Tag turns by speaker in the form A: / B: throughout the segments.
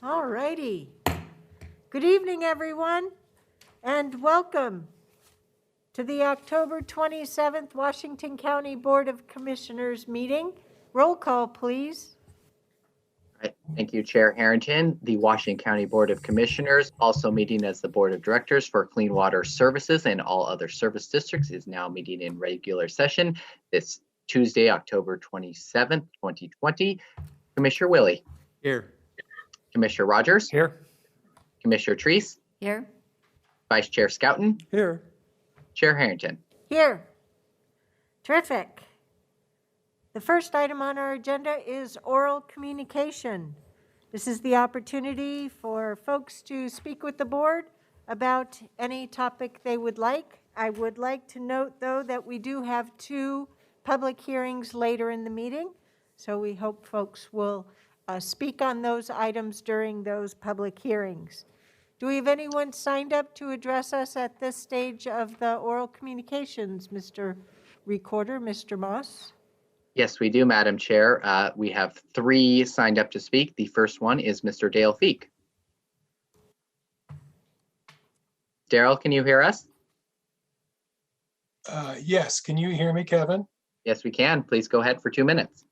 A: All righty. Good evening, everyone, and welcome to the October 27th Washington County Board of Commissioners meeting. Roll call, please.
B: Right. Thank you, Chair Harrington. The Washington County Board of Commissioners, also meeting as the Board of Directors for Clean Water Services and all other service districts, is now meeting in regular session this Tuesday, October 27th, 2020. Commissioner Willie.
C: Here.
B: Commissioner Rogers.
C: Here.
B: Commissioner Treese.
D: Here.
B: Vice Chair Scouten.
C: Here.
B: Chair Harrington.
A: Here. Terrific. The first item on our agenda is oral communication. This is the opportunity for folks to speak with the board about any topic they would like. I would like to note, though, that we do have 2 public hearings later in the meeting, so we hope folks will speak on those items during those public hearings. Do we have anyone signed up to address us at this stage of the oral communications, Mr. Recorder, Mr. Moss?
B: Yes, we do, Madam Chair. We have 3 signed up to speak. The first one is Mr. Dale Feek. Daryl, can you hear us?
E: Yes, can you hear me, Kevin?
B: Yes, we can. Please go ahead for 2 minutes.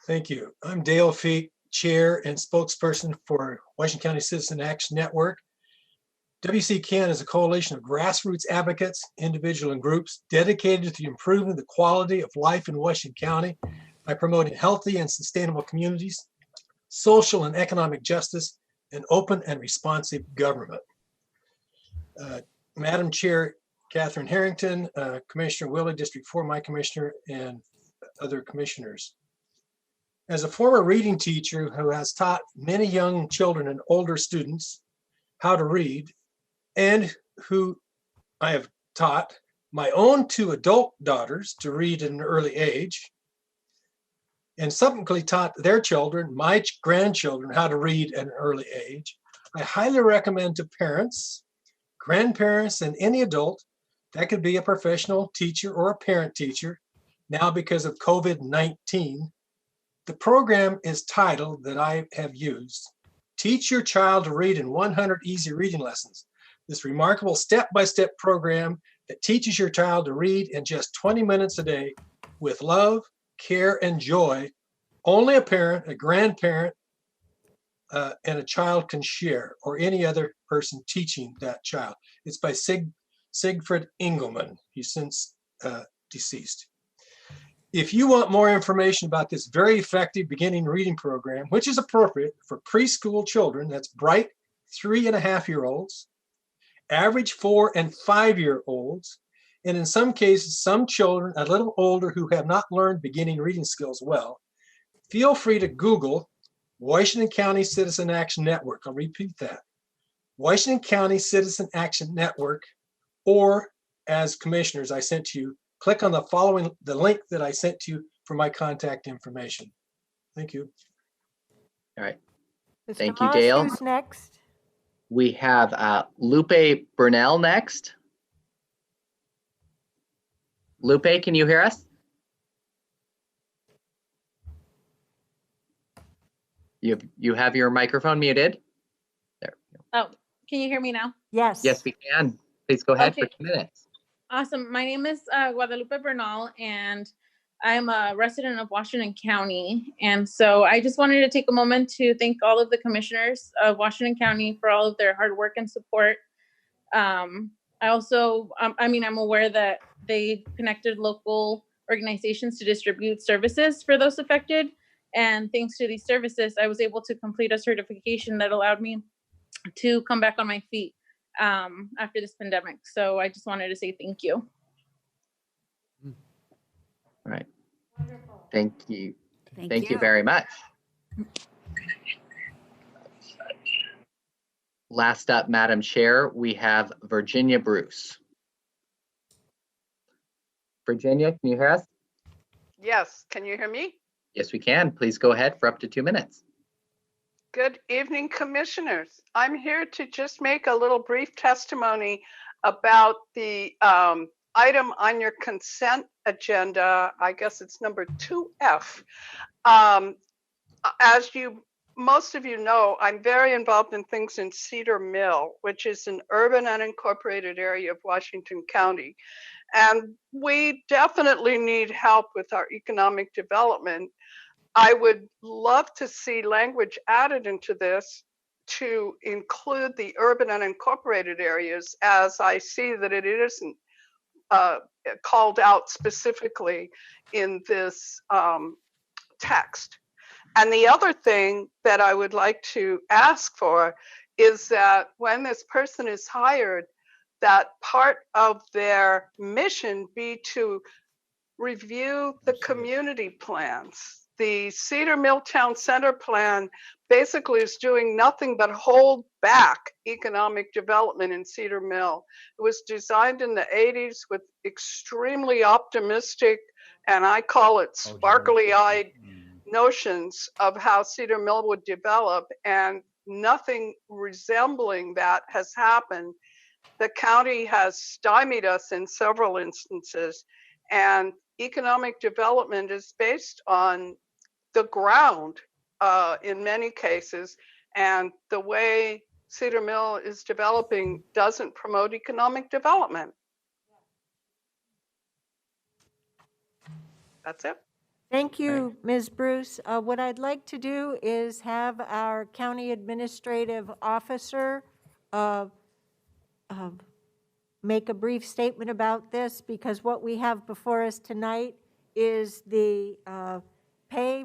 E: Thank you. I'm Dale Feek, Chair and spokesperson for Washington County Citizen Action Network. WCCAN is a coalition of grassroots advocates, individual and groups dedicated to the improvement of the quality of life in Washington County by promoting healthy and sustainable communities, social and economic justice, and open and responsive government. Madam Chair, Catherine Harrington, Commissioner Willie, District 4, my commissioner, and other commissioners. As a former reading teacher who has taught many young children and older students how to read, and who I have taught my own 2 adult daughters to read at an early age, and subsequently taught their children, my grandchildren, how to read at an early age, I highly recommend to parents, grandparents, and any adult, that could be a professional teacher or a parent teacher, now because of COVID-19, the program is titled that I have used, Teach Your Child to Read in 100 Easy Reading Lessons. This remarkable step-by-step program that teaches your child to read in just 20 minutes a day with love, care, and joy. Only a parent, a grandparent, and a child can share, or any other person teaching that child. It's by Siegfried Engelmann. He's since deceased. If you want more information about this very effective beginning reading program, which is appropriate for preschool children, that's bright 3.5-year-olds, average 4 and 5-year-olds, and in some cases, some children a little older who have not learned beginning reading skills well, feel free to Google Washington County Citizen Action Network. I'll repeat that. Washington County Citizen Action Network, or as commissioners, I sent to you, click on the link that I sent to you for my contact information. Thank you.
B: All right.
A: Mr.
B: Thank you,
A: Moss,
B: Dale.
A: who's next?
B: We have Lupe Burnell next. Lupe, can you hear us? You have your microphone muted. There.
D: Oh, can you hear me now?
A: Yes.
B: Yes, we can. Please go ahead for
D: Okay.
B: 2 minutes.
D: Awesome. My name is Guadalupe Burnell, and I'm a resident of Washington County. And so I just wanted to take a moment to thank all of the commissioners of Washington County for all of their hard work and support. I also, I'm aware that they connected local organizations to distribute services for those affected. And thanks to these services, I was able to complete a certification that allowed me to come back on my feet after this pandemic. So I just wanted to say thank you.
B: All right. Thank you.
D: Thank
B: Thank you very much. Last up, Madam Chair, we have Virginia Bruce. Virginia, can you hear us?
F: Yes, can you hear me?
B: Yes, we can. Please go ahead for up to 2 minutes.
F: Good evening, commissioners. I'm here to just make a little brief testimony about the item on your consent agenda. I guess it's number 2F. As you most of you know, I'm very involved in things in Cedar Mill, which is an urban unincorporated area of Washington County. And we definitely need help with our economic development. I would love to see language added into this to include the urban unincorporated areas, as I see that it isn't called out specifically in this text. And the other thing that I would like to ask for is that when this person is hired, that part of their mission be to review the community plans. The Cedar Mill Town Center plan basically is doing nothing but hold back economic development in Cedar Mill. It was designed in the 80s with extremely optimistic, and I call it sparkly-eyed notions of how Cedar Mill would develop, and nothing resembling that has happened. The county has stymied us in several instances, and economic development is based on the ground in many cases, and the way Cedar Mill is developing doesn't promote economic development. That's it.
A: Thank you, Ms. Bruce. What I'd like to do is have our county administrative officer make a brief statement about this, because what we have before us tonight is the pay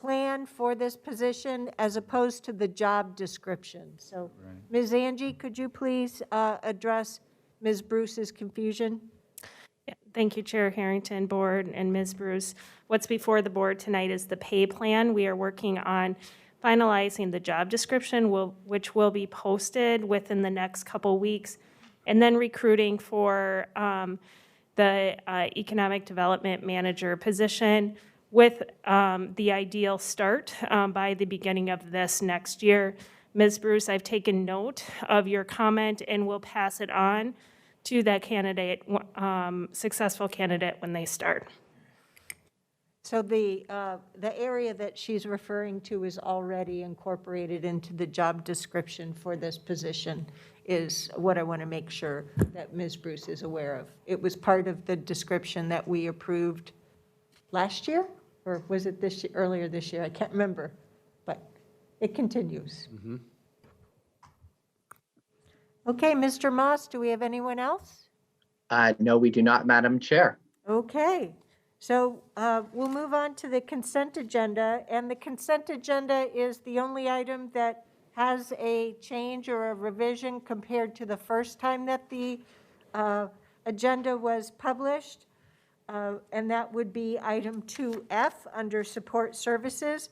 A: plan for this position as opposed to the job description. So, Ms. Angie, could you please address Ms. Bruce's confusion?
C: Yeah, thank you, Chair Harrington, Board, and Ms. Bruce. What's before the Board tonight is the pay plan. We are working on finalizing the job description, which will be posted within the next couple weeks, and then recruiting for the Economic Development Manager position with the ideal start by the beginning of this next year. Ms. Bruce, I've taken note of your comment and will pass it on to that candidate, successful candidate, when they start.
A: So the area that she's referring to is already incorporated into the job description for this position, is what I want to make sure that Ms. Bruce is aware of. It was part of the description that we approved last year, or was it this year, earlier this year? I can't remember, but it continues.
G: Mm-hmm.
A: Okay, Mr. Moss, do we have anyone else?
B: No, we do not, Madam Chair.
A: Okay, so we'll move on to the consent agenda, and the consent agenda is the only item that has a change or a revision compared to the first time that the agenda was published, and that would be item 2F under support services.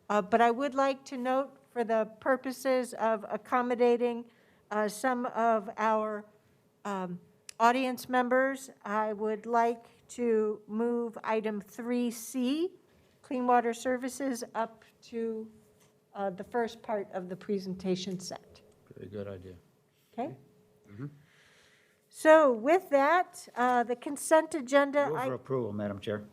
A: But I would like to note, for the purposes of accommodating some of our audience members, I would like to move item 3C, Clean Water Services, up to the first part of the presentation set.
G: Very good idea.
A: Okay? So with that, the consent agenda,
G: Move for approval, Madam Chair.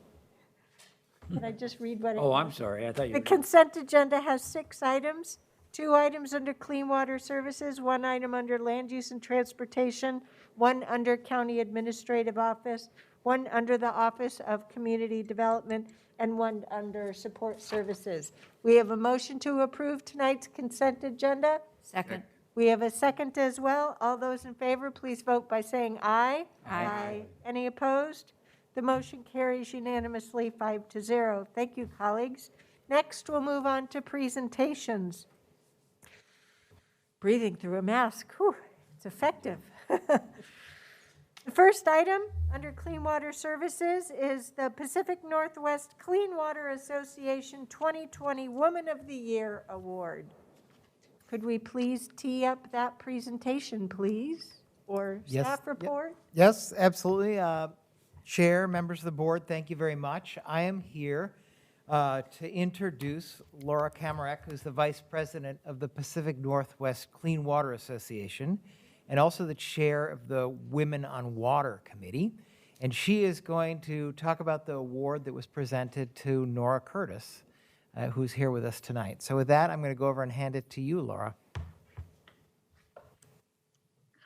A: can I just read what it
G: Oh, I'm sorry. I thought you
A: The
G: were.
A: consent agenda has 6 items, 2 items under Clean Water Services, 1 item under Land Use and Transportation, 1 under County Administrative Office, 1 under the Office of Community Development, and 1 under Support Services. We have a motion to approve tonight's consent agenda.
H: Second.
A: We have a second as well. All those in favor, please vote by saying aye.
H: Aye.
A: Any opposed? The motion carries unanimously 5-0. Thank you, colleagues. Next, we'll move on to presentations. Breathing through a mask, whew, it's effective. The first item under Clean Water Services is the Pacific Northwest Clean Water Association 2020 Woman of the Year Award. Could we please tee up that presentation, please? Or
I: Yes,
A: staff
I: yep.
A: report?
I: Yes, absolutely. Chair, members of the board, thank you very much. I am here to introduce Laura Kamerick, who's the Vice President of the Pacific Northwest Clean Water Association, and also the Chair of the Women on Water Committee. And she is going to talk about the award that was presented to Nora Curtis who's here with us tonight. So with that, I'm going to go over and hand it to you, Laura.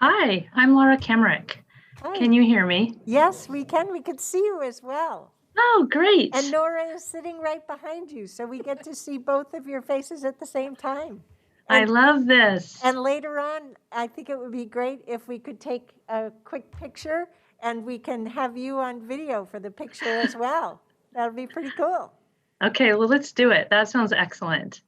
H: Hi, I'm Laura Kamerick.
A: Hi.
H: Can you hear me?
A: Yes, we can. We could see you as well.
H: Oh, great.
A: And Nora is sitting right behind you, so we get to see both of your faces at the same time.
H: I
A: And,
H: love this.
A: and later on, I think it would be great if we could take a quick picture and we can have you on video for the picture as well. That would be pretty cool.
H: Okay, well, let's do it. That sounds excellent.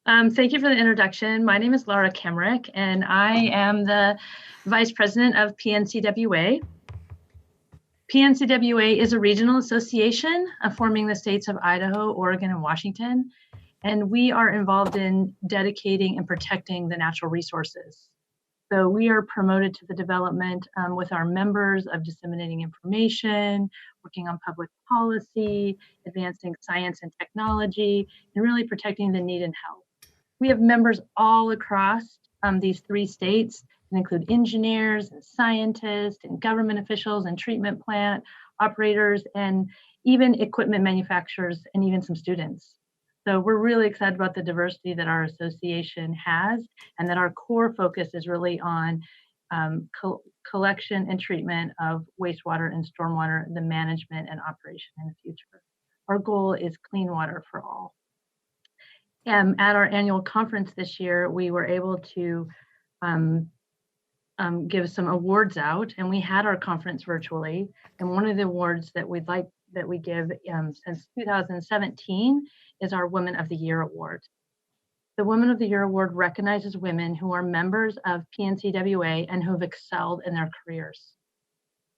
H: Thank you for the introduction. My name is Laura Kamerick, and I am the Vice President of PNCWA. PNCWA is a regional association forming the states of Idaho, Oregon, and Washington, and we are involved in dedicating and protecting the natural resources. So we are promoted to the development with our members of disseminating information, working on public policy, advancing science and technology, and really protecting the need and health. We have members all across these 3 states that include engineers and scientists and government officials and treatment plant operators and even equipment manufacturers and even some students. So we're really excited about the diversity that our association has and that our core focus is really on collection and treatment of wastewater and stormwater, the management and operation in the future. Our goal is clean water for all. At our annual conference this year, we were able to give some awards out, and we had our conference virtually. And one of the awards that we give since 2017 is our Women of the Year Award. The Women of the Year Award recognizes women who are members of PNCWA and who have excelled in their careers.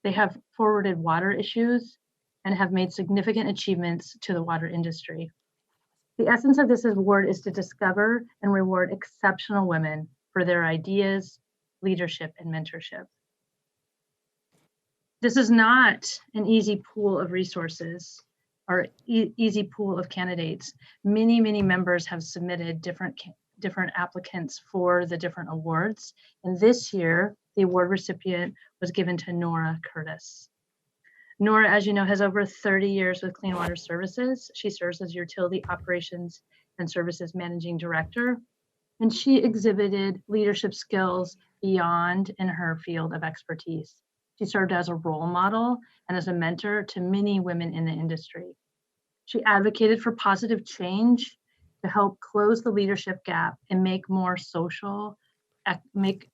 H: They have forwarded water issues and have made significant achievements to the water industry. The essence of this award is to discover and reward exceptional women for their ideas, leadership, and mentorship. This is not an easy pool of resources or easy pool of candidates. Many, many members have submitted different applicants for the different awards. And this year, the award recipient was given to Nora Curtis. Nora, as you know, has over 30 years with Clean Water Services. She serves as Utility Operations and Services Managing Director, and she exhibited leadership skills beyond in her field of expertise. She served as a role model and as a mentor to many women in the industry. She advocated for positive change to help close the leadership gap and make more social, make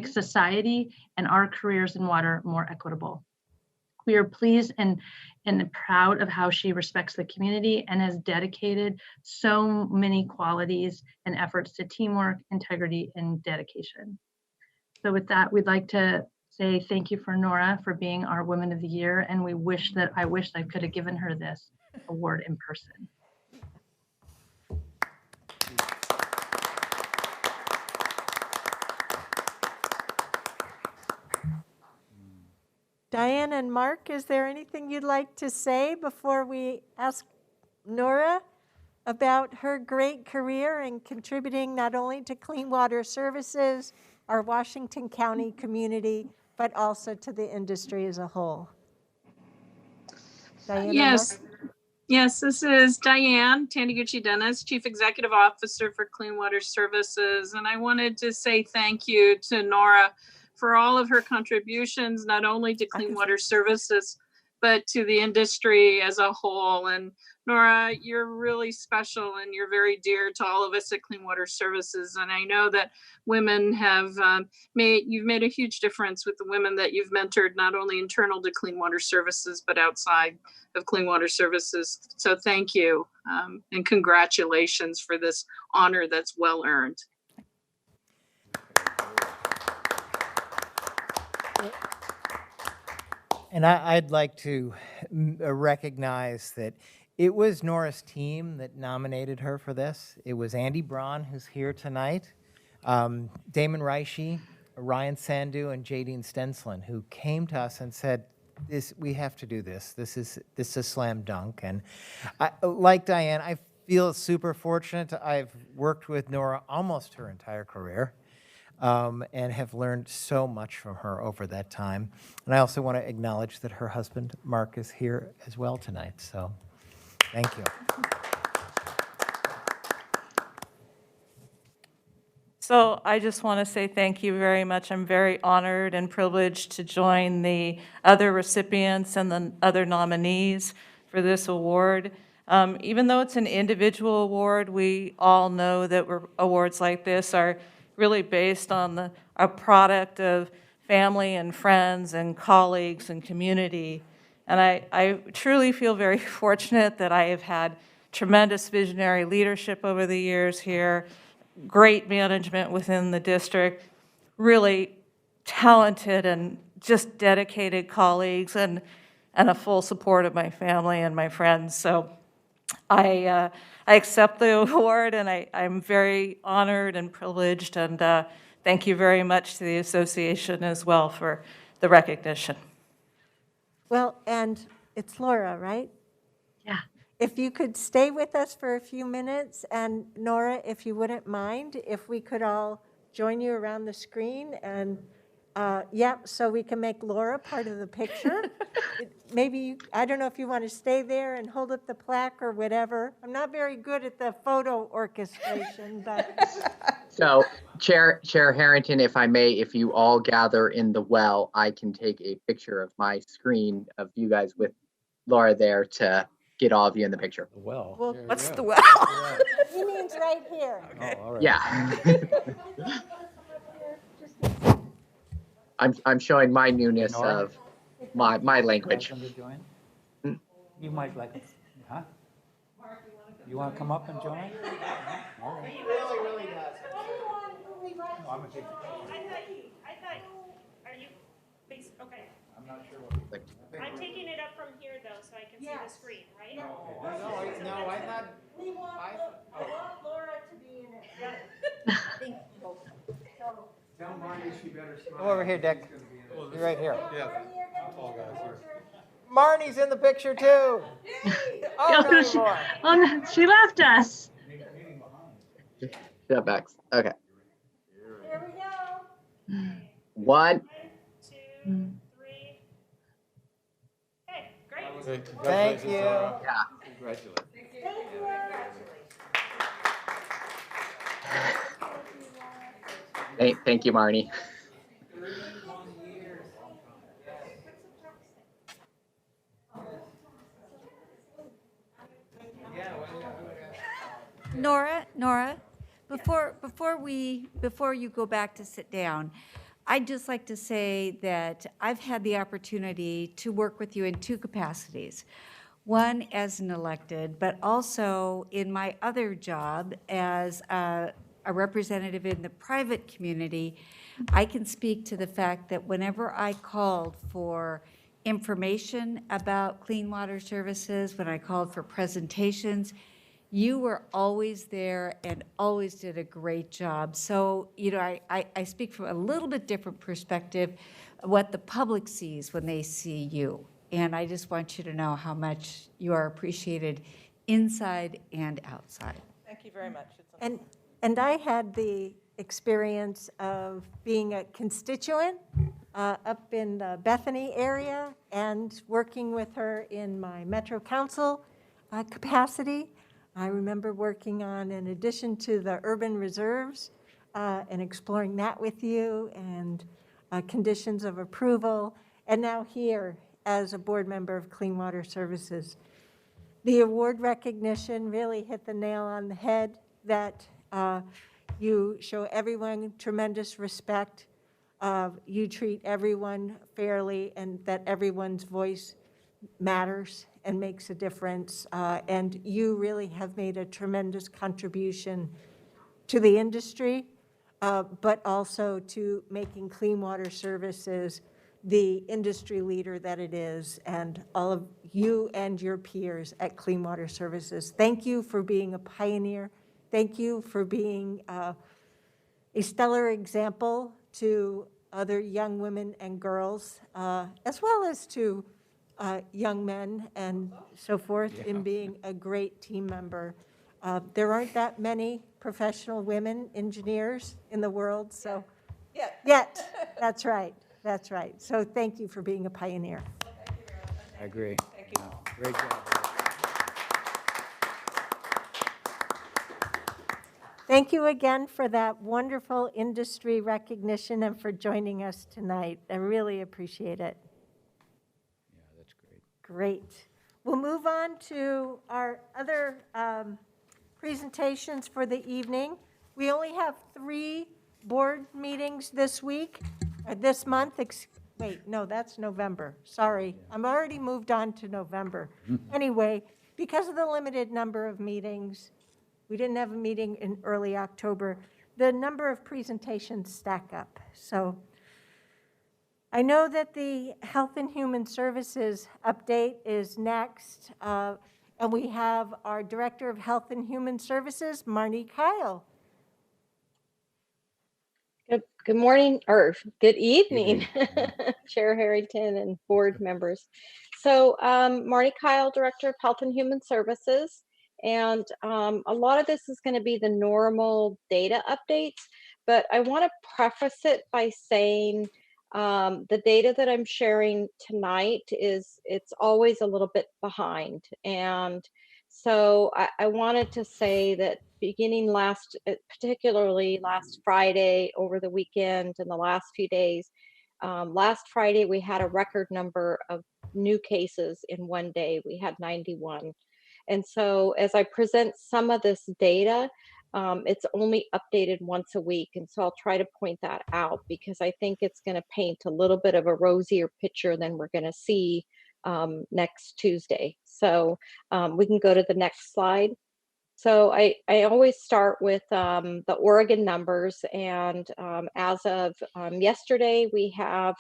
H: society and our careers in water more equitable. We are pleased and proud of how she respects the community and has dedicated so many qualities and efforts to teamwork, integrity, and dedication. So with that, we'd like to say thank you for Nora for being our Women of the Year, and I wish I could have given her this award in person.
A: Diane and Mark, is there anything you'd like to say before we ask Nora about her great career in contributing not only to Clean Water Services, our Washington County community, but also to the industry as a whole? Diane.
J: Yes, this is Diane Tandy-Dennis, Chief Executive Officer for Clean Water Services. And I wanted to say thank you to Nora for all of her contributions, not only to Clean Water Services, but to the industry as a whole. And Nora, you're really special and you're very dear to all of us at Clean Water Services. And I know that women have you've made a huge difference with the women that you've mentored, not only internal to Clean Water Services, but outside of Clean Water Services. So thank you and congratulations for this honor that's well earned.
I: And I'd like to recognize that it was Nora's team that nominated her for this. It was Andy Braun, who's here tonight, Damon Reishi, Ryan Sandu, and Jadine Stenslin, who came to us and said, we have to do this. This is a slam dunk. And like Diane, I feel super fortunate. I've worked with Nora almost her entire career. And have learned so much from her over that time. And I also want to acknowledge that her husband, Mark, is here as well tonight. So Thank you.
K: So I just want to say thank you very much. I'm very honored and privileged to join the other recipients and the other nominees for this award. Even though it's an individual award, we all know that awards like this are really based on a product of family and friends and colleagues and community. And I truly feel very fortunate that I have had tremendous visionary leadership over the years here, great management within the district, really talented and just dedicated colleagues, and a full support of my family and my friends. So I accept the award, and I'm very honored and privileged, and thank you very much to the association as well for the recognition.
A: Well, and it's Laura, right?
H: Yeah.
A: If you could stay with us for a few minutes, and Nora, if you wouldn't mind, if we could all join you around the screen, and so we can make Laura part of the picture. Maybe, I don't know if you want to stay there and hold up the plaque or whatever. I'm not very good at the photo orchestration, but.
B: So Chair Harrington, if I may, if you all gather in the well, I can take a picture of my screen of you guys with Laura there to get all of you in the picture.
G: Well.
A: Well,
K: What's the well?
A: he means right here.
G: Oh, all right.
B: Yeah. I'm showing my newness
G: Nora?
B: of my language.
G: Welcome to join. You might like it, huh? You want to come up and join? All right. No, I'm gonna take the picture.
C: I thought, are you, okay.
G: I'm not sure what.
C: I'm taking it up from here though, so I can see the screen, right?
I: No, I thought.
A: We want Laura to be in it.
L: Tell Marty she better smile.
I: Come over here, Dick. You're right here.
L: Yeah, tall guys here.
I: Marnie's in the picture too. Oh, no,
H: she,
I: more.
H: oh, no, she left us.
B: Step back. Okay.
A: Here we go.
B: 1.
C: 1, 2, 3. Okay, great.
I: Thank you.
B: Yeah.
G: Congratulations.
B: Thank you, Marnie.
M: Nora, before you go back to sit down, I'd just like to say that I've had the opportunity to work with you in 2 capacities. One as an elected, but also in my other job as a representative in the private community. I can speak to the fact that whenever I called for information about clean water services, when I called for presentations, you were always there and always did a great job. So, you know, I speak from a little bit different perspective, what the public sees when they see you. And I just want you to know how much you are appreciated inside and outside.
K: Thank you very much.
A: And I had the experience of being a constituent up in the Bethany area and working with her in my Metro Council capacity. I remember working on, in addition to the urban reserves, and exploring that with you, and conditions of approval, and now here as a board member of Clean Water Services. The award recognition really hit the nail on the head, that you show everyone tremendous respect, you treat everyone fairly, and that everyone's voice matters and makes a difference. And you really have made a tremendous contribution to the industry, but also to making Clean Water Services the industry leader that it is, and all of you and your peers at Clean Water Services. Thank you for being a pioneer. Thank you for being a stellar example to other young women and girls, as well as to young men and so forth, in being a great team member. There aren't that many professional women engineers in the world, so yet. That's right. That's right. So thank you for being a pioneer.
G: I agree. Thank you. Great job.
A: Thank you again for that wonderful industry recognition and for joining us tonight. I really appreciate it.
G: Yeah, that's great.
A: Great. We'll move on to our other presentations for the evening. We only have 3 board meetings this week, or this month. Wait, no, that's November. Sorry, I'm already moved on to November. Anyway, because of the limited number of meetings, we didn't have a meeting in early October. The number of presentations stack up. So I know that the Health and Human Services update is next, and we have our Director of Health and Human Services, Marnie Kyle.
N: Good morning, or good evening, Chair Harrington and board members. So Marnie Kyle, Director of Health and Human Services, and a lot of this is going to be the normal data updates, but I want to preface it by saying the data that I'm sharing tonight it's always a little bit behind. And so I wanted to say that beginning particularly last Friday, over the weekend and the last few days, last Friday we had a record number of new cases in one day. We had 91. And so as I present some of this data, it's only updated once a week. And so I'll try to point that out because I think it's going to paint a little bit of a rosier picture than we're going to see next Tuesday. So we can go to the next slide. So I always start with the Oregon numbers, and as of yesterday, we have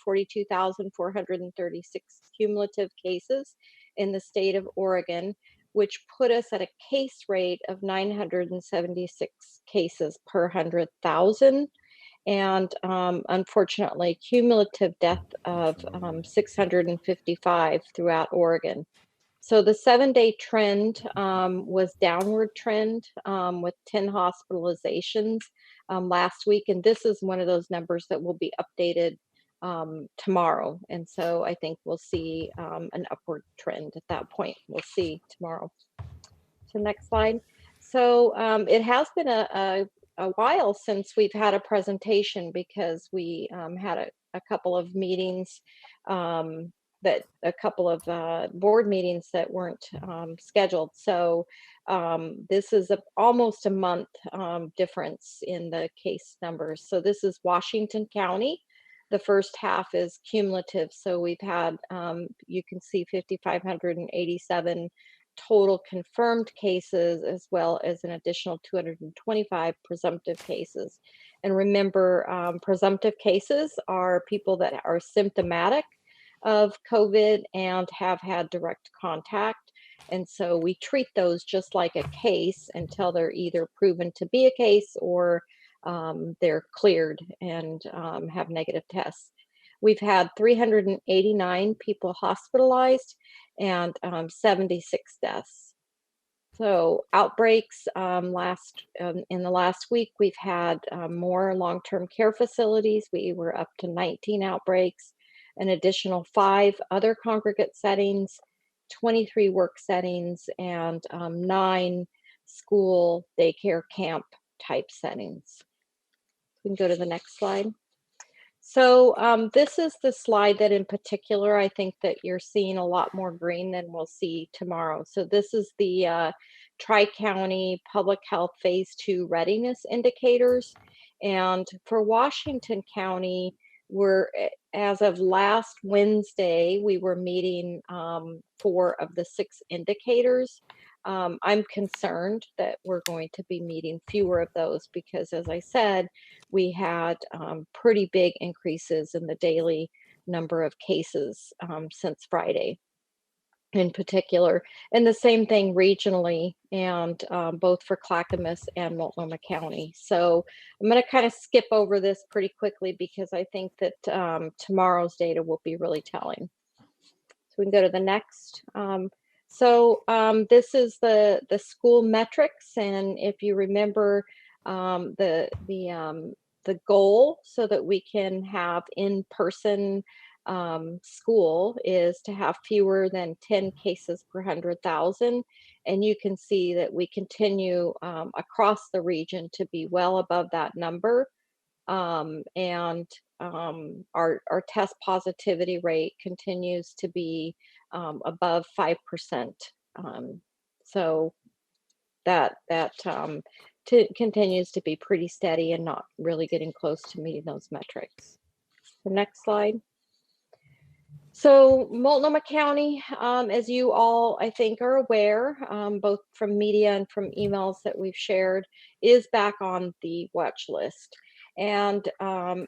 N: 42,436 cumulative cases in the state of Oregon, which put us at a case rate of 976 cases per 100,000. And unfortunately, cumulative death of 655 throughout Oregon. So the 7-day trend was downward trend with 10 hospitalizations last week. And this is one of those numbers that will be updated tomorrow. And so I think we'll see an upward trend at that point. We'll see tomorrow. So next slide. So it has been a while since we've had a presentation because we had a couple of meetings a couple of board meetings that weren't scheduled. So this is almost a month difference in the case numbers. So this is Washington County. The first half is cumulative. So we've had, you can see 5,587 total confirmed cases, as well as an additional 225 presumptive cases. And remember, presumptive cases are people that are symptomatic of COVID and have had direct contact. And so we treat those just like a case until they're either proven to be a case or they're cleared and have negative tests. We've had 389 people hospitalized and 76 deaths. So outbreaks in the last week, we've had more long-term care facilities. We were up to 19 outbreaks, an additional 5 other congregate settings, 23 work settings, and 9 school daycare camp type settings. We can go to the next slide. So this is the slide that in particular, I think that you're seeing a lot more green than we'll see tomorrow. So this is the Tri-County Public Health Phase 2 readiness indicators. And for Washington County, as of last Wednesday, we were meeting 4 of the 6 indicators. I'm concerned that we're going to be meeting fewer of those because, as I said, we had pretty big increases in the daily number of cases since Friday in particular, and the same thing regionally, and both for Clackamas and Multnomah County. So I'm going to kind of skip over this pretty quickly because I think that tomorrow's data will be really telling. So we can go to the next. So this is the school metrics, and if you remember the goal, so that we can have in-person school is to have fewer than 10 cases per 100,000. And you can see that we continue across the region to be well above that number. And our test positivity rate continues to be above 5%. So that continues to be pretty steady and not really getting close to meeting those metrics. The next slide. So Multnomah County, as you all, I think, are aware, both from media and from emails that we've shared, is back on the watch list. And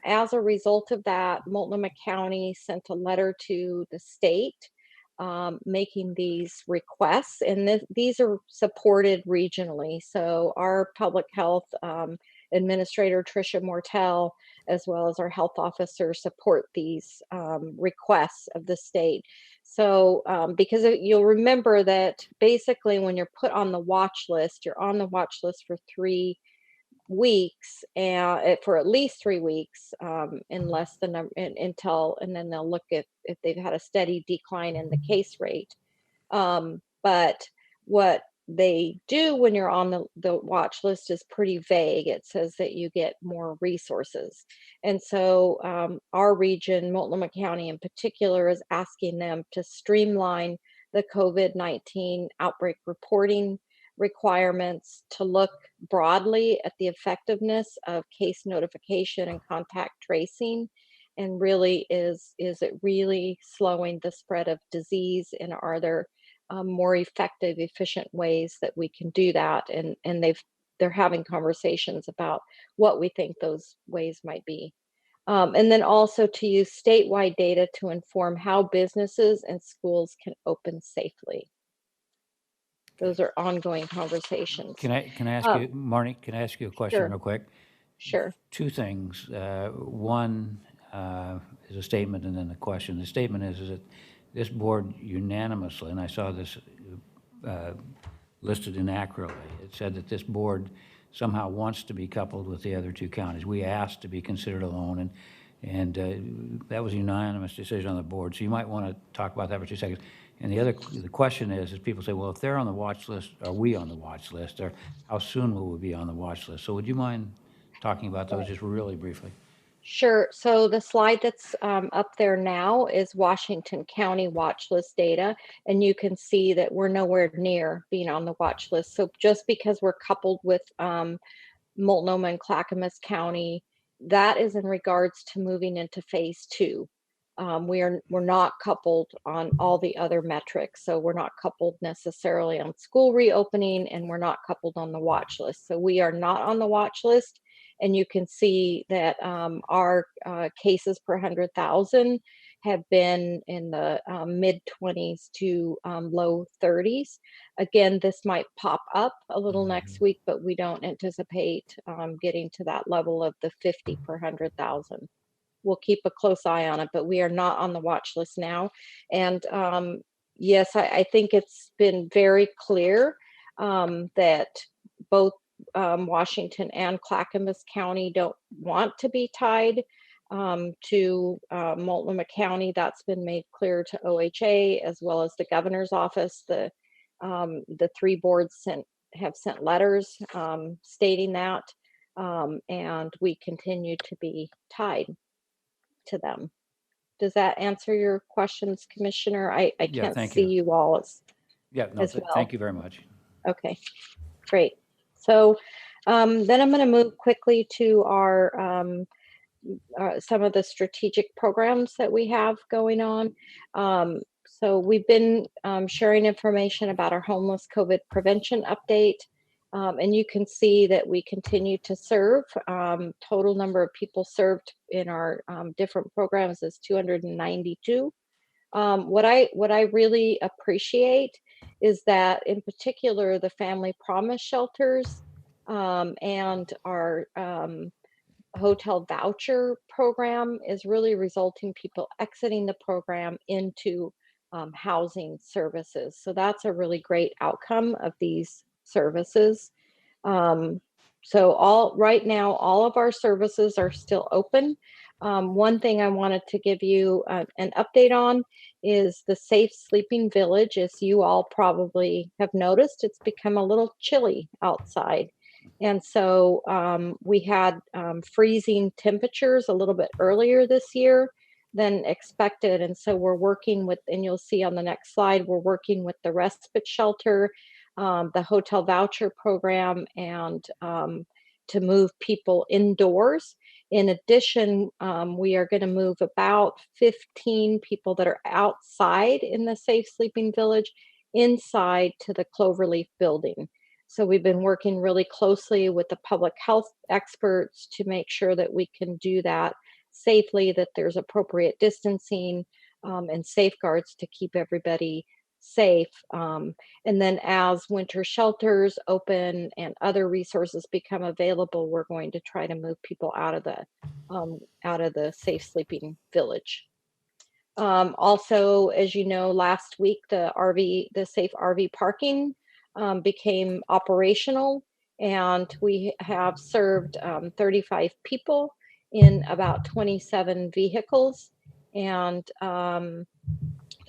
N: as a result of that, Multnomah County sent a letter to the state making these requests, and these are supported regionally. So our public health administrator, Tricia Mortel, as well as our health officer, support these requests of the state. So because you'll remember that basically when you're put on the watch list, you're on the watch list for 3 weeks and for at least 3 weeks, unless the number until, and then they'll look at if they've had a steady decline in the case rate. But what they do when you're on the watch list is pretty vague. It says that you get more resources. And so our region, Multnomah County in particular, is asking them to streamline the COVID-19 outbreak reporting requirements, to look broadly at the effectiveness of case notification and contact tracing, and really is it really slowing the spread of disease, and are there more effective, efficient ways that we can do that? And they're having conversations about what we think those ways might be. And then also to use statewide data to inform how businesses and schools can open safely. Those are ongoing conversations.
G: Can I ask you, Marnie, can I ask you a question
N: Sure.
G: real quick?
N: Sure.
G: 2 things. One is a statement and then a question. The statement is that this board unanimously, and I saw this listed inaccurately, it said that this board somehow wants to be coupled with the other 2 counties. We asked to be considered alone, and that was a unanimous decision on the board. So you might want to talk about that for 2 seconds. And the question is people say, well, if they're on the watch list, are we on the watch list? Or how soon will we be on the watch list? So would you mind talking about those just really briefly?
N: Sure. So the slide that's up there now is Washington County watch list data, and you can see that we're nowhere near being on the watch list. So just because we're coupled with Multnomah and Clackamas County, that is in regards to moving into phase 2. We're not coupled on all the other metrics. So we're not coupled necessarily on school reopening, and we're not coupled on the watch list. So we are not on the watch list. And you can see that our cases per 100,000 have been in the mid-20s to low 30s. Again, this might pop up a little next week, but we don't anticipate getting to that level of the 50 per 100,000. We'll keep a close eye on it, but we are not on the watch list now. And yes, I think it's been very clear that both Washington and Clackamas County don't want to be tied to Multnomah County. That's been made clear to OHA as well as the governor's office. The 3 boards have sent letters stating that, and we continue to be tied to them. Does that answer your questions, Commissioner? I can't see you all as well.
G: Thank you very much.
N: Okay, great. So then I'm going to move quickly to our some of the strategic programs that we have going on. So we've been sharing information about our homeless COVID prevention update. And you can see that we continue to serve. Total number of people served in our different programs is 292. What I really appreciate is that, in particular, the Family Promise shelters and our hotel voucher program is really resulting people exiting the program into housing services. So that's a really great outcome of these services. So right now, all of our services are still open. One thing I wanted to give you an update on is the Safe Sleeping Village. As you all probably have noticed, it's become a little chilly outside. And so we had freezing temperatures a little bit earlier this year than expected. And so we're working with, and you'll see on the next slide, we're working with the respite shelter, the hotel voucher program, and to move people indoors. In addition, we are going to move about 15 people that are outside in the Safe Sleeping Village inside to the Cloverleaf building. So we've been working really closely with the public health experts to make sure that we can do that safely, that there's appropriate distancing and safeguards to keep everybody safe. And then as winter shelters open and other resources become available, we're going to try to move people out of the Safe Sleeping Village. Also, as you know, last week the safe RV parking became operational, and we have served 35 people in about 27 vehicles, and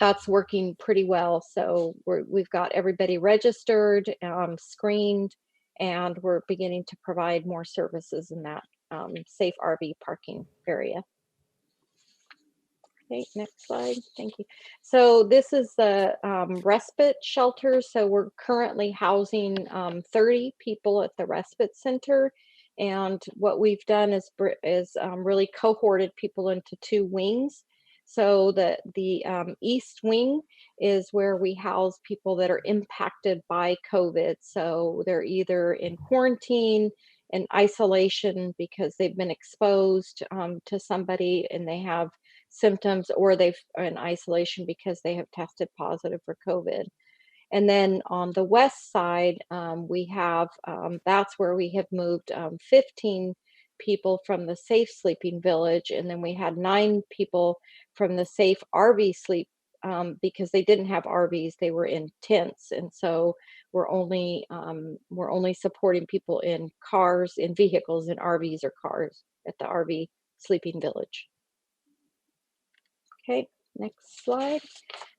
N: that's working pretty well. So we've got everybody registered, screened, and we're beginning to provide more services in that safe RV parking area. Okay, next slide. Thank you. So this is the respite shelter. So we're currently housing 30 people at the respite center. And what we've done is really cohorted people into two wings. So the east wing is where we house people that are impacted by COVID. So they're either in quarantine, in isolation because they've been exposed to somebody and they have symptoms, or they've are in isolation because they have tested positive for COVID. And then on the west side, we have that's where we have moved 15 people from the Safe Sleeping Village, and then we had 9 people from the Safe RV Sleep because they didn't have RVs; they were in tents, and so we're only supporting people in cars, in vehicles, in RVs or cars at the RV Sleeping Village. Okay, next slide.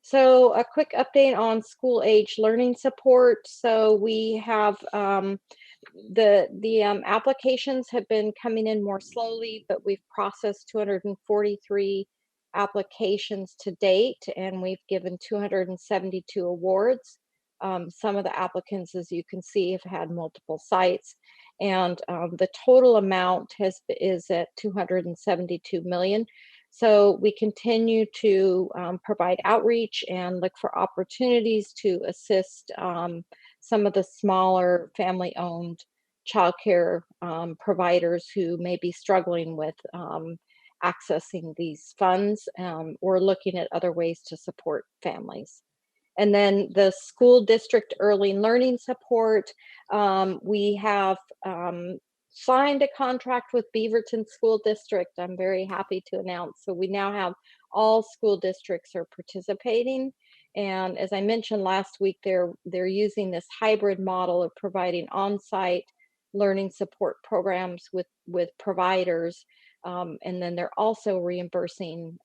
N: So a quick update on school age learning support. So we have the applications have been coming in more slowly, but we've processed 243 applications to date, and we've given 272 awards. Some of the applicants, as you can see, have had multiple sites, and the total amount is at 272 million. So we continue to provide outreach and look for opportunities to assist some of the smaller family-owned childcare providers who may be struggling with accessing these funds or looking at other ways to support families. And then the school district early learning support, we have signed a contract with Beaverton School District. I'm very happy to announce. So we now have all school districts are participating. And as I mentioned last week, they're using this hybrid model of providing on-site learning support programs with providers. And then they're also reimbursing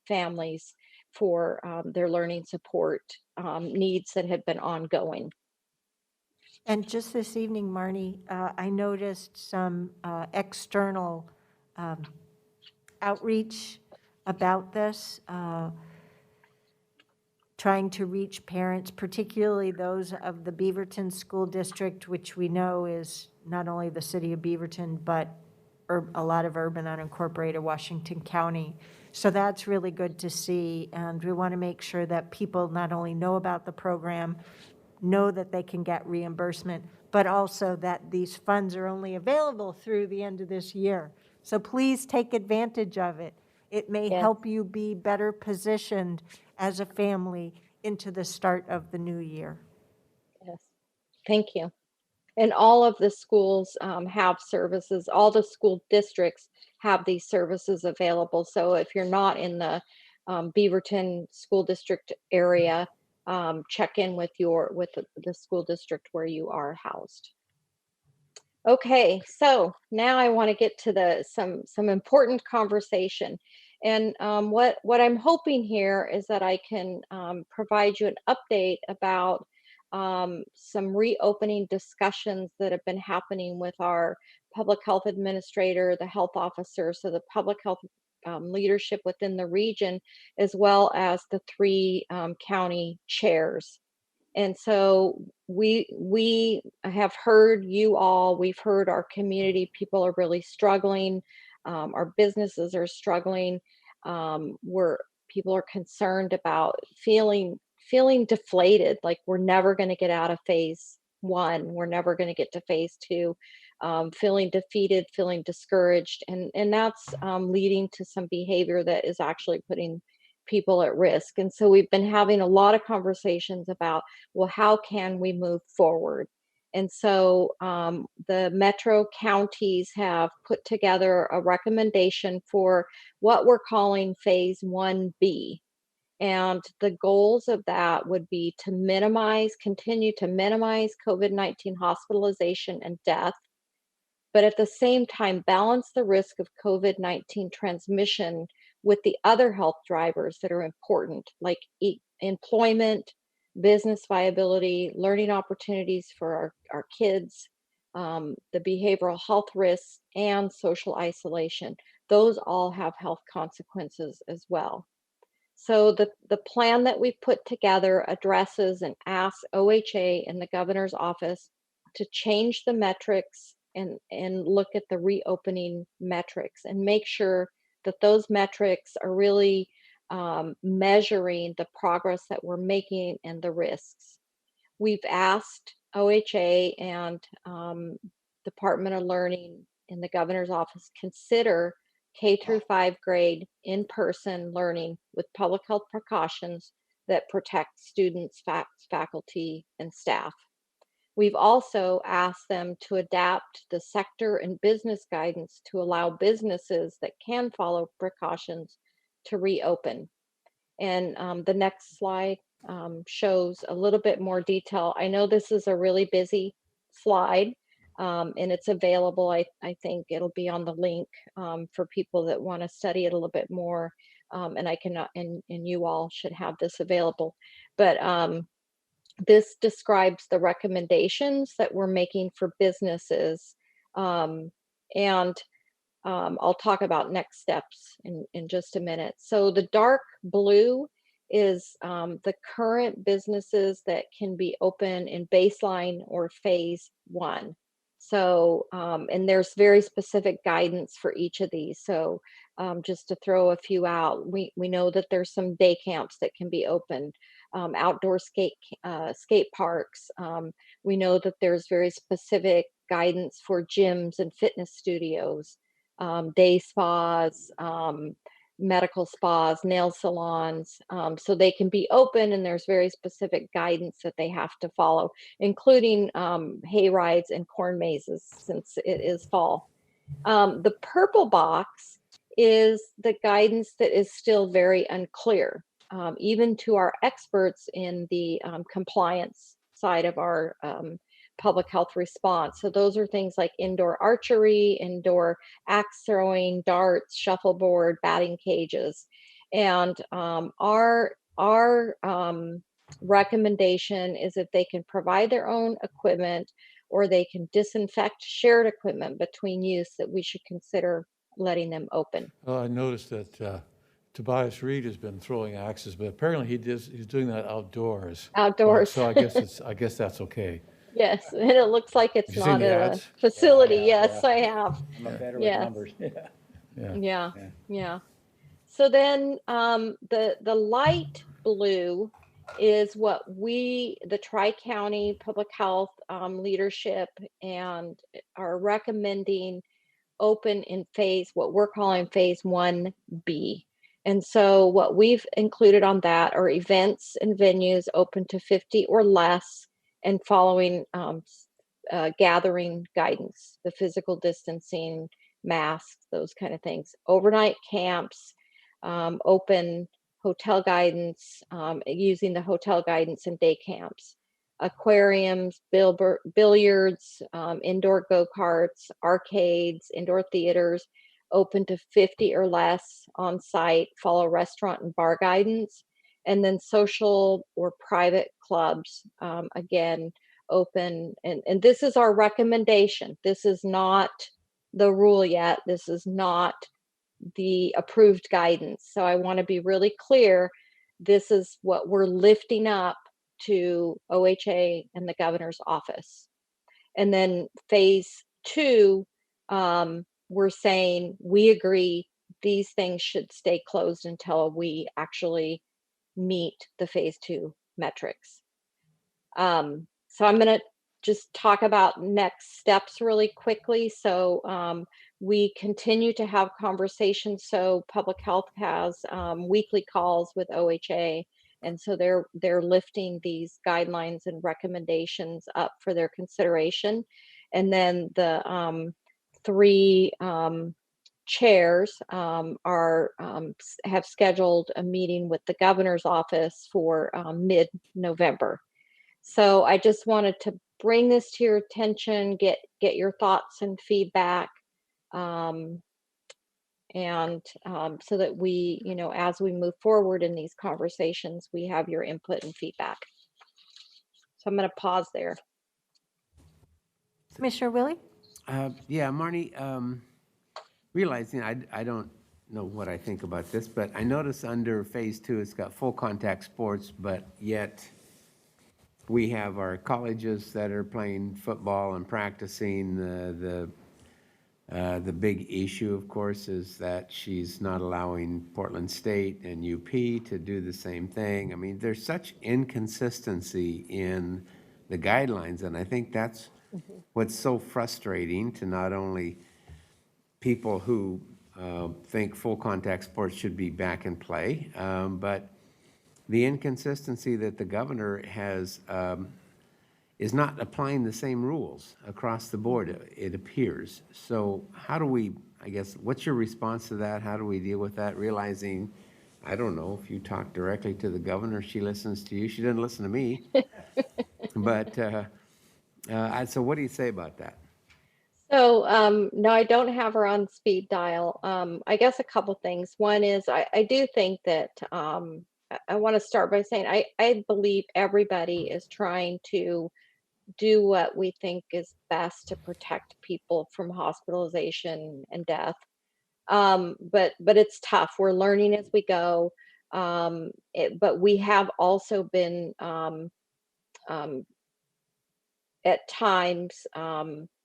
N: families for their learning support needs that have been ongoing.
A: And just this evening, Marnie, I noticed some external outreach about this, trying to reach parents, particularly those of the Beaverton School District, which we know is not only the city of Beaverton, but a lot of urban unincorporated Washington County. So that's really good to see. And we want to make sure that people not only know about the program, know that they can get reimbursement, but also that these funds are only available through the end of this year. So please take advantage of it. It may help you be better positioned as a family into the start of the new year.
N: Yes, thank you. And all of the schools have services, all the school districts have these services available. So if you're not in the Beaverton School District area, check in with the school district where you are housed. Okay, so now I want to get to some important conversation, and what I'm hoping here is that I can provide you an update about some reopening discussions that have been happening with our public health administrator, the health officer, so the public health leadership within the region, as well as the three county chairs. And so we have heard you all, we've heard our community, people are really struggling. Our businesses are struggling. We're People are concerned about feeling deflated, like we're never going to get out of phase one, we're never going to get to phase two, feeling defeated, feeling discouraged, and that's leading to some behavior that is actually putting people at risk. And so we've been having a lot of conversations about, well, how can we move forward? And so the metro counties have put together a recommendation for what we're calling phase 1B. And the goals of that would be to continue to minimize COVID-19 hospitalization and death, but at the same time, balance the risk of COVID-19 transmission with the other health drivers that are important, like employment, business viability, learning opportunities for our kids, the behavioral health risks, and social isolation. Those all have health consequences as well. So the plan that we put together addresses and asks OHA and the governor's office to change the metrics and look at the reopening metrics and make sure that those metrics are really measuring the progress that we're making and the risks. We've asked OHA and Department of Learning in the governor's office consider K-5 grade in-person learning with public health precautions that protect students, faculty, and staff. We've also asked them to adapt the sector and business guidance to allow businesses that can follow precautions to reopen. And the next slide shows a little bit more detail. I know this is a really busy slide, and it's available. I think it'll be on the link for people that want to study it a little bit more. And I cannot, and you all should have this available. But this describes the recommendations that we're making for businesses. And I'll talk about next steps in just a minute. So the dark blue is the current businesses that can be open in baseline or phase one. So, and there's very specific guidance for each of these. So just to throw a few out, we know that there's some day camps that can be opened, outdoor skate parks. We know that there's very specific guidance for gyms and fitness studios, day spas, medical spas, nail salons, so they can be open, and there's very specific guidance that they have to follow, including hay rides and corn mazes since it is fall. The purple box is the guidance that is still very unclear, even to our experts in the compliance side of our public health response. So those are things like indoor archery, indoor axe throwing, darts, shuffleboard, batting cages. And our recommendation is if they can provide their own equipment or they can disinfect shared equipment between use, that we should consider letting them open.
O: I noticed that Tobias Reed has been throwing axes, but apparently he's doing that outdoors.
N: Outdoors.
O: So I guess that's okay.
N: Yes, and it looks like it's
O: Have you seen
N: not
O: the
N: a
O: ads?
N: facility.
G: Yeah,
N: Yes,
G: yeah.
N: I have.
G: I'm a better
N: Yes.
G: with numbers.
N: Yeah. So then the light blue is what we, the Tri-County Public Health leadership, and are recommending open in what we're calling phase 1B. And so what we've included on that are events and venues open to 50 or less and following gathering guidance, the physical distancing, masks, those kind of things. Overnight camps, open hotel guidance, using the hotel guidance and day camps. aquariums, billiards, indoor go-karts, arcades, indoor theaters, open to 50 or less on site, follow restaurant and bar guidance, and then social or private clubs, again, open. And this is our recommendation. This is not the rule yet. This is not the approved guidance. So I want to be really clear. This is what we're lifting up to OHA and the governor's office. And then phase 2, we're saying we agree these things should stay closed until we actually meet the phase 2 metrics. So I'm going to just talk about next steps really quickly. So we continue to have conversations. So public health has weekly calls with OHA. And so they're lifting these guidelines and recommendations up for their consideration. And then the 3 chairs have scheduled a meeting with the governor's office for mid-November. So I just wanted to bring this to your attention, get your thoughts and feedback, and so that we, as we move forward in these conversations, we have your input and feedback. So I'm going to pause there.
A: Commissioner Willie?
P: Yeah, Marnie, realizing I don't know what I think about this, but I notice under phase 2, it's got full contact sports, but yet we have our colleges that are playing football and practicing. The big issue, of course, is that she's not allowing Portland State and UP to do the same thing. I mean, there's such inconsistency in the guidelines, and I think that's what's so frustrating to not only people who think full contact sports should be back in play, but the inconsistency that the governor has is not applying the same rules across the board, it appears. So how do we, I guess, what's your response to that? How do we deal with that? Realizing, I don't know, if you talk directly to the governor, she listens to you. She doesn't listen to me. But, so what do you say about that?
N: So, no, I don't have her on speed dial. I guess a couple things. One is I do think that I want to start by saying I believe everybody is trying to do what we think is best to protect people from hospitalization and death. But it's tough. We're learning as we go. But we have also been at times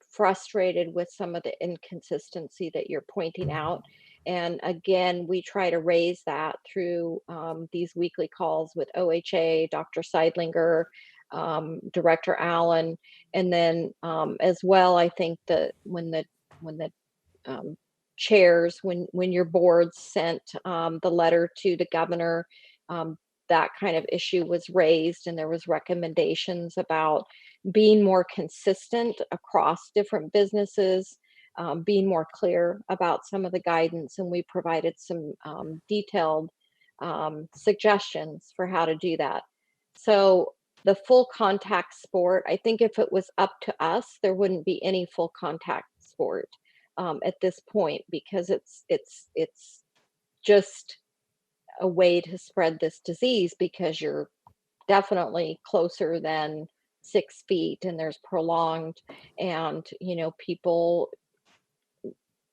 N: frustrated with some of the inconsistency that you're pointing out. And again, we try to raise that through these weekly calls with OHA, Dr. Seidlinger, Director Allen, and then as well, I think that when the chairs, when your board sent the letter to the governor, that kind of issue was raised, and there was recommendations about being more consistent across different businesses, being more clear about some of the guidance, and we provided some detailed suggestions for how to do that. So the full contact sport, I think if it was up to us, there wouldn't be any full contact sport at this point, because it's just a way to spread this disease, because you're definitely closer than 6 feet and there's prolonged, and people,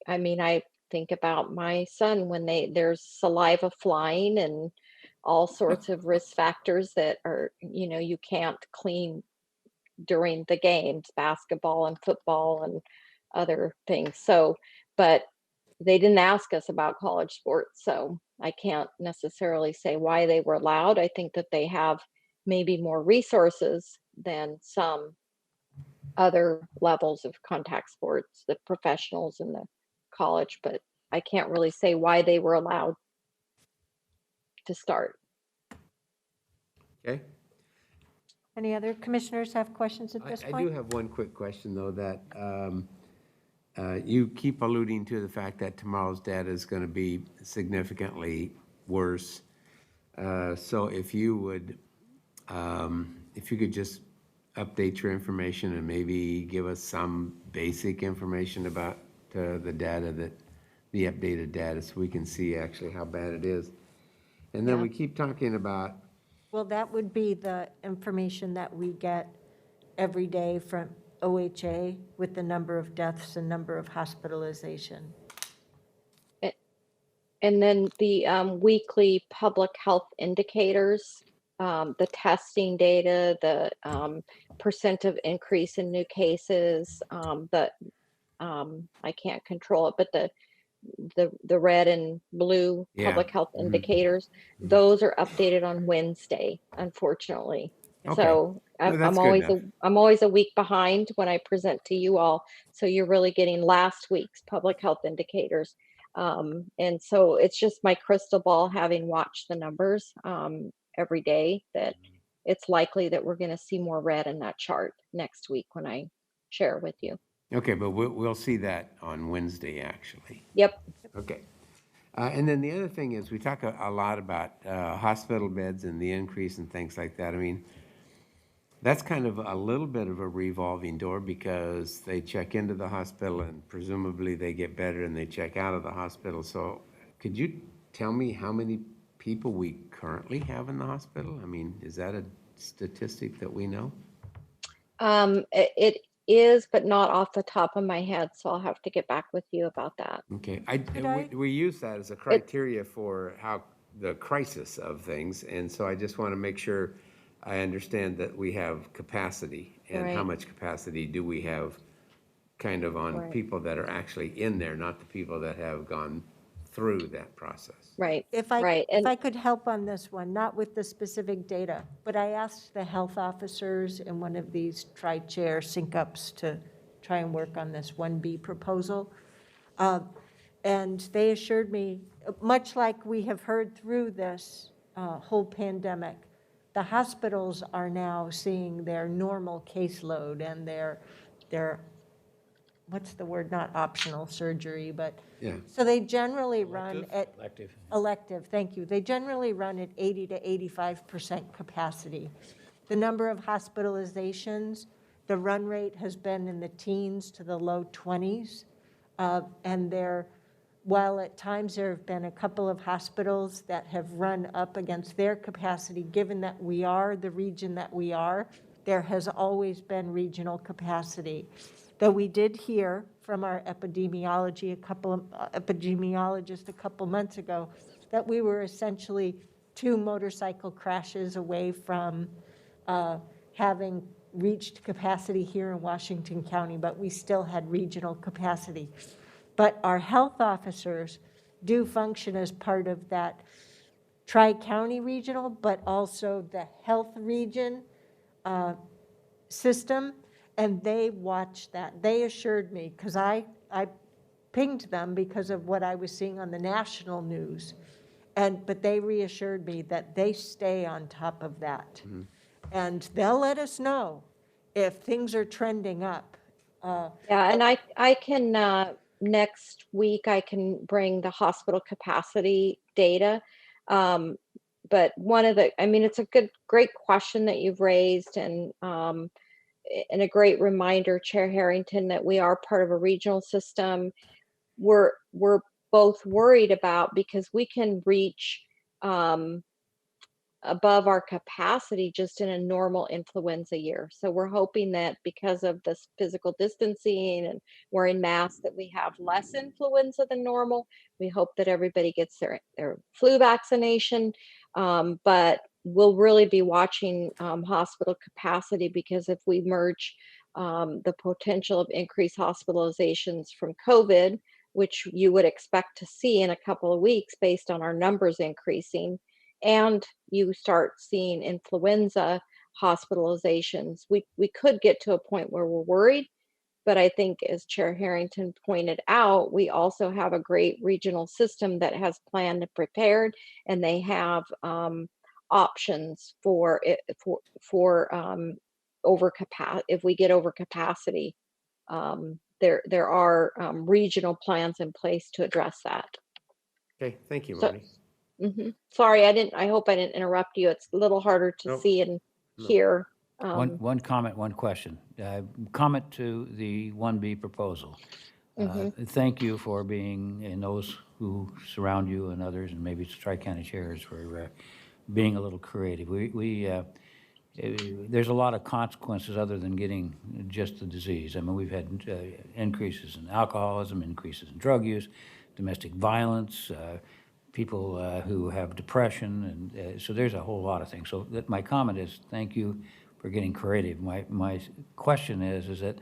N: I mean, I think about my son when there's saliva flying and all sorts of risk factors that are, you can't clean during the games, basketball and football and other things. So, but they didn't ask us about college sports, so I can't necessarily say why they were allowed. I think that they have maybe more resources than some other levels of contact sports, the professionals and the college, but I can't really say why they were allowed to start.
P: Okay.
A: Any other commissioners have questions at this
P: I
A: point?
P: do have one quick question, though, that you keep alluding to the fact that tomorrow's data is going to be significantly worse. So if you would, if you could just update your information and maybe give us some basic information about the data the updated data, so we can see actually how bad it is. And then
A: Yeah.
P: we keep talking about,
A: Well, that would be the information that we get every day from OHA with the number of deaths and number of hospitalization.
N: And then the weekly public health indicators, the testing data, the percent of increase in new cases, I can't control it, but the red and blue
P: Yeah.
N: public health
P: Mhm.
N: indicators, those are updated on Wednesday, unfortunately.
P: Okay.
N: So
P: No, that's good enough.
N: I'm always a week behind when I present to you all. So you're really getting last week's public health indicators. And so it's just my crystal ball, having watched the numbers every day, that it's likely that we're going to see more red in that chart next week when I share with you.
P: Okay, but we'll see that on Wednesday, actually.
N: Yep.
P: Okay. And then the other thing is, we talk a lot about hospital beds and the increase and things like that. I mean, that's kind of a little bit of a revolving door, because they check into the hospital and presumably they get better and they check out of the hospital. So could you tell me how many people we currently have in the hospital? I mean, is that a statistic that we know?
N: It is, but not off the top of my head. So I'll have to get back with you about that.
P: Okay,
A: I-
P: we use that as a criteria for how the crisis of things, and so I just want to make sure I understand that we have capacity, and how
N: Right.
P: much capacity do we have kind of on
N: Right.
P: people that are actually in there, not the people that have gone through that process.
N: Right.
A: If I,
N: Right.
A: if
N: And
A: I could help on this one, not with the specific data, but I asked the health officers in one of these tri-chair sync-ups to try and work on this 1B proposal. And they assured me, much like we have heard through this whole pandemic, the hospitals are now seeing their normal caseload and their what's the word, not optional surgery, but,
P: Yeah.
A: so they generally run at
G: Elective.
A: elective, thank you. They generally run at 80 to 85% capacity. The number of hospitalizations, the run rate has been in the teens to the low 20s. And while at times there have been a couple of hospitals that have run up against their capacity, given that we are the region that we are, there has always been regional capacity. Though we did hear from our epidemiologist a couple months ago that we were essentially 2 motorcycle crashes away from having reached capacity here in Washington County, but we still had regional capacity. But our health officers do function as part of that tri-county regional, but also the health region system, and they watch that. They assured me, because I pinged them because of what I was seeing on the national news, but they reassured me that they stay on top of that.
P: Mm-hmm.
A: And they'll let us know if things are trending up.
N: yeah, and I can next week I can bring the hospital capacity data. But it's a great question that you've raised, and a great reminder, Chair Harrington, that we are part of a regional system. We're both worried about, because we can reach above our capacity just in a normal influenza year. So we're hoping that because of this physical distancing and wearing masks, that we have less influenza than normal. We hope that everybody gets their flu vaccination. But we'll really be watching hospital capacity, because if we merge the potential of increased hospitalizations from COVID, which you would expect to see in a couple of weeks based on our numbers increasing, and you start seeing influenza hospitalizations, we could get to a point where we're worried. But I think, as Chair Harrington pointed out, we also have a great regional system that has planned and prepared, and they have options for overcapacity. If we get overcapacity, there are regional plans in place to address that.
P: Okay, thank you,
N: So-
P: Marty.
N: Sorry, I hope I didn't interrupt you. It's a little harder to
P: Nope.
N: see and
P: No.
N: hear.
G: One comment, one question. Comment to the 1B proposal. Thank you for being, and those who surround you and others, and maybe it's Tri-County chairs for being a little creative. There's a lot of consequences other than getting just the disease. I mean, we've had increases in alcoholism, increases in drug use, domestic violence, people who have depression, and so there's a whole lot of things. So my comment is thank you for getting creative. My question is that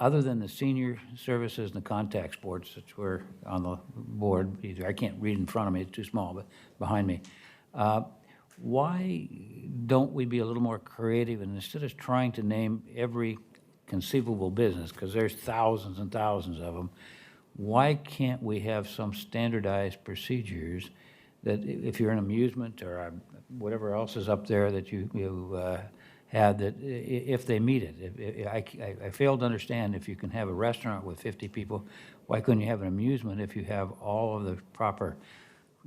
G: other than the senior services and the contact sports, which were on the board, either I can't read in front of me, it's too small, but behind me, why don't we be a little more creative, and instead of trying to name every conceivable business, because there's thousands and thousands of them, why can't we have some standardized procedures that if you're an amusement or whatever else is up there that you have, that if they meet it? I fail to understand, if you can have a restaurant with 50 people, why couldn't you have an amusement if you have all of the proper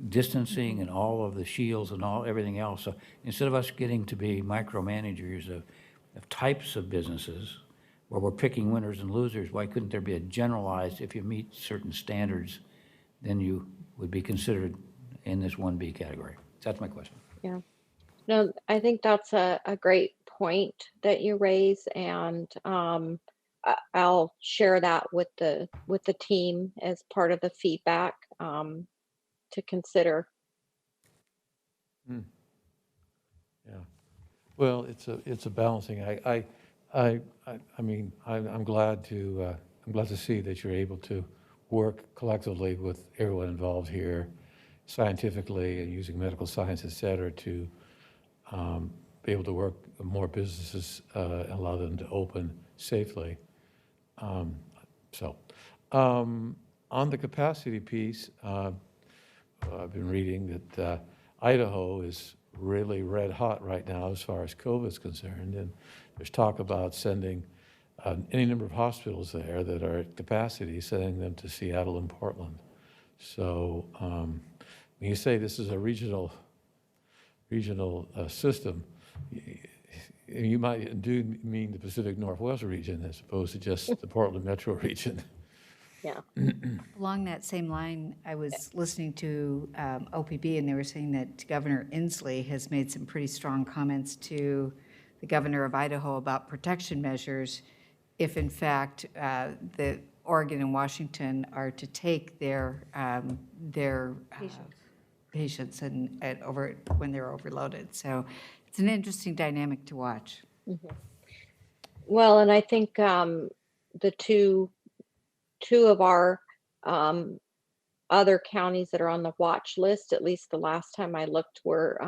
G: distancing and all of the shields and everything else? So instead of us getting to be micromanagers of types of businesses where we're picking winners and losers, why couldn't there be a generalized, if you meet certain standards, then you would be considered in this 1B category? That's my question.
N: Yeah. No, I think that's a great point that you raise, and I'll share that with the team as part of the feedback to consider.
O: Yeah. Well, it's a balancing. I mean, I'm glad to see that you're able to work collectively with everyone involved here, scientifically and using medical science, et cetera, to be able to work with more businesses and allow them to open safely. On the capacity piece, I've been reading that Idaho is really red hot right now as far as COVID is concerned, and there's talk about sending any number of hospitals there that are at capacity, sending them to Seattle and Portland. So when you say this is a regional system, you might do mean the Pacific Northwest region as opposed to just the Portland metro region.
N: Yeah.
M: Along that same line, I was listening to OPB, and they were saying that Governor Inslee has made some pretty strong comments to the governor of Idaho about protection measures if, in fact, the Oregon and Washington are to take their patients and over when they're overloaded. So it's an interesting dynamic to watch.
N: Well, and I think the two of our other counties that are on the watch list, at least the last time I looked, were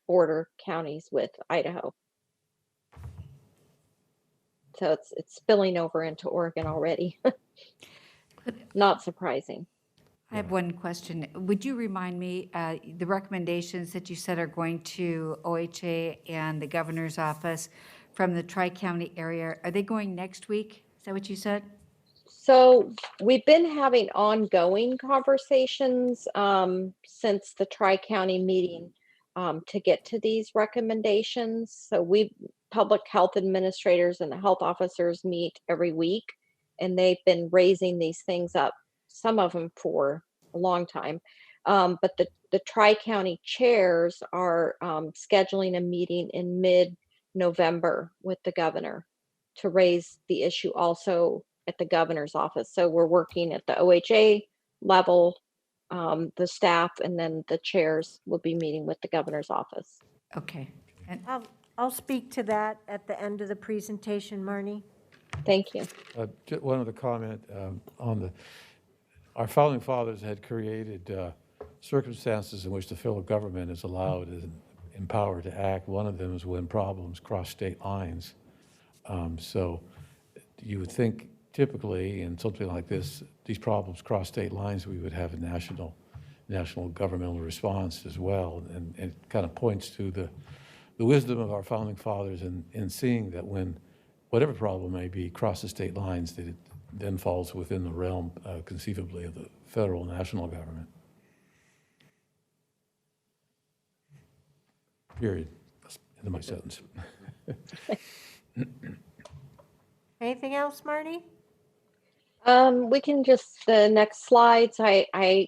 N: border counties with Idaho. So it's spilling over into Oregon already. Not surprising.
M: I have one question. Would you remind me, the recommendations that you said are going to OHA and the governor's office from the Tri-County area, are they going next week? Is that what you said?
N: So we've been having ongoing conversations since the Tri-County meeting to get to these recommendations. So public health administrators and the health officers meet every week, and they've been raising these things up, some of them for a long time. But the Tri-County chairs are scheduling a meeting in mid-November with the governor to raise the issue also at the governor's office. So we're working at the OHA level, the staff, and then the chairs will be meeting with the governor's office.
M: Okay. And
A: I'll speak to that at the end of the presentation, Marnie.
N: Thank you.
O: One other comment our founding fathers had created circumstances in which the federal government is allowed and empowered to act. One of them is when problems cross state lines. So you would think typically in something like this, these problems cross state lines, we would have a national governmental response as well. And it kind of points to the wisdom of our founding fathers in seeing that when whatever problem may be crosses state lines, that it then falls within the realm conceivably of the federal national government. Period. That's the end of my sentence.
A: Anything else, Marty?
N: We can just, the next slides, I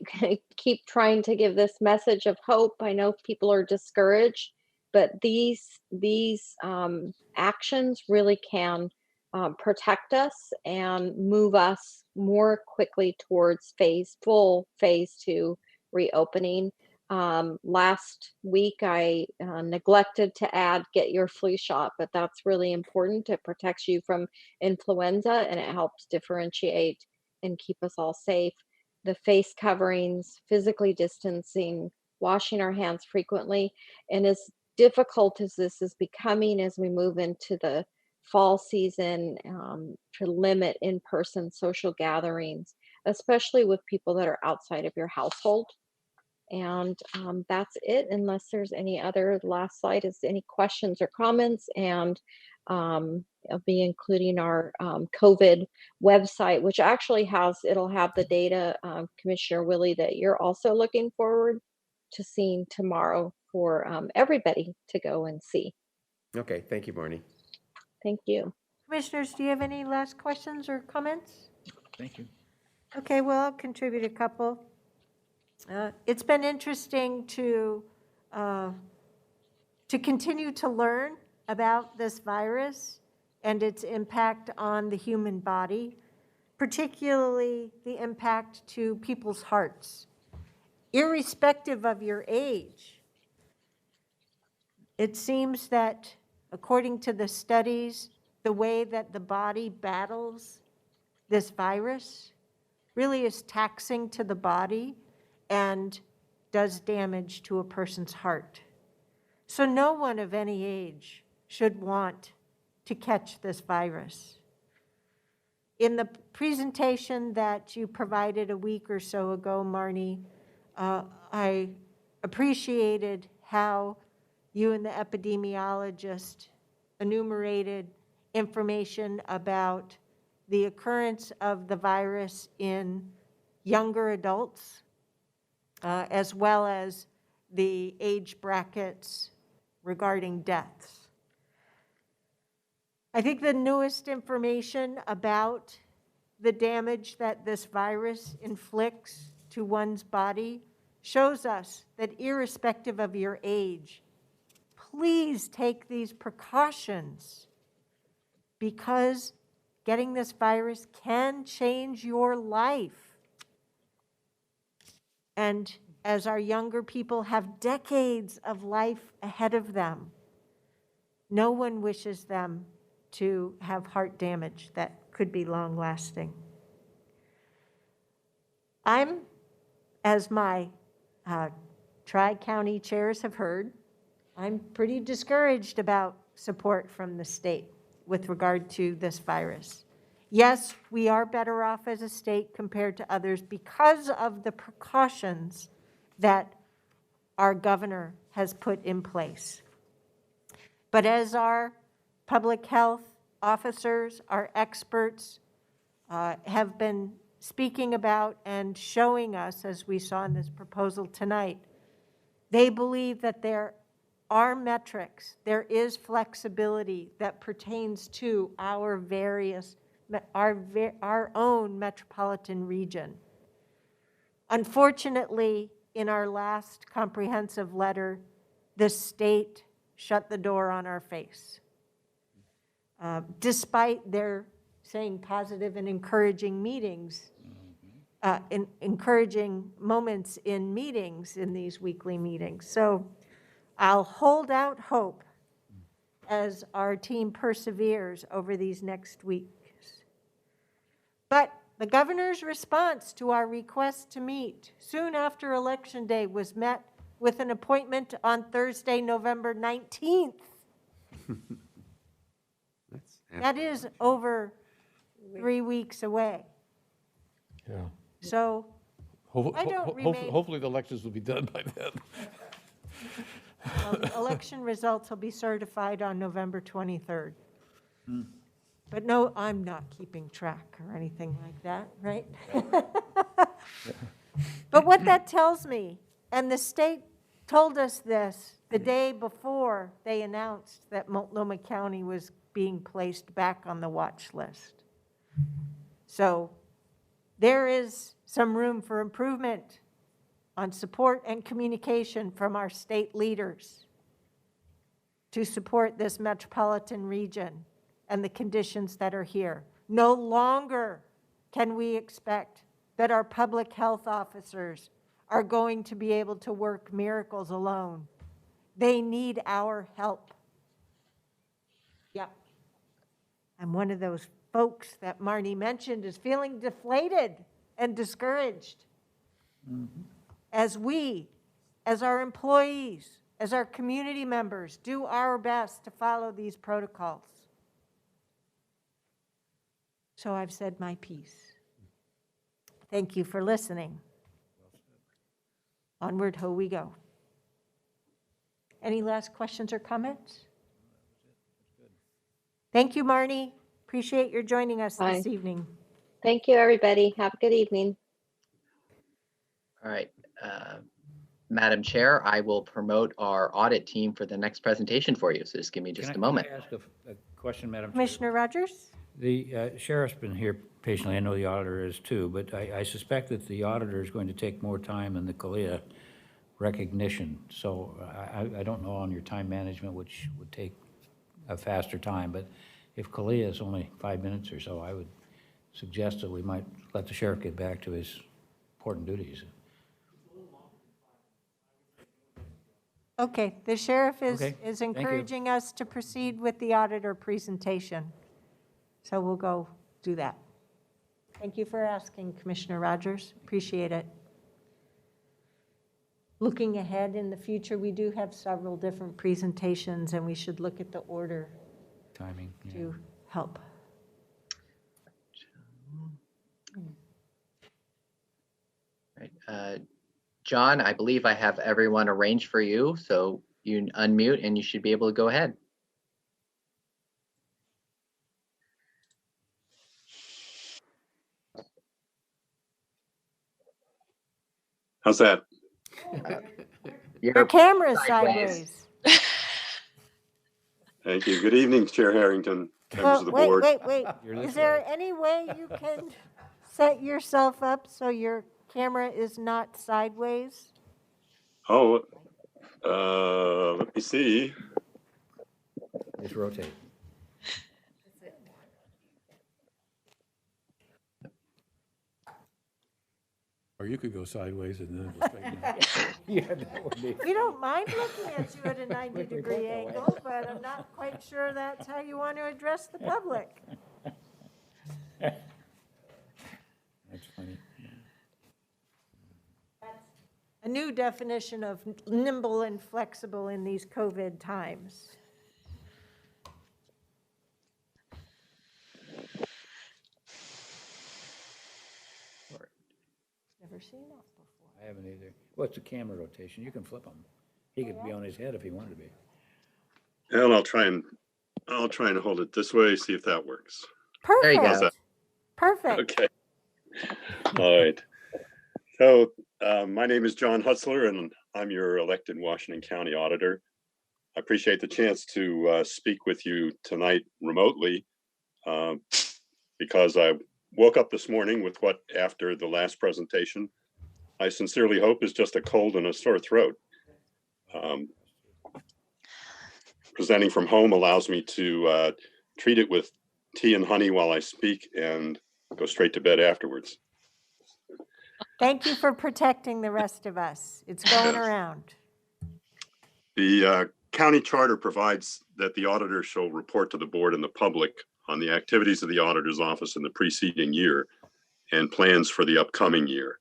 N: keep trying to give this message of hope. I know people are discouraged, but these actions really can protect us and move us more quickly towards full phase 2 reopening. Last week, I neglected to add get your flu shot, but that's really important. It protects you from influenza and it helps differentiate and keep us all safe. The face coverings, physically distancing, washing our hands frequently. And as difficult as this is becoming as we move into the fall season, to limit in-person social gatherings, especially with people that are outside of your household. And that's it, unless there's any other. Last slide is any questions or comments. And I'll be including our COVID website, which actually it'll have the data, Commissioner Willie, that you're also looking forward to seeing tomorrow for everybody to go and see.
P: Okay, thank you, Marnie.
N: Thank you.
A: Commissioners, do you have any last questions or comments?
G: Thank you.
A: Okay, well, I'll contribute a couple. It's been interesting to continue to learn about this virus and its impact on the human body, particularly the impact to people's hearts. Irrespective of your age, it seems that, according to the studies, the way that the body battles this virus really is taxing to the body and does damage to a person's heart. So no one of any age should want to catch this virus. In the presentation that you provided a week or so ago, Marnie, I appreciated how you and the epidemiologist enumerated information about the occurrence of the virus in younger adults, as well as the age brackets regarding deaths. I think the newest information about the damage that this virus inflicts to one's body shows us that irrespective of your age, please take these precautions, because getting this virus can change your life. And as our younger people have decades of life ahead of them, no one wishes them to have heart damage that could be long-lasting. I'm, as my Tri-County chairs have heard, I'm pretty discouraged about support from the state with regard to this virus. Yes, we are better off as a state compared to others because of the precautions that our governor has put in place. But as our public health officers, our experts have been speaking about and showing us, as we saw in this proposal tonight, they believe that there are metrics, there is flexibility that pertains to our own metropolitan region. Unfortunately, in our last comprehensive letter, the state shut the door on our face. Despite their saying positive and encouraging meetings, encouraging moments in meetings, in these weekly meetings. So I'll hold out hope as our team perseveres over these next weeks. But the governor's response to our request to meet soon after Election Day was met with an appointment on Thursday, November 19th. That is over 3 weeks away.
O: Yeah.
A: So I don't remain.
O: Hopefully the elections will be done by then.
A: Election results will be certified on November 23rd. But no, I'm not keeping track or anything like that, right? But what that tells me, and the state told us this the day before they announced that Multnomah County was being placed back on the watch list. So there is some room for improvement on support and communication from our state leaders to support this metropolitan region and the conditions that are here. No longer can we expect that our public health officers are going to be able to work miracles alone. They need our help. Yep. And one of those folks that Marnie mentioned is feeling deflated and discouraged. As we, as our employees, as our community members, do our best to follow these protocols. So I've said my piece. Thank you for listening. Onward, ho we go. Any last questions or comments? Thank you, Marnie. Appreciate your joining us this evening.
N: Thank you, everybody. Have a good evening.
B: All right. Madam Chair, I will promote our audit team for the next presentation for you. So just give me just a moment.
G: Can I ask a question, Madam Chair?
A: Commissioner Rogers?
G: The sheriff's been here patiently. I know the auditor is too, but I suspect that the auditor is going to take more time in the CALEA recognition. So I don't know on your time management, which would take a faster time, but if CALEA is only 5 minutes or so, I would suggest that we might let the sheriff get back to his important duties.
A: Okay, the sheriff is
G: Okay, thank you.
A: encouraging us to proceed with the auditor presentation. So we'll go do that. Thank you for asking, Commissioner Rogers. Appreciate it. Looking ahead in the future, we do have several different presentations, and we should look at the order
G: Timing. Yeah.
A: to help.
B: Right. John, I believe I have everyone arranged for you, so you unmute and you should be able to go ahead.
Q: How's that?
A: Your camera's sideways.
Q: Thank you. Good evening, Chair Harrington, members
A: Well,
Q: of the
A: wait,
Q: board.
A: wait. Is there any way you can set yourself up so your camera is not sideways?
Q: Oh, let me see.
G: Just rotate.
O: Or you could go sideways and then it'll straighten out.
G: Yeah, that would be.
A: We don't mind looking at you at a 90-degree angle, but I'm not quite sure that's how you want to address the public.
G: That's funny.
A: A new definition of nimble and flexible in these COVID times. Never seen that before.
G: I haven't either. What's the camera rotation? You can flip them. He could be on his head if he wanted to be.
Q: And I'll try and hold it this way, see if that works.
A: Perfect.
B: There you go.
Q: How's that?
A: Perfect.
Q: Okay. All right. So my name is John Hutzler, and I'm your elected Washington County Auditor. I appreciate the chance to speak with you tonight remotely because I woke up this morning with what, after the last presentation, I sincerely hope is just a cold and a sore throat. Presenting from home allows me to treat it with tea and honey while I speak and go straight to bed afterwards.
A: Thank you for protecting the rest of us. It's going around.
Q: The county charter provides that the auditor shall report to the board and the public on the activities of the auditor's office in the preceding year and plans for the upcoming year.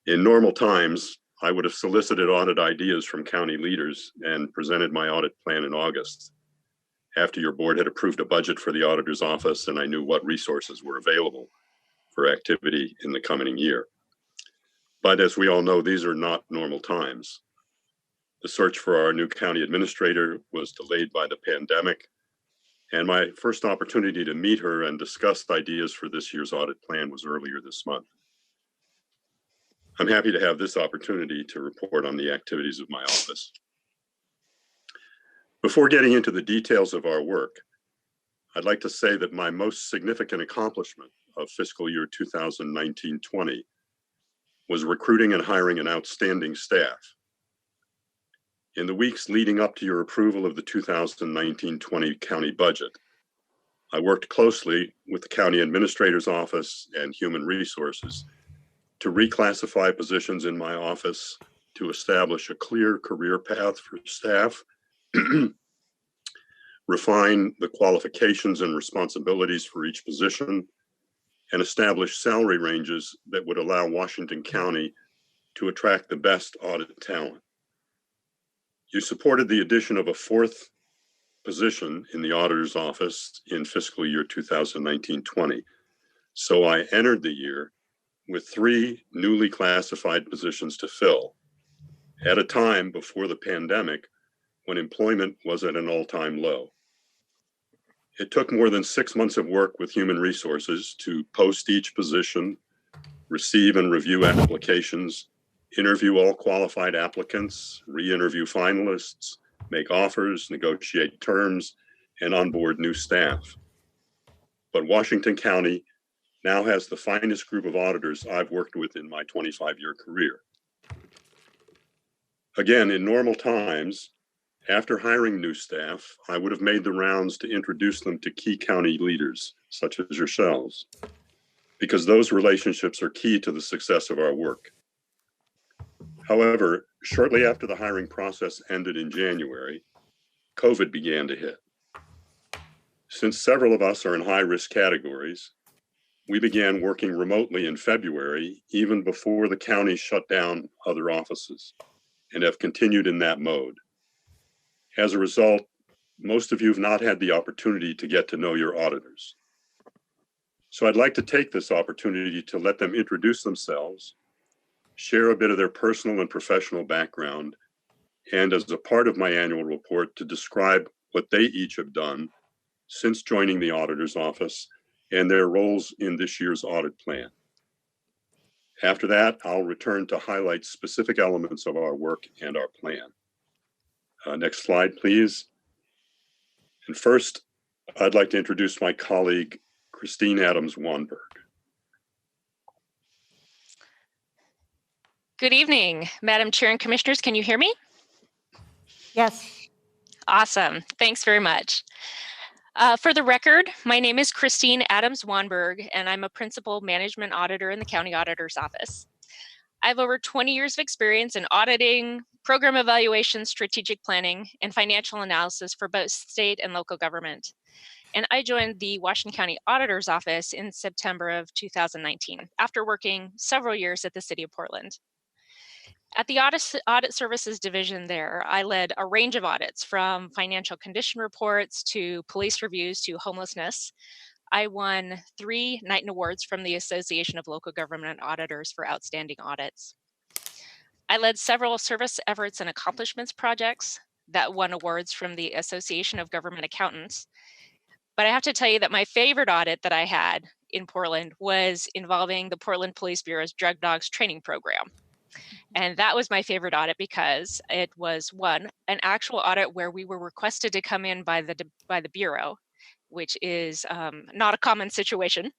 Q: In normal times, I would have solicited audit ideas from county leaders and presented my audit plan in August, after your board had approved a budget for the auditor's office and I knew what resources were available for activity in the coming year. But as we all know, these are not normal times. The search for our new county administrator was delayed by the pandemic, and my first opportunity to meet her and discuss ideas for this year's audit plan was earlier this month. I'm happy to have this opportunity to report on the activities of my office. Before getting into the details of our work, I'd like to say that my most significant accomplishment of fiscal year 2019-20 was recruiting and hiring an outstanding staff. In the weeks leading up to your approval of the 2019-20 county budget, I worked closely with the county administrator's office and human resources to reclassify positions in my office, to establish a clear career path for staff, refine the qualifications and responsibilities for each position, and establish salary ranges that would allow Washington County to attract the best audit talent. You supported the addition of a fourth position in the auditor's office in fiscal year 2019-20. So I entered the year with 3 newly classified positions to fill at a time before the pandemic when employment was at an all-time low. It took more than 6 months of work with human resources to post each position, receive and review applications, interview all qualified applicants, re-interview finalists, make offers, negotiate terms, and onboard new staff. But Washington County now has the finest group of auditors I've worked with in my 25-year career. Again, in normal times, after hiring new staff, I would have made the rounds to introduce them to key county leaders, such as yourselves, because those relationships are key to the success of our work. However, shortly after the hiring process ended in January, COVID began to hit. Since several of us are in high-risk categories, we began working remotely in February, even before the county shut down other offices, and have continued in that mode. As a result, most of you have not had the opportunity to get to know your auditors. So I'd like to take this opportunity to let them introduce themselves, share a bit of their personal and professional background, and as a part of my annual report, to describe what they each have done since joining the auditor's office and their roles in this year's audit plan. After that, I'll return to highlight specific elements of our work and our plan. Next slide, please. And first, I'd like to introduce my colleague, Christine Adams-Wanberg.
R: Good evening, Madam Chair and Commissioners. Can you hear me?
A: Yes.
R: Awesome. Thanks very much. For the record, my name is Christine Adams-Wanberg, and I'm a Principal Management Auditor in the County Auditor's Office. I have over 20 years of experience in auditing, program evaluation, strategic planning, and financial analysis for both state and local government. And I joined the Washington County Auditor's Office in September of 2019, after working several years at the City of Portland. At the Audit Services Division there, I led a range of audits, from financial condition reports to police reviews to homelessness. I won 3 Knighton Awards from the Association of Local Government Auditors for outstanding audits. I led several service efforts and accomplishments projects that won awards from the Association of Government Accountants. But I have to tell you that my favorite audit that I had in Portland was involving the Portland Police Bureau's Drug Dogs training program. And that was my favorite audit because it was, one, an actual audit where we were requested to come in by the Bureau, which is not a common situation.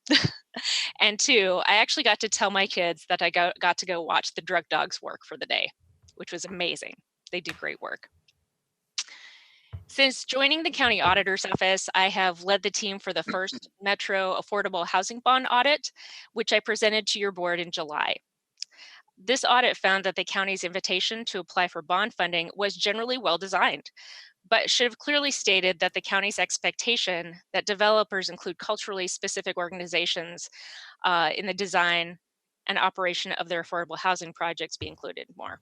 R: And 2, I actually got to tell my kids that I got to go watch the drug dogs work for the day, which was amazing. They do great work. Since joining the County Auditor's Office, I have led the team for the first Metro Affordable Housing Bond audit, which I presented to your board in July. This audit found that the county's invitation to apply for bond funding was generally well designed, but should have clearly stated that the county's expectation that developers include culturally specific organizations in the design and operation of their affordable housing projects be included more.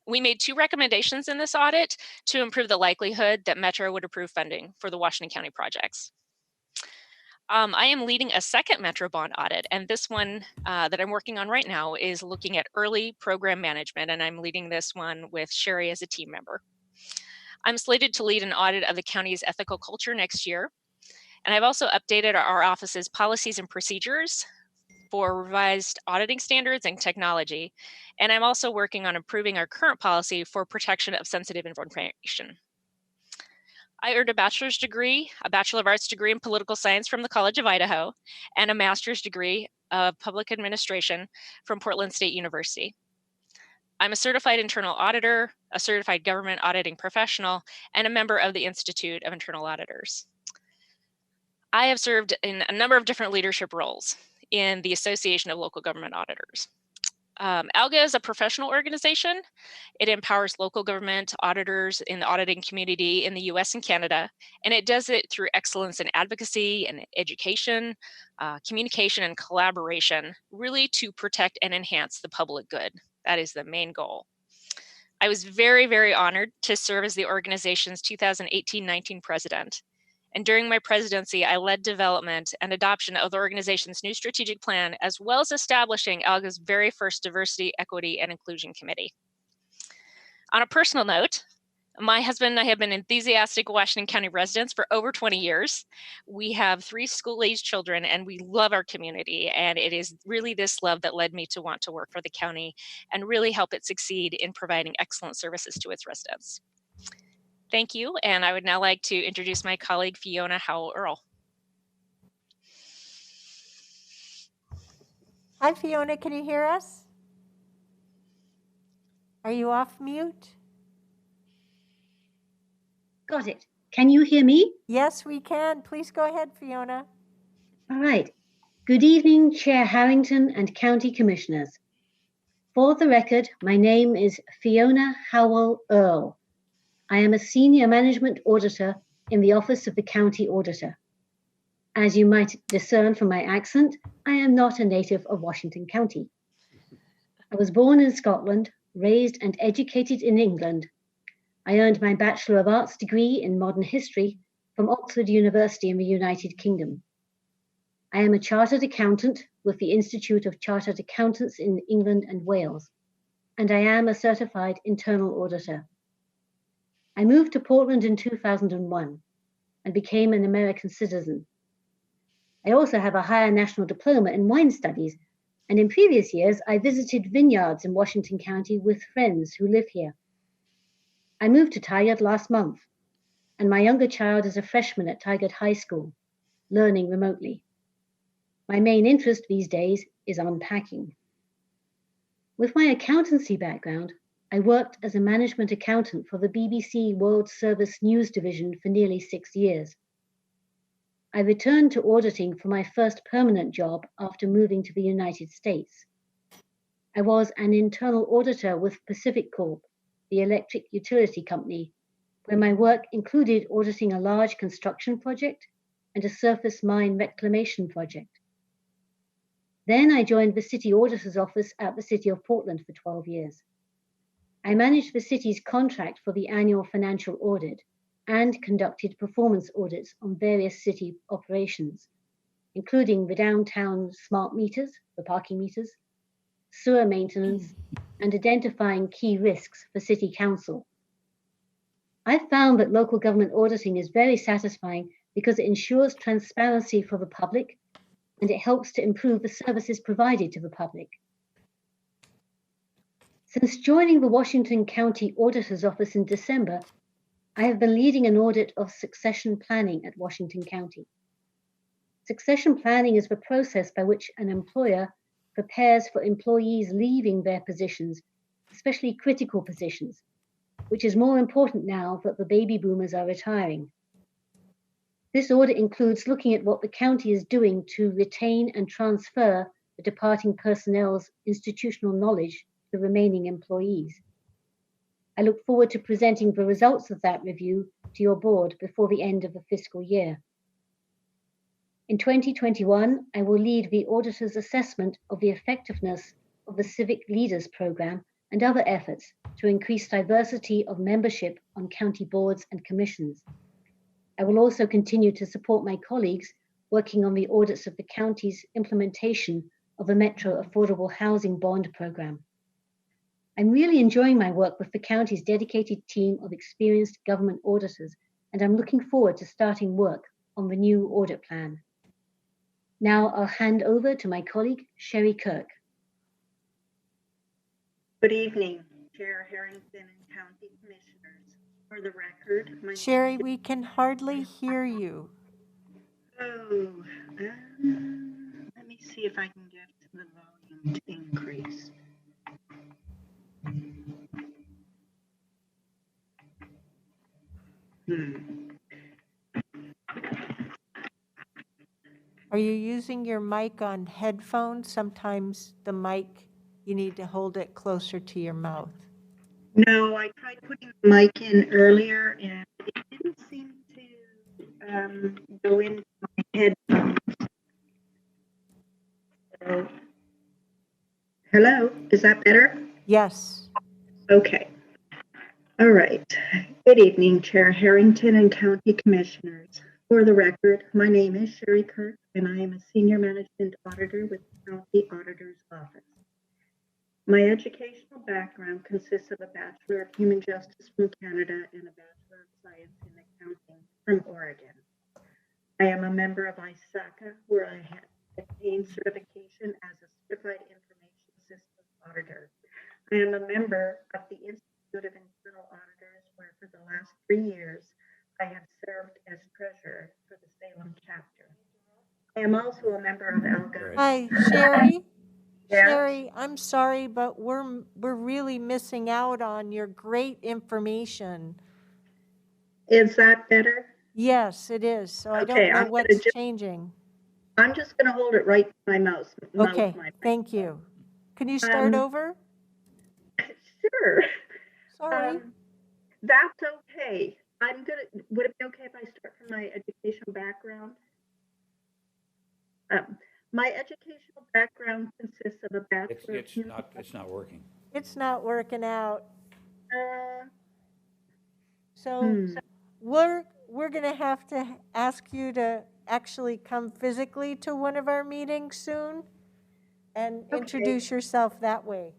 R: We made 2 recommendations in this audit to improve the likelihood that Metro would approve funding for the Washington County projects. I am leading a second Metro bond audit, and this one that I'm working on right now is looking at early program management, and I'm leading this one with Sherry as a team member. I'm slated to lead an audit of the county's ethical culture next year, and I've also updated our office's policies and procedures for revised auditing standards and technology, and I'm also working on improving our current policy for protection of sensitive information. I earned a bachelor's degree, a Bachelor of Arts degree in political science from the College of Idaho, and a master's degree of public administration from Portland State University. I'm a certified internal auditor, a certified government auditing professional, and a member of the Institute of Internal Auditors. I have served in a number of different leadership roles in the Association of Local Government Auditors. ALGA is a professional organization. It empowers local government auditors in the auditing community in the US and Canada, and it does it through excellence in advocacy and education, communication, and collaboration, really to protect and enhance the public good. That is the main goal. I was very, very honored to serve as the organization's 2018-19 president. And during my presidency, I led development and adoption of the organization's new strategic plan, as well as establishing ALGA's very first Diversity, Equity, and Inclusion Committee. On a personal note, my husband and I have been enthusiastic Washington County residents for over 20 years. We have 3 school-aged children, and we love our community. And it is really this love that led me to want to work for the county and really help it succeed in providing excellent services to its residents. Thank you, and I would now like to introduce my colleague, Fiona Howell-Earl.
A: Hi, Fiona, can you hear us? Are you off mute?
S: Got it. Can you hear me?
A: Yes, we can. Please go ahead, Fiona.
S: All right. Good evening, Chair Harrington and County Commissioners. For the record, my name is Fiona Howell-Earl. I am a Senior Management Auditor in the Office of the County Auditor. As you might discern from my accent, I am not a native of Washington County. I was born in Scotland, raised and educated in England. I earned my Bachelor of Arts degree in Modern History from Oxford University in the United Kingdom. I am a Chartered Accountant with the Institute of Chartered Accountants in England and Wales, and I am a Certified Internal Auditor. I moved to Portland in 2001 and became an American citizen. I also have a higher national diploma in wine studies, and in previous years, I visited vineyards in Washington County with friends who live here. I moved to Tigard last month, and my younger child is a freshman at Tigard High School, learning remotely. My main interest these days is unpacking. With my accountancy background, I worked as a management accountant for the BBC World Service News Division for nearly 6 years. I returned to auditing for my first permanent job after moving to the United States. I was an internal auditor with Pacific Corp, the electric utility company, where my work included auditing a large construction project and a surface mine reclamation project. Then I joined the City Auditor's Office at the City of Portland for 12 years. I managed the city's contract for the annual financial audit and conducted performance audits on various city operations, including the downtown smart meters, the parking meters, sewer maintenance, and identifying key risks for City Council. I found that local government auditing is very satisfying because it ensures transparency for the public and it helps to improve the services provided to the public. Since joining the Washington County Auditor's Office in December, I have been leading an audit of succession planning at Washington County. Succession planning is the process by which an employer prepares for employees leaving their positions, especially critical positions, which is more important now that the baby boomers are retiring. This audit includes looking at what the county is doing to retain and transfer the departing personnel's institutional knowledge to the remaining employees. I look forward to presenting the results of that review to your board before the end of the fiscal year. In 2021, I will lead the auditor's assessment of the effectiveness of the Civic Leaders Program and other efforts to increase diversity of membership on county boards and commissions. I will also continue to support my colleagues working on the audits of the county's implementation of a Metro Affordable Housing Bond Program. I'm really enjoying my work with the county's dedicated team of experienced government auditors, and I'm looking forward to starting work on the new audit plan. Now I'll hand over to my colleague, Sherry Kirk.
T: Good evening, Chair Harrington and County Commissioners. For the record, my
A: Sherry, we can hardly hear you.
T: let me see if I can get the volume to increase.
A: Are you using your mic on headphones? Sometimes the mic, you need to hold it closer to your mouth.
T: No, I tried putting the mic in earlier and it didn't seem to go into my headphones. So, hello, is that better?
A: Yes.
T: Okay. All right. Good evening, Chair Harrington and County Commissioners. For the record, my name is Sherry Kirk, and I am a Senior Management Auditor with the County Auditor's Office. My educational background consists of a Bachelor of Human Justice from Canada and a Bachelor of Science in Accounting from Oregon. I am a member of ISACA, where I have attained certification as a Certified Information Systems Auditor. I am a member of the Institute of Internal Auditors, where for the last 3 years, I have served as treasurer for the Salem chapter. I am also a member of ALGA.
A: Hi, Sherry.
T: Yes?
A: Sherry, I'm sorry, but we're really missing out on your great information.
T: Is that better?
A: Yes, it is. So I
T: Okay,
A: don't know
T: I'm gonna
A: what's changing.
T: I'm just going to hold it right to my mouth.
A: Okay, thank you. Can you start over?
T: Sure.
A: Sorry.
T: That's okay. Would it be okay if I start from my educational background? My educational background consists of a bachelor.
G: It's not working.
A: It's not working out. So
T: Hmm.
A: we're going to have to ask you to actually come physically to one of our meetings soon and introduce yourself that way.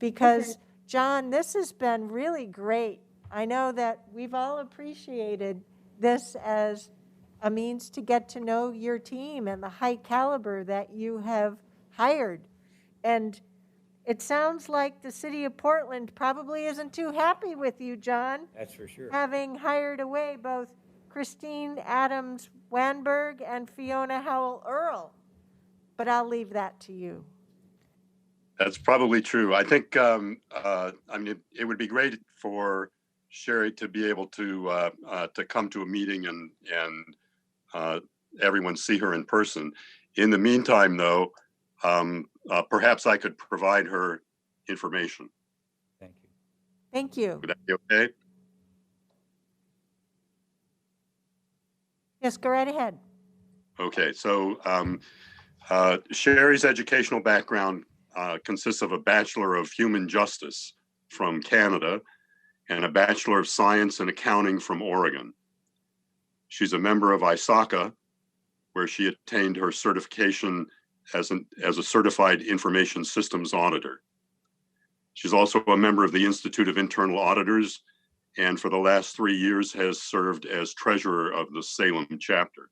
A: Because, John, this has been really great. I know that we've all appreciated this as a means to get to know your team and the high caliber that you have hired. And it sounds like the city of Portland probably isn't too happy with you, John.
G: That's for sure.
A: Having hired away both Christine Adams Wanberg and Fiona Howell Earl. But I'll leave that to you.
Q: That's probably true. I think, it would be great for Sherry to be able to come to a meeting and everyone see her in person. In the meantime, though, perhaps I could provide her information.
G: Thank you.
A: Thank you.
Q: Would that be okay?
A: Yes, go right ahead.
Q: Okay, so Sherry's educational background consists of a Bachelor of Human Justice from Canada and a Bachelor of Science in Accounting from Oregon. She's a member of ISACA, where she attained her certification as a Certified Information Systems Auditor. She's also a member of the Institute of Internal Auditors, and for the last 3 years has served as treasurer of the Salem chapter.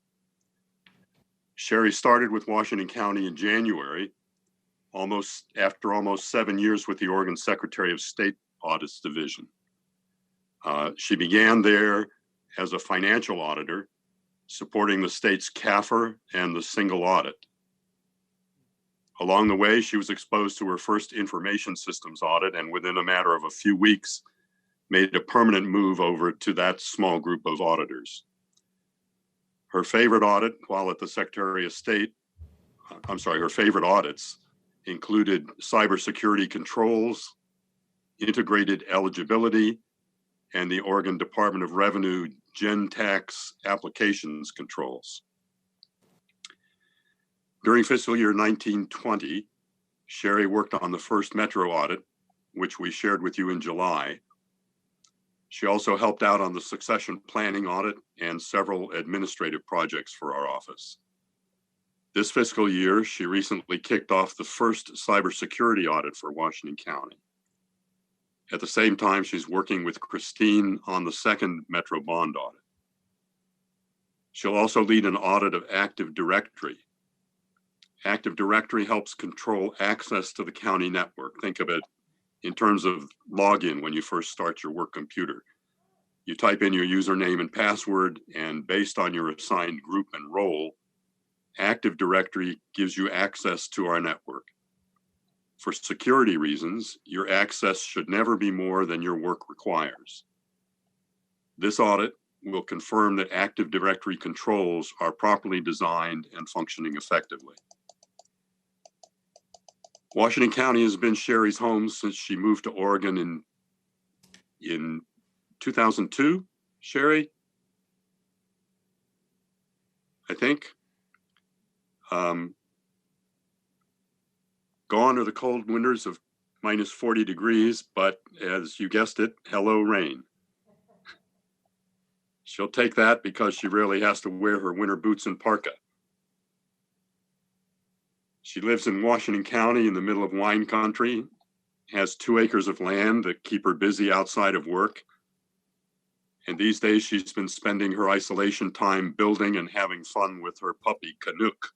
Q: Sherry started with Washington County in January, after almost 7 years with the Oregon Secretary of State Audits Division. She began there as a financial auditor, supporting the state's CAFR and the single audit. Along the way, she was exposed to her first information systems audit, and within a matter of a few weeks, made a permanent move over to that small group of auditors. Her favorite audit while at the Secretary of State, her favorite audits included cybersecurity controls, integrated eligibility, and the Oregon Department of Revenue Gen Tax applications controls. During fiscal year 1920, Sherry worked on the first Metro audit, which we shared with you in July. She also helped out on the succession planning audit and several administrative projects for our office. This fiscal year, she recently kicked off the first cybersecurity audit for Washington County. At the same time, she's working with Christine on the second Metro bond audit. She'll also lead an audit of Active Directory. Active Directory helps control access to the county network. Think of it in terms of login when you first start your work computer. You type in your username and password, and based on your assigned group and role, Active Directory gives you access to our network. For security reasons, your access should never be more than your work requires. This audit will confirm that Active Directory controls are properly designed and functioning effectively. Washington County has been Sherry's home since she moved to Oregon in 2002, Sherry, I think. Gone are the cold winters of minus 40 degrees, but as you guessed it, hello rain. She'll take that because she rarely has to wear her winter boots and parka. She lives in Washington County in the middle of wine country, has 2 acres of land that keep her busy outside of work. And these days she's been spending her isolation time building and having fun with her puppy, Canuck,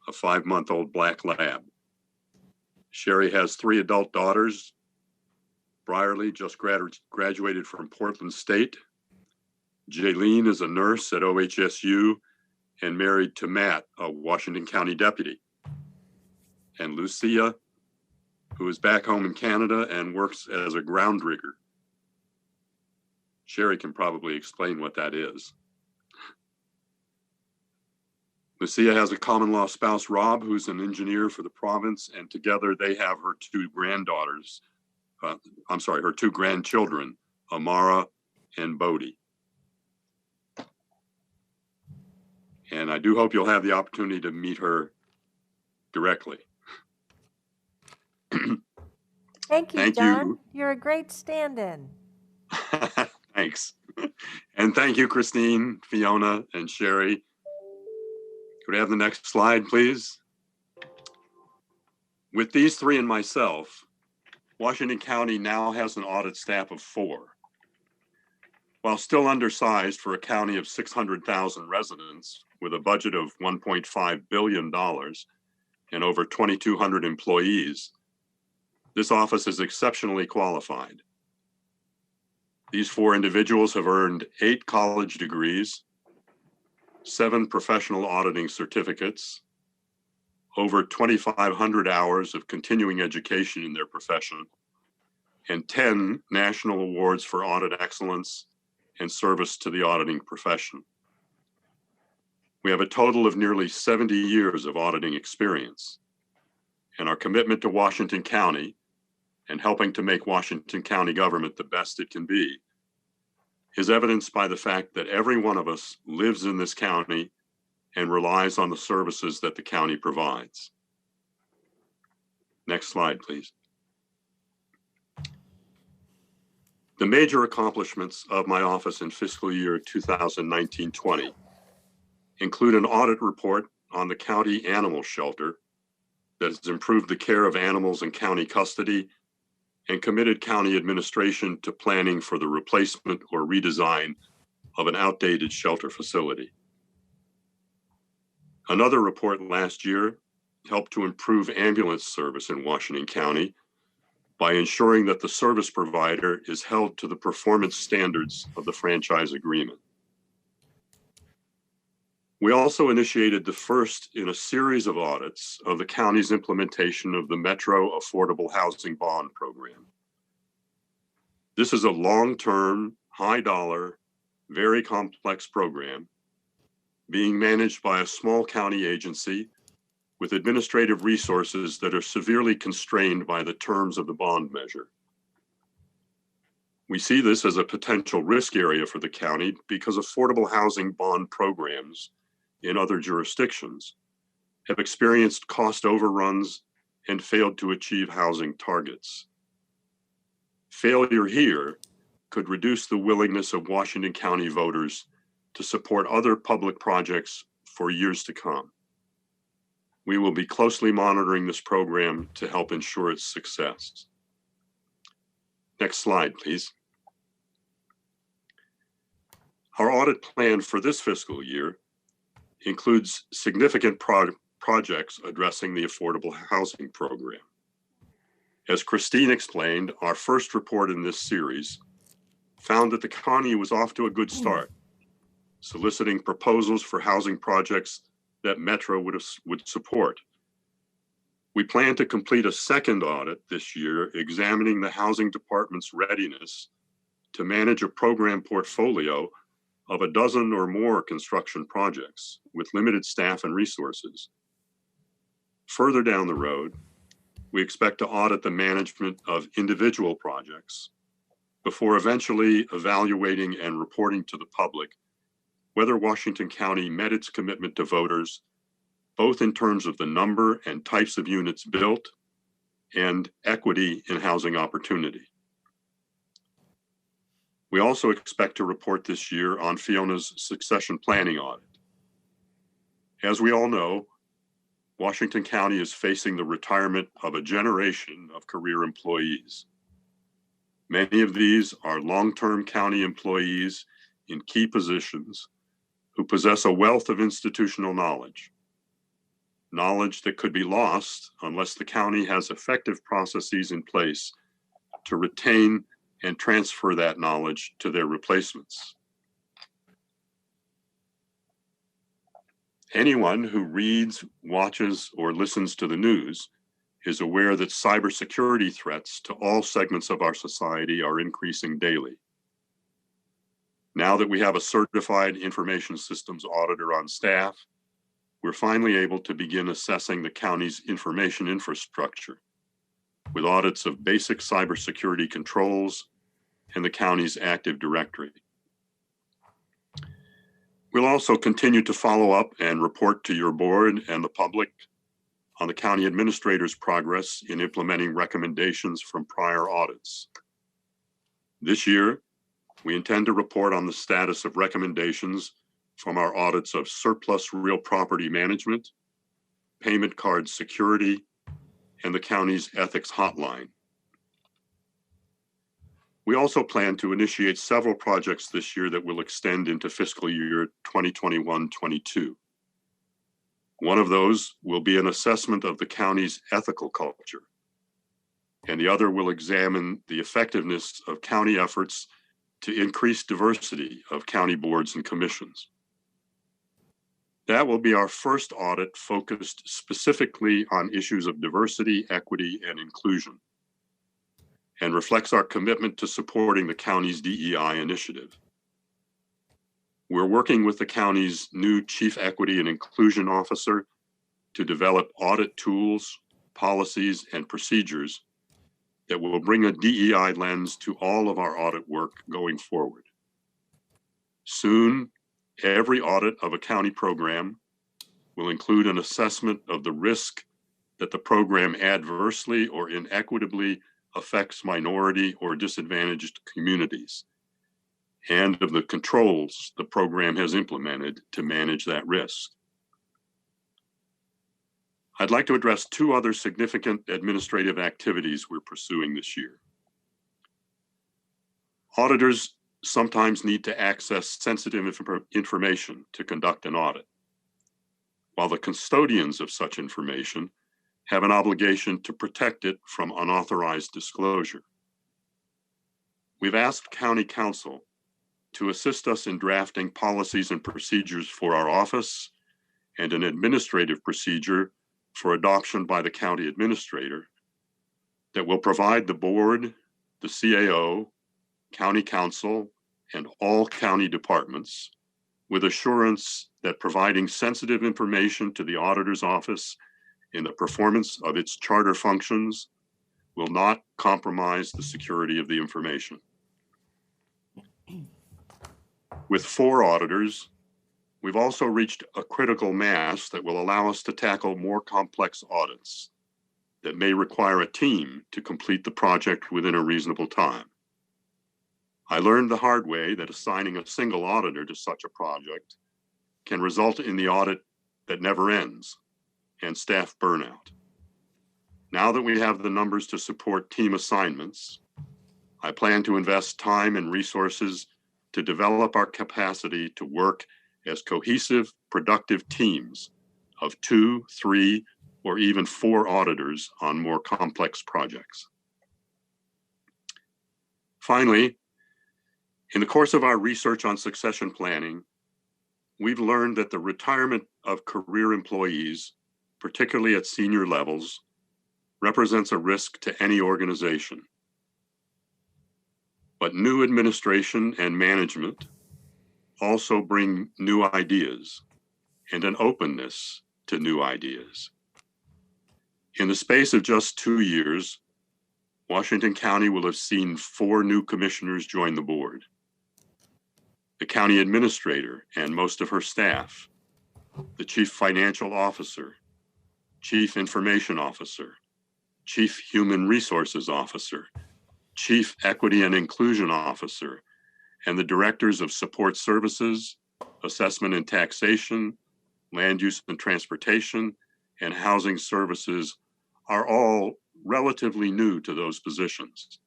Q: a 5-month-old black lab. Sherry has 3 adult daughters. Brierly just graduated from Portland State. Jaylene is a nurse at OHSU and married to Matt, a Washington County deputy. And Lucia, who is back home in Canada and works as a ground rigger. Sherry can probably explain what that is. Lucia has a common law spouse, Rob, who's an engineer for the province, and together they have her 2 granddaughters, her 2 grandchildren, Amara and Bodie. And I do hope you'll have the opportunity to meet her directly.
A: Thank you,
Q: Thank
A: John.
Q: you.
A: You're a great stand-in.
Q: Thanks. And thank you, Christine, Fiona, and Sherry. Could we have the next slide, please? With these 3 and myself, Washington County now has an audit staff of 4. While still undersized for a county of 600,000 residents with a budget of $1.5 billion and over 2,200 employees, this office is exceptionally qualified. These 4 individuals have earned 8 college degrees, 7 professional auditing certificates, over 2,500 hours of continuing education in their profession, and 10 national awards for audit excellence and service to the auditing profession. We have a total of nearly 70 years of auditing experience, and our commitment to Washington County and helping to make Washington County government the best it can be is evidenced by the fact that every one of us lives in this county and relies on the services that the county provides. Next slide, please. The major accomplishments of my office in fiscal year 2019-20 include an audit report on the county animal shelter that has improved the care of animals in county custody and committed county administration to planning for the replacement or redesign of an outdated shelter facility. Another report last year helped to improve ambulance service in Washington County by ensuring that the service provider is held to the performance standards of the franchise agreement. We also initiated the first in a series of audits of the county's implementation of the Metro Affordable Housing Bond Program. This is a long-term, high-dollar, very complex program being managed by a small county agency with administrative resources that are severely constrained by the terms of the bond measure. We see this as a potential risk area for the county because affordable housing bond programs in other jurisdictions have experienced cost overruns and failed to achieve housing targets. Failure here could reduce the willingness of Washington County voters to support other public projects for years to come. We will be closely monitoring this program to help ensure its success. Next slide, please. Our audit plan for this fiscal year includes significant projects addressing the affordable housing program. As Christine explained, our first report in this series found that the county was off to a good start, soliciting proposals for housing projects that Metro would support. We plan to complete a second audit this year, examining the housing department's readiness to manage a program portfolio of a dozen or more construction projects with limited staff and resources. Further down the road, we expect to audit the management of individual projects before eventually evaluating and reporting to the public whether Washington County met its commitment to voters, both in terms of the number and types of units built and equity in housing opportunity. We also expect to report this year on Fiona's succession planning audit. As we all know, Washington County is facing the retirement of a generation of career employees. Many of these are long-term county employees in key positions who possess a wealth of institutional knowledge that could be lost unless the county has effective processes in place to retain and transfer that knowledge to their replacements. Anyone who reads, watches, or listens to the news is aware that cybersecurity threats to all segments of our society are increasing daily. Now that we have a certified information systems auditor on staff, we're finally able to begin assessing the county's information infrastructure with audits of basic cybersecurity controls and the county's Active Directory. We'll also continue to follow up and report to your board and the public on the county administrator's progress in implementing recommendations from prior audits. This year, we intend to report on the status of recommendations from our audits of surplus real property management, payment card security, and the county's ethics hotline. We also plan to initiate several projects this year that will extend into fiscal year 2021-22. One of those will be an assessment of the county's ethical culture, and the other will examine the effectiveness of county efforts to increase diversity of county boards and commissions. That will be our first audit focused specifically on issues of diversity, equity, and inclusion, and reflects our commitment to supporting the county's DEI initiative. We're working with the county's new Chief Equity and Inclusion Officer to develop audit tools, policies, and procedures that will bring a DEI lens to all of our audit work going forward. Soon, every audit of a county program will include an assessment of the risk that the program adversely or inequitably affects minority or disadvantaged communities, and of the controls the program has implemented to manage that risk. I'd like to address two other significant administrative activities we're pursuing this year. Auditors sometimes need to access sensitive information to conduct an audit, while the custodians of such information have an obligation to protect it from unauthorized disclosure. We've asked County Counsel to assist us in drafting policies and procedures for our office and an administrative procedure for adoption by the county administrator that will provide the board, the CAO, county council, and all county departments with assurance that providing sensitive information to the auditor's office in the performance of its charter functions will not compromise the security of the information. With 4 auditors, we've also reached a critical mass that will allow us to tackle more complex audits that may require a team to complete the project within a reasonable time. I learned the hard way that assigning a single auditor to such a project can result in the audit that never ends and staff burnout. Now that we have the numbers to support team assignments, I plan to invest time and resources to develop our capacity to work as cohesive, productive teams of 2, 3, or even 4 auditors on more complex projects. Finally, In the course of our research on succession planning, we've learned that the retirement of career employees, particularly at senior levels, represents a risk to any organization. But new administration and management also bring new ideas and an openness to new ideas. In the space of just 2 years, Washington County will have seen 4 new commissioners join the board. The county administrator and most of her staff, the chief financial officer, chief information officer, chief human resources officer, chief equity and inclusion officer, and the directors of support services, assessment and taxation, land use and transportation, and housing services are all relatively new to those positions.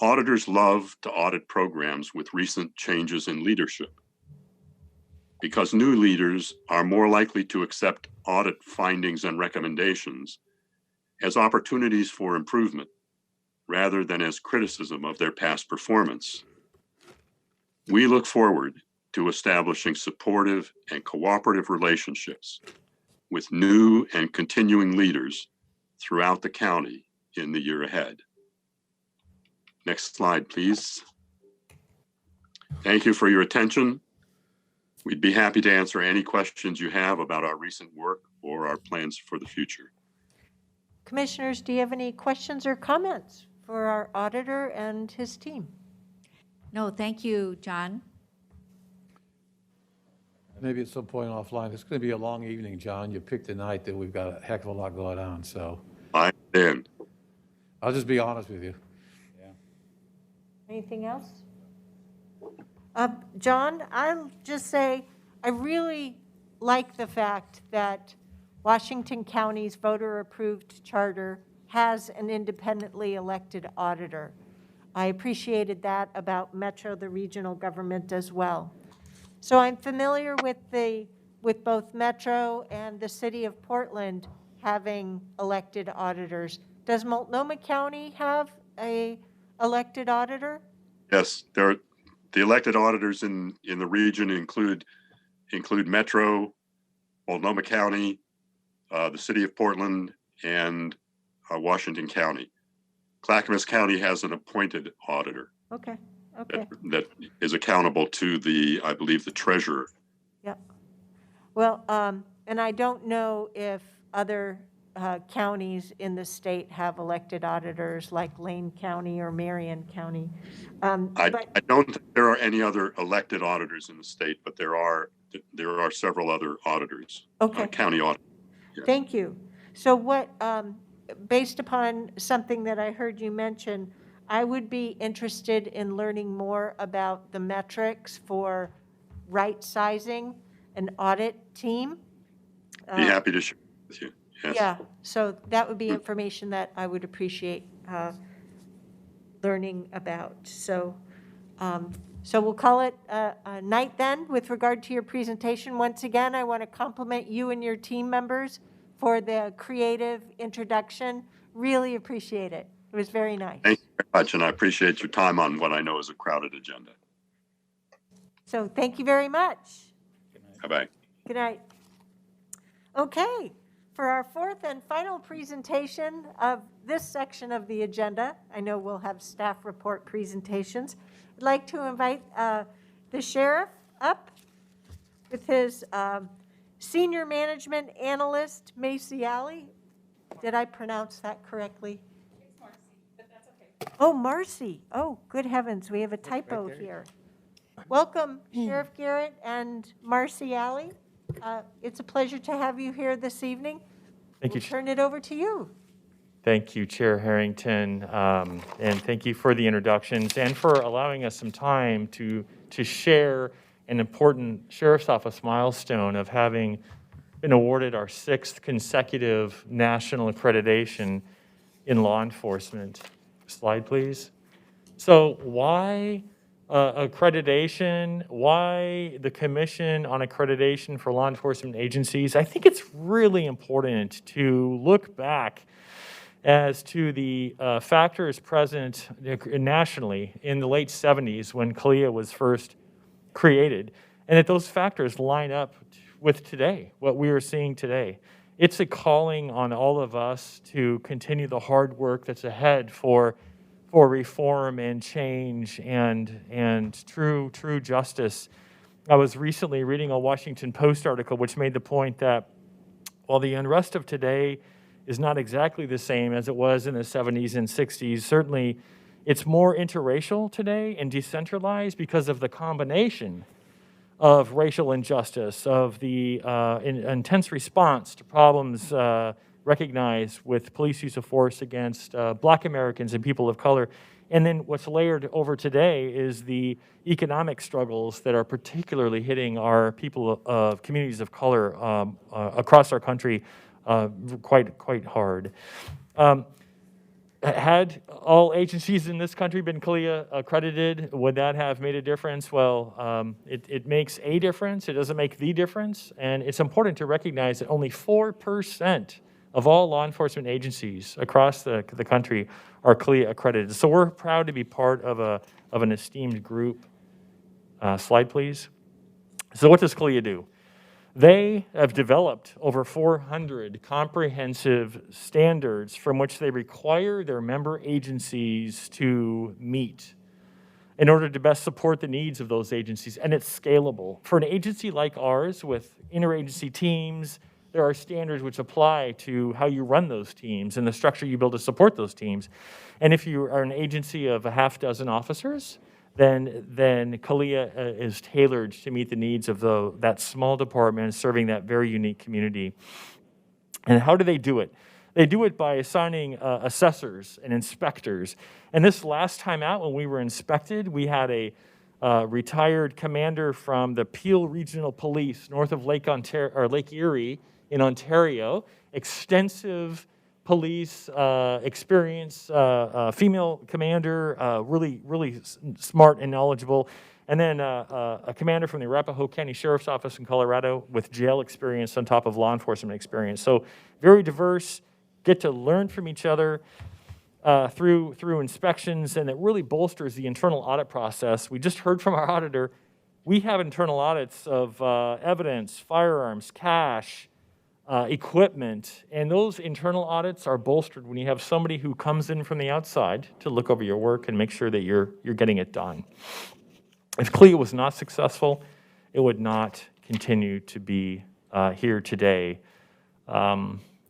Q: Auditors love to audit programs with recent changes in leadership because new leaders are more likely to accept audit findings and recommendations as opportunities for improvement rather than as criticism of their past performance. We look forward to establishing supportive and cooperative relationships with new and continuing leaders throughout the county in the year ahead. Next slide, please. Thank you for your attention. We'd be happy to answer any questions you have about our recent work or our plans for the future.
A: Commissioners, do you have any questions or comments for our auditor and his team?
M: No, thank you, John.
O: Maybe at some point offline, it's going to be a long evening, John. You picked a night that we've got a heck of a lot going on, so.
Q: I am.
O: I'll just be honest with you.
A: Anything else? John, I'll just say I really like the fact that Washington County's voter-approved charter has an independently elected auditor. I appreciated that about Metro, the regional government, as well. So I'm familiar with both Metro and the city of Portland having elected auditors. Does Multnomah County have a elected auditor?
Q: Yes, the elected auditors in the region include Metro, Multnomah County, the city of Portland, and Washington County. Clackamas County has an appointed auditor.
A: Okay.
Q: That is accountable to I believe the treasurer.
A: Yep. Well, and I don't know if other counties in the state have elected auditors like Lane County or Marion County.
Q: I don't think there are any other elected auditors in the state, but there are several other auditors.
A: Okay.
Q: County auditors. Yes.
A: Thank you. So what, based upon something that I heard you mention, I would be interested in learning more about the metrics for right-sizing an audit team.
Q: Be happy to share with you. Yes.
A: Yeah, so that would be information that I would appreciate learning about. So, so we'll call it a night then with regard to your presentation. Once again, I want to compliment you and your team members for the creative introduction. Really appreciate it. It was very nice.
Q: Thank you very much, and I appreciate your time on what I know is a crowded agenda.
A: So thank you very much.
Q: Bye-bye.
A: Good night. Okay, for our fourth and final presentation of this section of the agenda, I know we'll have staff report presentations. I'd like to invite the sheriff up with his senior management analyst, Macy Alley. Did I pronounce that correctly?
C: It's Marcy, but that's okay.
A: Oh, Marcy. Oh, good heavens, we have a typo here. Welcome, Sheriff Garrett and Marcy Alley. It's a pleasure to have you here this evening.
U: Thank you.
A: We'll turn it over to you.
U: Thank you, Chair Harrington, and thank you for the introductions and for allowing us some time to share an important Sheriff's Office milestone of having been awarded our 6th consecutive national accreditation in law enforcement. Slide, please. So why accreditation? Why the Commission on Accreditation for Law Enforcement Agencies? I think it's really important to look back as to the factors present nationally in the late 70s when CALEA was first created, and that those factors line up with today, what we are seeing today. It's a calling on all of us to continue the hard work that's ahead for reform and change and true justice. I was recently reading a Washington Post article which made the point that while the unrest of today is not exactly the same as it was in the 70s and 60s, certainly it's more interracial today and decentralized because of the combination of racial injustice, of the intense response to problems recognized with police use of force against Black Americans and people of color. And then what's layered over today is the economic struggles that are particularly hitting our people of communities of color across our country quite hard. Had all agencies in this country been CALEA accredited, would that have made a difference? Well, it makes a difference. It doesn't make the difference. And it's important to recognize that only 4% of all law enforcement agencies across the country are CALEA accredited. So we're proud to be part of an esteemed group. Slide, please. So what does CALEA do? They have developed over 400 comprehensive standards from which they require their member agencies to meet in order to best support the needs of those agencies, and it's scalable. For an agency like ours with interagency teams, there are standards which apply to how you run those teams and the structure you build to support those teams. And if you are an agency of a half dozen officers, then CALEA is tailored to meet the needs of that small department serving that very unique community. And how do they do it? They do it by assigning assessors and inspectors. And this last time out when we were inspected, we had a retired commander from the Peel Regional Police north of Lake Erie in Ontario, extensive police experience, female commander, really smart and knowledgeable. And then a commander from the Arapahoe County Sheriff's Office in Colorado with jail experience on top of law enforcement experience. So very diverse, get to learn from each other through inspections, and it really bolsters the internal audit process. We just heard from our auditor, we have internal audits of evidence, firearms, cash, equipment, and those internal audits are bolstered when you have somebody who comes in from the outside to look over your work and make sure that you're getting it done. If CALEA was not successful, it would not continue to be here today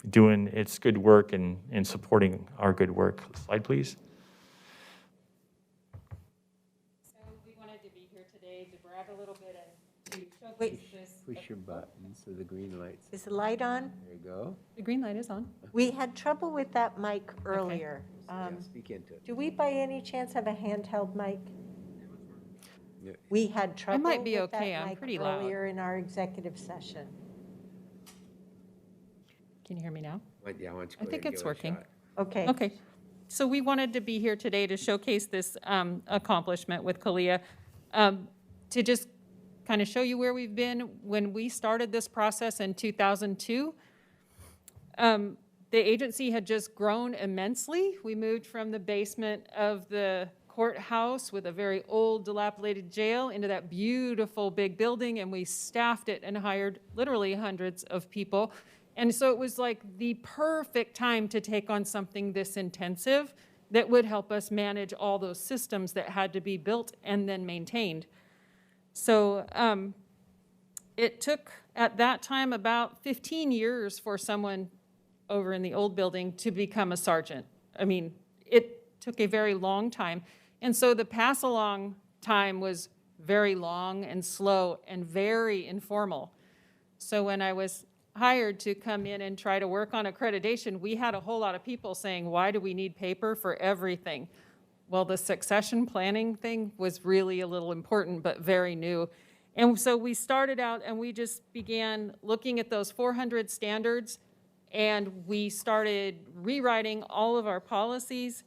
U: doing its good work and supporting our good work. Slide, please.
E: So we wanted to be here today to brag a little bit and to
A: Wait.
E: showcase this.
P: Push your button so the green lights.
A: Is the light on?
P: There you go.
E: The green light is on.
A: We had trouble with that mic earlier.
P: Yeah, speak into it.
A: Do we by any chance have a handheld mic?
P: Yeah.
A: We had trouble
E: might be
A: with
E: okay.
A: that
E: I'm
A: mic
E: pretty loud.
A: earlier in our executive session.
E: Can you hear me now?
P: Yeah, why don't you
E: I
P: go
E: think
P: ahead and
E: it's
P: give it a
E: working.
P: shot.
A: Okay.
E: Okay. So we wanted to be here today to showcase this accomplishment with CALEA, to just kind of show you where we've been. When we started this process in 2002, the agency had just grown immensely. We moved from the basement of the courthouse with a very old, dilapidated jail into that beautiful big building, and we staffed it and hired literally hundreds of people. And so it was like the perfect time to take on something this intensive that would help us manage all those systems that had to be built and then maintained. So it took, at that time, about 15 years for someone over in the old building to become a sergeant. I mean, it took a very long time. And so the pass-along time was very long and slow and very informal. So when I was hired to come in and try to work on accreditation, we had a whole lot of people saying, why do we need paper for everything? Well, the succession planning thing was really a little important, but very new. And so we started out and we just began looking at those 400 standards, and we started rewriting all of our policies,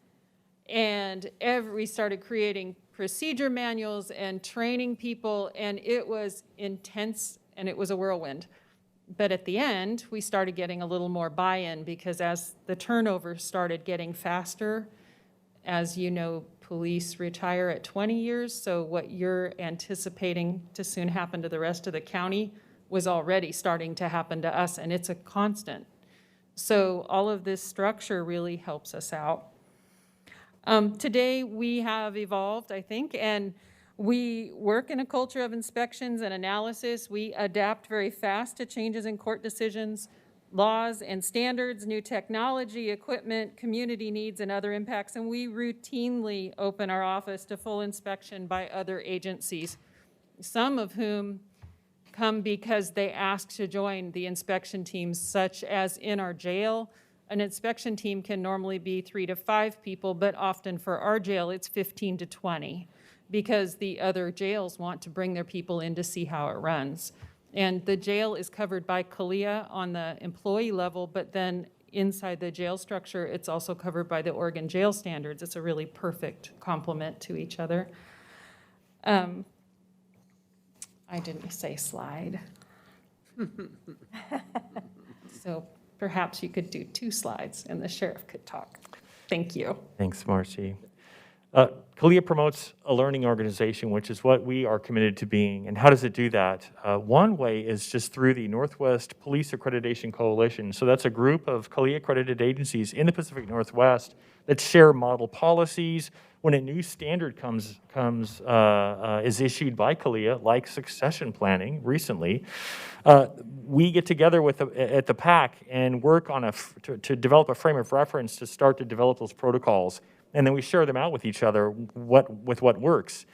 E: and we started creating procedure manuals and training people, and it was intense and it was a whirlwind. But at the end, we started getting a little more buy-in because as the turnover started getting faster, as you know, police retire at 20 years. So what you're anticipating to soon happen to the rest of the county was already starting to happen to us, and it's a constant. So all of this structure really helps us out. Today, we have evolved, I think, and we work in a culture of inspections and analysis. We adapt very fast to changes in court decisions, laws and standards, new technology, equipment, community needs, and other impacts. And we routinely open our office to full inspection by other agencies, some of whom come because they ask to join the inspection teams, such as in our jail. An inspection team can normally be 3 to 5 people, but often for our jail, it's 15 to 20 because the other jails want to bring their people in to see how it runs. And the jail is covered by CALEA on the employee level, but then inside the jail structure, it's also covered by the Oregon jail standards. It's a really perfect complement to each other. I didn't say slide. So perhaps you could do 2 slides and the sheriff could talk. Thank you.
U: Thanks, Marcy. CALEA promotes a learning organization, which is what we are committed to being. And how does it do that? One way is just through the Northwest Police Accreditation Coalition. So that's a group of CALEA-accredited agencies in the Pacific Northwest that share model policies. When a new standard is issued by CALEA, like succession planning recently, we get together at the PAC and work on to develop a frame of reference to start to develop those protocols. And then we share them out with each other with what works.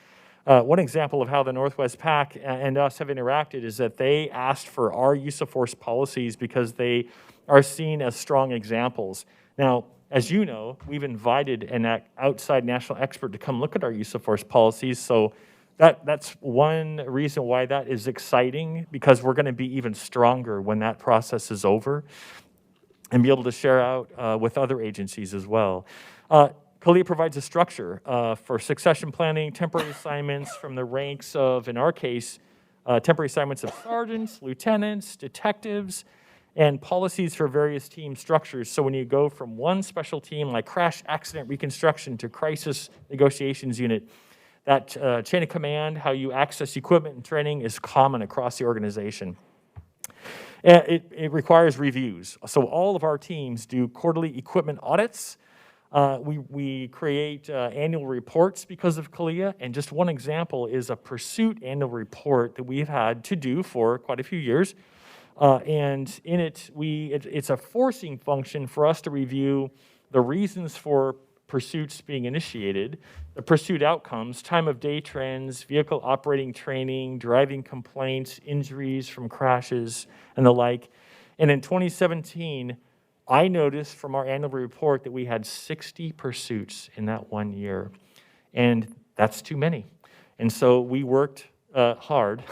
U: One example of how the Northwest PAC and us have interacted is that they asked for our use of force policies because they are seen as strong examples. Now, as you know, we've invited an outside national expert to come look at our use of force policies. So that's one reason why that is exciting, because we're going to be even stronger when that process is over and be able to share out with other agencies as well. CALEA provides a structure for succession planning, temporary assignments from the ranks of, in our case, temporary assignments of sergeants, lieutenants, detectives, and policies for various team structures. So when you go from one special team like crash accident reconstruction to crisis negotiations unit, that chain of command, how you access equipment and training is common across the organization. It requires reviews. So all of our teams do quarterly equipment audits. We create annual reports because of CALEA, and just one example is a pursuit annual report that we've had to do for quite a few years. And in it, it's a forcing function for us to review the reasons for pursuits being initiated, the pursuit outcomes, time of day trends, vehicle operating training, driving complaints, injuries from crashes, and the like. And in 2017, I noticed from our annual report that we had 60 pursuits in that 1 year, and that's too many. And so we worked hard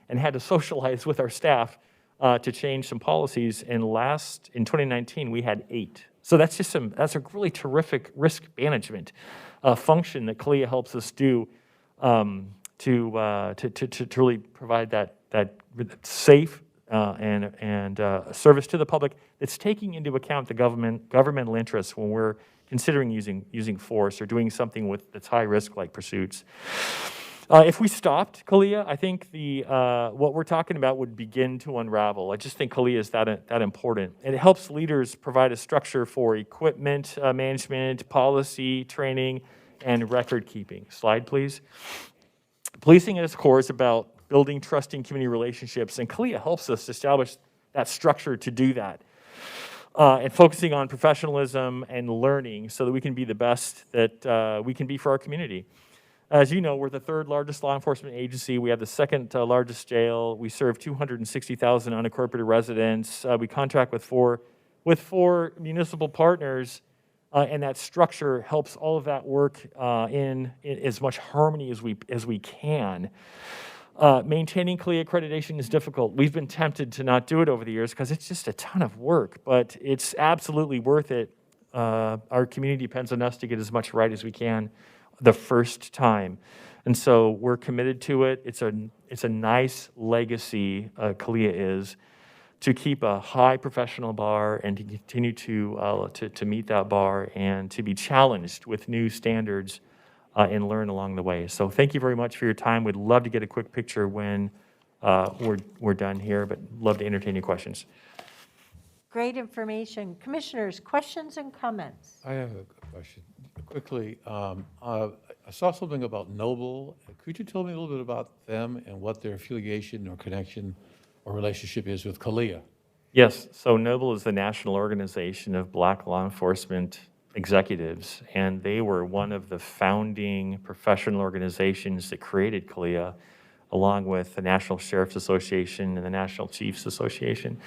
U: and had to socialize with our staff to change some policies. And in 2019, we had 8. So that's a really terrific risk management function that CALEA helps us do to really provide that safe and service to the public that's taking into account the governmental interests when we're considering using force or doing something that's high risk like pursuits. If we stopped CALEA, I think what we're talking about would begin to unravel. I just think CALEA is that important. And it helps leaders provide a structure for equipment management, policy, training, and record keeping. Slide, please. Policing at its core is about building trusting community relationships, and CALEA helps us establish that structure to do that. And focusing on professionalism and learning so that we can be the best that we can be for our community. As you know, we're the 3rd largest law enforcement agency. We have the 2nd largest jail. We serve 260,000 unincorporated residents. We contract with four municipal partners, and that structure helps all of that work in as much harmony as we can. Maintaining CALEA accreditation is difficult. We've been tempted to not do it over the years because it's just a ton of work, but it's absolutely worth it. Our community depends on us to get as much right as we can the first time. And so we're committed to it. It's a nice legacy, CALEA is. to keep a high professional bar and to continue to meet that bar and to be challenged with new standards and learn along the way. So thank you very much for your time. We'd love to get a quick picture when we're done here, but love to entertain your questions.
A: Great information. Commissioners, questions and comments?
O: I have a question. Quickly, I saw something about Noble. Could you tell me a little bit about them and what their affiliation or connection or relationship is with CALEA?
U: Yes, so Noble is the national organization of Black law enforcement executives, and they were one of the founding professional organizations that created CALEA, along with the National Sheriff's Association and the National Chiefs Association.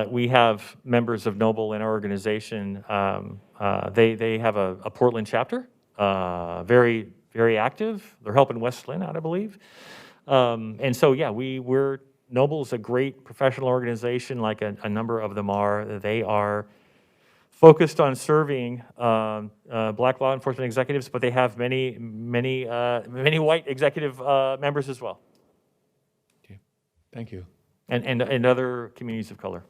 U: We have members of Noble in our organization. They have a Portland chapter, very, very active. They're helping West Lynn out, I believe. And so, yeah, Noble's a great professional organization, like a number of them are. They are focused on serving Black law enforcement executives, but they have many white executive members as well.
O: Okay. Thank you.
U: And other communities of color.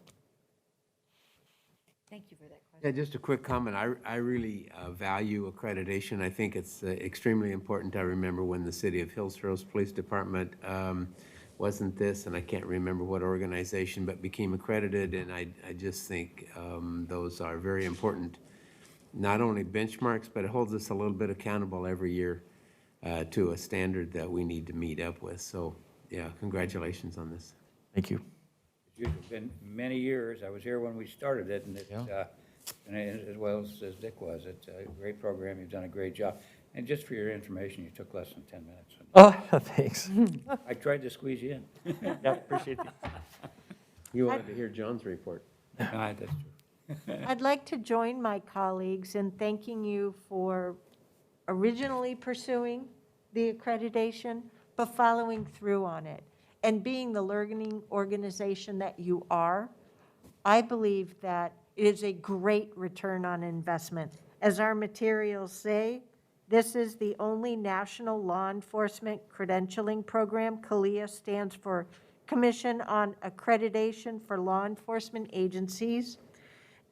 M: Thank you for that question.
P: Yeah, just a quick comment. I really value accreditation. I think it's extremely important. I remember when the City of Hillsboro's Police Department wasn't this, and I can't remember what organization, but became accredited, and I just think those are very important, not only benchmarks, but it holds us a little bit accountable every year to a standard that we need to meet up with. So, yeah, congratulations on this.
U: Thank you.
G: It's been many years. I was here when we started it, and as well as Dick was. It's a great program. You've done a great job. And just for your information, you took less than 10 minutes.
U: Oh, thanks.
G: I tried to squeeze you in.
U: Yeah, appreciate it.
P: You wanted to hear John's report.
G: That's true.
A: I'd like to join my colleagues in thanking you for originally pursuing the accreditation, but following through on it. And being the learning organization that you are, I believe that it is a great return on investment. As our materials say, this is the only national law enforcement credentialing program. CALEA stands for Commission on Accreditation for Law Enforcement Agencies.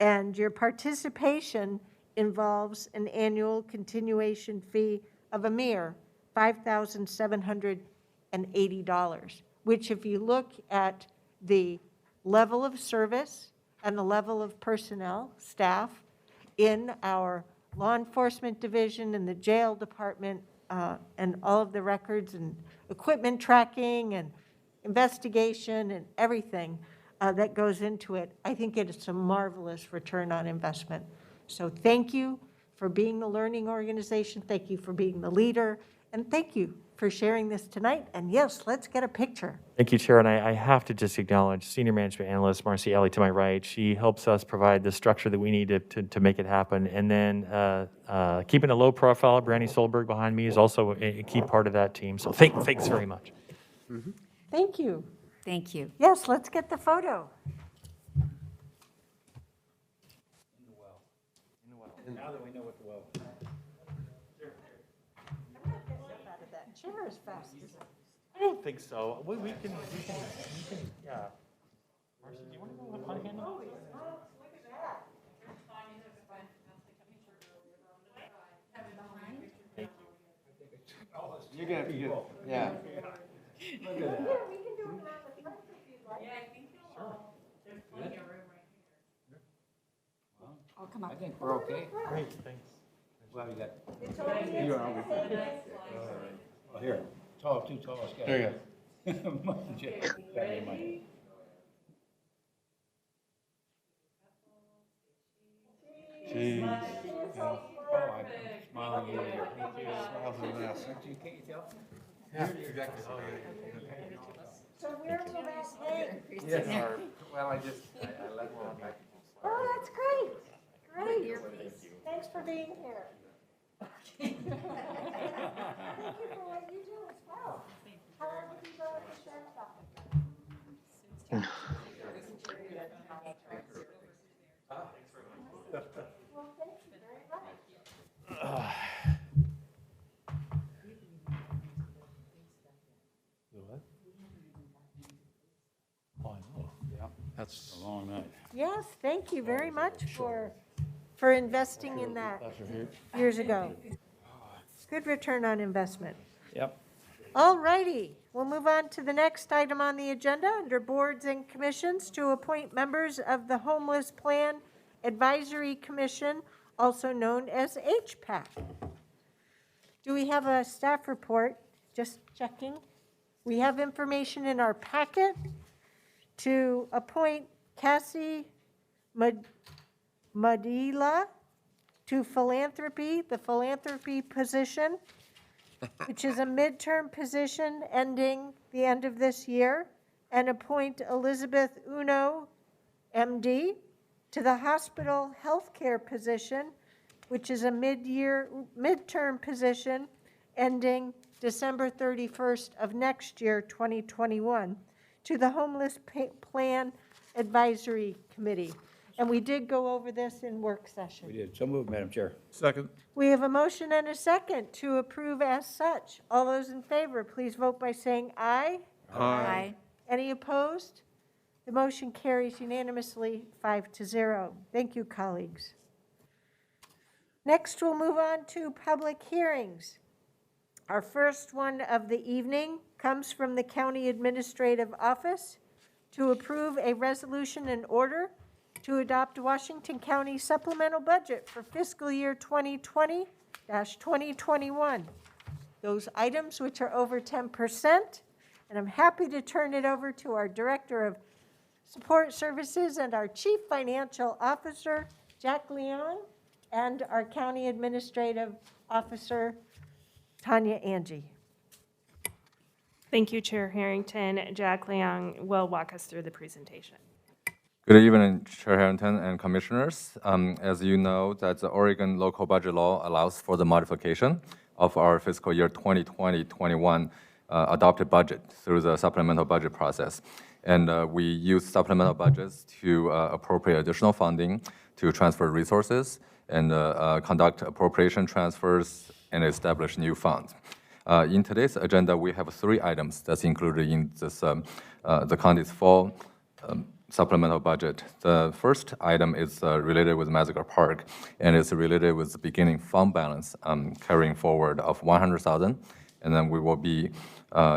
A: And your participation involves an annual continuation fee of a mere $5,780, which if you look at the level of service and the level of personnel, staff, in our law enforcement division and the jail department, and all of the records and equipment tracking and investigation and everything that goes into it, I think it is a marvelous return on investment. So thank you for being the learning organization. Thank you for being the leader. And thank you for sharing this tonight. And yes, let's get a picture.
U: Thank you, Chair. And I have to just acknowledge Senior Management Analyst Marcy Alley to my right. She helps us provide the structure that we need to make it happen. And then keeping a low profile, Brandy Solberg behind me is also a key part of that team. So thanks very much.
P: Mm-hmm.
A: Thank you.
M: Thank you.
A: Yes, let's get the photo.
G: Now that we know what the well.
A: Out of that chair as fast as
U: I don't think so. We can, yeah. Marcy, do you want to go with one hand?
A: Oh, look at that.
P: You're going to be good. Yeah.
A: We can do it around the front if you'd like.
G: Yeah, I think there's plenty of room right here.
M: I'll come up.
G: I think we're okay.
U: Great, thanks.
G: Well, you got.
A: It's all you.
G: You're all right. Well, here, two tallest guys.
P: There you
G: go. Ready?
P: Jeez.
G: Oh, I'm smiling at you.
P: Smiles a mess.
G: Can't you tell?
P: Yeah.
A: So where will that hang?
P: Yes. Well, I let one back.
A: Oh, that's great. Great. Thanks for being here. Thank you for what you do as well. How long have you been at the sheriff's office? Well, thank you very much.
O: Oh, I know. Yeah. That's
G: Long night.
A: Yes, thank you very much for investing in that years ago. Good return on investment.
G: Yep.
A: All righty, we'll move on to the next item on the agenda under boards and commissions to appoint members of the Homeless Plan Advisory Commission, also known as HPAC. Do we have a staff report? Just checking. We have information in our packet to appoint Cassie Madila to the philanthropy position, which is a midterm position ending the end of this year, and appoint Elizabeth Uno, MD, to the hospital healthcare position, which is a midterm position ending December 31st of next year, 2021, to the Homeless Plan Advisory Committee. And we did go over this in work session.
G: We did. So moved, Madam Chair.
O: Second.
A: We have a motion and a second to approve as such. All those in favor, please vote by saying aye.
P: Aye.
A: Any opposed? The motion carries unanimously 5-0. Thank you, colleagues. Next, we'll move on to public hearings. Our first one of the evening comes from the County Administrative Office to approve a resolution and order to adopt Washington County supplemental budget for fiscal year 2020-2021. Those items which are over 10%, and I'm happy to turn it over to our Director of Support Services and our Chief Financial Officer, Jack Leon, and our County Administrative Officer, Tanya Angie.
C: Thank you, Chair Harrington. Jack Leong will walk us through the presentation.
D: Good evening, Chair Harrington and Commissioners. As you know, that the Oregon local budget law allows for the modification of our fiscal year 2020-21 adopted budget through the supplemental budget process. And we use supplemental budgets to appropriate additional funding, to transfer resources, and conduct appropriation transfers and establish new funds. In today's agenda, we have 3 items that's included in this the county's fall supplemental budget. The first item is related with Massacre Park, and it's related with the beginning fund balance carrying forward of $100,000, and then we will be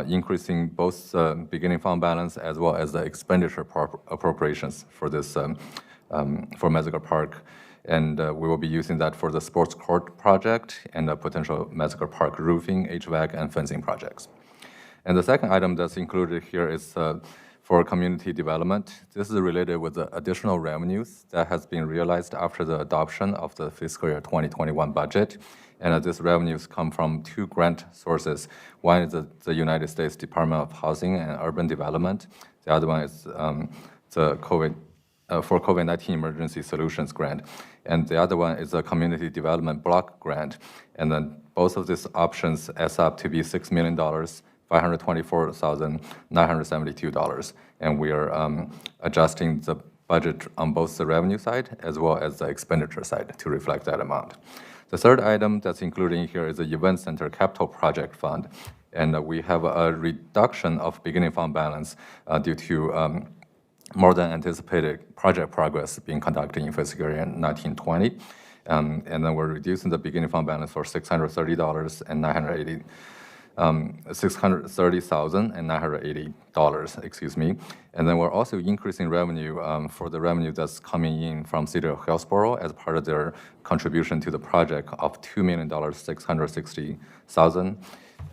D: increasing both the beginning fund balance as well as the expenditure appropriations for this for Massacre Park. And we will be using that for the sports court project and the potential Massacre Park roofing, HVAC, and fencing projects. And the second item that's included here is for community development. This is related with the additional revenues that has been realized after the adoption of the fiscal year 2021 budget. And these revenues come from 2 grant sources. One is the United States Department of Housing and Urban Development. The other one is the COVID-19 Emergency Solutions Grant. And the other one is a Community Development Block Grant. And then both of these options adds up to be $6 million, $524,972. And we are adjusting the budget on both the revenue side as well as the expenditure side to reflect that amount. The third item that's included in here is the Event Center Capital Project Fund. And we have a reduction of beginning fund balance due to more than anticipated project progress being conducted in fiscal year 1920. And then we're reducing the beginning fund balance for $630,980, excuse me. And then we're also increasing revenue for the revenue that's coming in from City of Hillsborough as part of their contribution to the project of $2,660,000.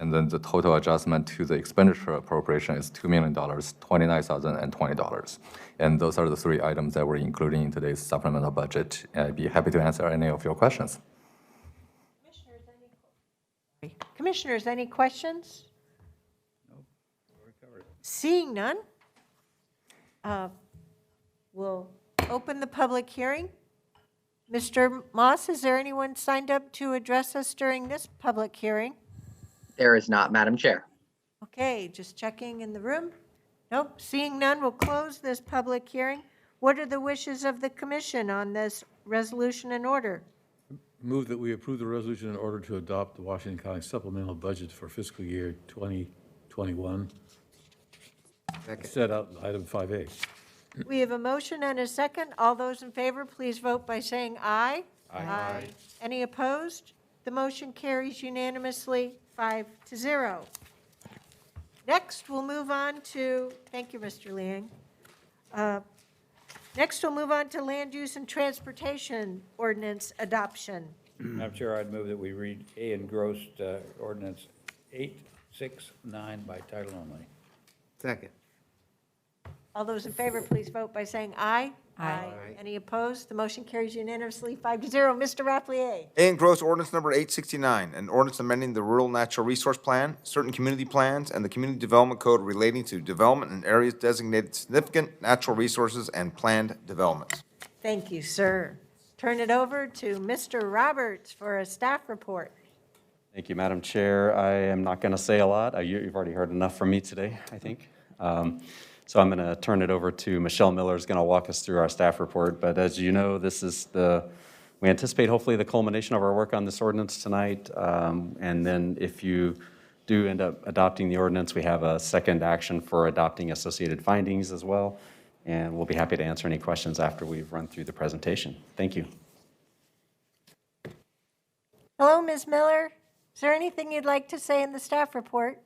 D: And then the total adjustment to the expenditure appropriation is $2,029,020. And those are the 3 items that we're including in today's supplemental budget. I'd be happy to answer any of your questions.
A: Commissioners, any questions? Seeing none, we'll open the public hearing. Mr. Moss, is there anyone signed up to address us during this public hearing?
B: There is not, Madam Chair.
A: Okay, just checking in the room. Nope, seeing none, we'll close this public hearing. What are the wishes of the commission on this resolution and order?
O: Move that we approve the resolution in order to adopt the Washington County supplemental budget for fiscal year 2021. Set out in item 5A.
A: We have a motion and a second. All those in favor, please vote by saying aye.
O: Aye.
A: Any opposed? The motion carries unanimously, 5-0. Next, we'll move on to, thank you, Mr. Liang. Next, we'll move on to land use and transportation ordinance adoption.
G: Madam Chair, I'd move that we read A engrossed ordinance 869 by title only.
P: Second.
A: All those in favor, please vote by saying aye.
P: Aye.
A: Any opposed? The motion carries unanimously, 5-0. Mr. Rapplier.
F: A engrossed ordinance number 869, an ordinance amending the Rural Natural Resource Plan, certain community plans, and the Community Development Code relating to development in areas designated significant natural resources and planned developments.
A: Thank you, sir. Turn it over to Mr. Roberts for a staff report.
V: Thank you, Madam Chair. I am not going to say a lot. You've already heard enough from me today, I think. So I'm going to turn it over to Michelle Miller, who's going to walk us through our staff report. But as you know, this is we anticipate hopefully the culmination of our work on this ordinance tonight. And then if you do end up adopting the ordinance, we have a second action for adopting associated findings as well. And we'll be happy to answer any questions after we've run through the presentation. Thank you.
A: Hello, Ms. Miller. Is there anything you'd like to say in the staff report?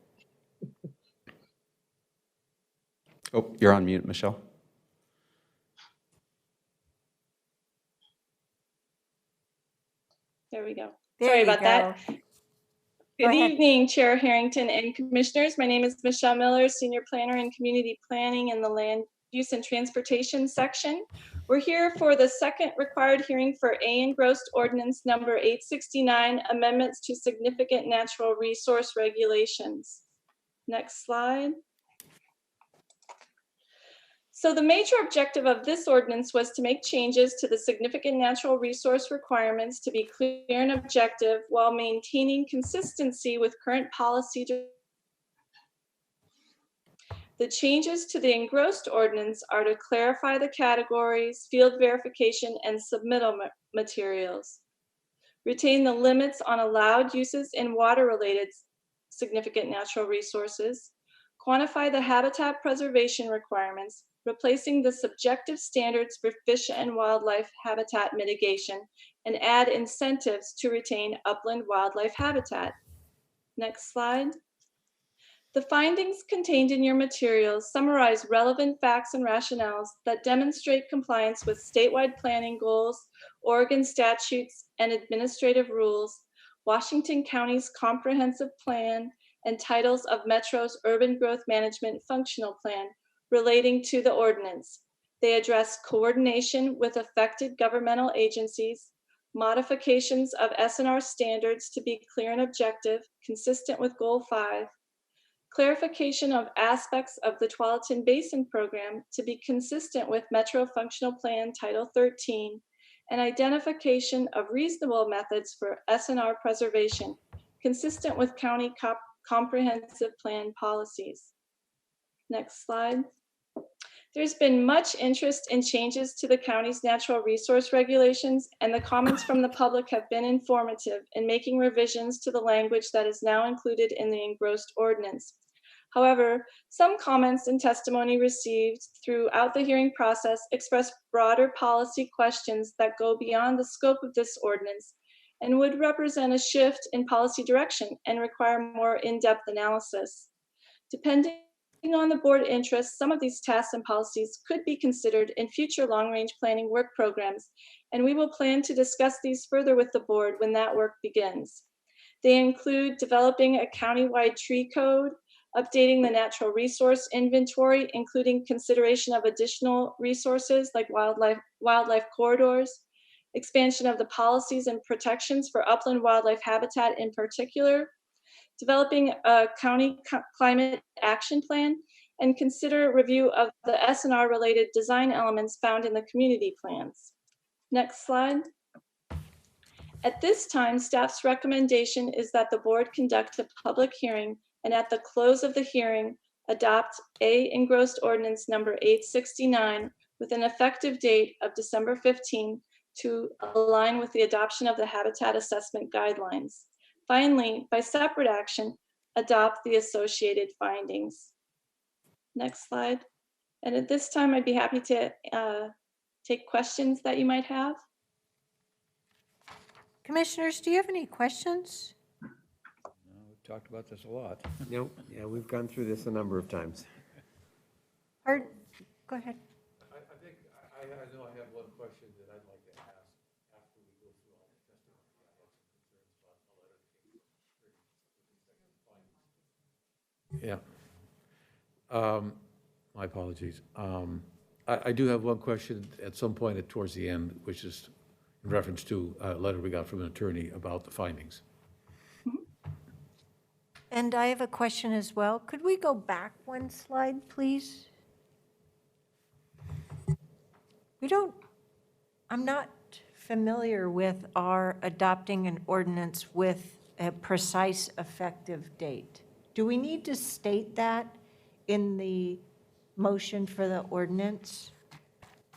V: Oh, you're on mute, Michelle.
W: There we go.
A: There
W: Sorry
A: you
W: about that.
A: go.
W: Good
A: ahead.
W: evening, Chair Harrington and Commissioners. My name is Michelle Miller, Senior Planner in Community Planning in the Land Use and Transportation section. We're here for the second required hearing for A engrossed ordinance number 869, amendments to significant natural resource regulations. Next slide. So the major objective of this ordinance was to make changes to the significant natural resource requirements to be clear and objective while maintaining consistency with current policy. The changes to the engrossed ordinance are to clarify the categories, field verification, and submittal materials, retain the limits on allowed uses in water-related significant natural resources, quantify the habitat preservation requirements, replacing the subjective standards for fish and wildlife habitat mitigation, and add incentives to retain upland wildlife habitat. Next slide. The findings contained in your materials summarize relevant facts and rationales that demonstrate compliance with statewide planning goals, Oregon statutes and administrative rules, Washington County's comprehensive plan, and titles of Metro's Urban Growth Management Functional Plan relating to the ordinance. They address coordination with affected governmental agencies, modifications of S&R standards to be clear and objective, consistent with Goal 5, clarification of aspects of the Tualatin Basin Program to be consistent with Metro Functional Plan Title 13, and identification of reasonable methods for S&R preservation, consistent with county comprehensive plan policies. Next slide. There's been much interest in changes to the county's natural resource regulations, and the comments from the public have been informative in making revisions to the language that is now included in the engrossed ordinance. However, some comments and testimony received throughout the hearing process express broader policy questions that go beyond the scope of this ordinance and would represent a shift in policy direction and require more in-depth analysis. Depending on the board interests, some of these tasks and policies could be considered in future long-range planning work programs, and we will plan to discuss these further with the board when that work begins. They include developing a countywide tree code, updating the natural resource inventory, including consideration of additional resources like wildlife corridors, expansion of the policies and protections for upland wildlife habitat in particular, developing a county climate action plan, and consider review of the S&R related design elements found in the community plans. Next slide. At this time, staff's recommendation is that the board conduct a public hearing and at the close of the hearing, adopt A engrossed ordinance number 869 with an effective date of December 15 to align with the adoption of the habitat assessment guidelines. Finally, by separate action, adopt the associated findings. Next slide. And at this time, I'd be happy to take questions that you might have.
A: Commissioners, do you have any questions?
G: We've talked about this a lot.
P: Nope, yeah, we've gone through this a number of times.
A: Or, go ahead.
O: I think, I know I have one question that I'd like to ask after we go through all the testimony. I have some concerns about the letter that came from. Yeah. My apologies. I do have one question at some point towards the end, which is in reference to a letter we got from an attorney about the findings.
A: And I have a question as well. Could we go back one slide, please? I'm not familiar with our adopting an ordinance with a precise effective date. Do we need to state that in the motion for the ordinance?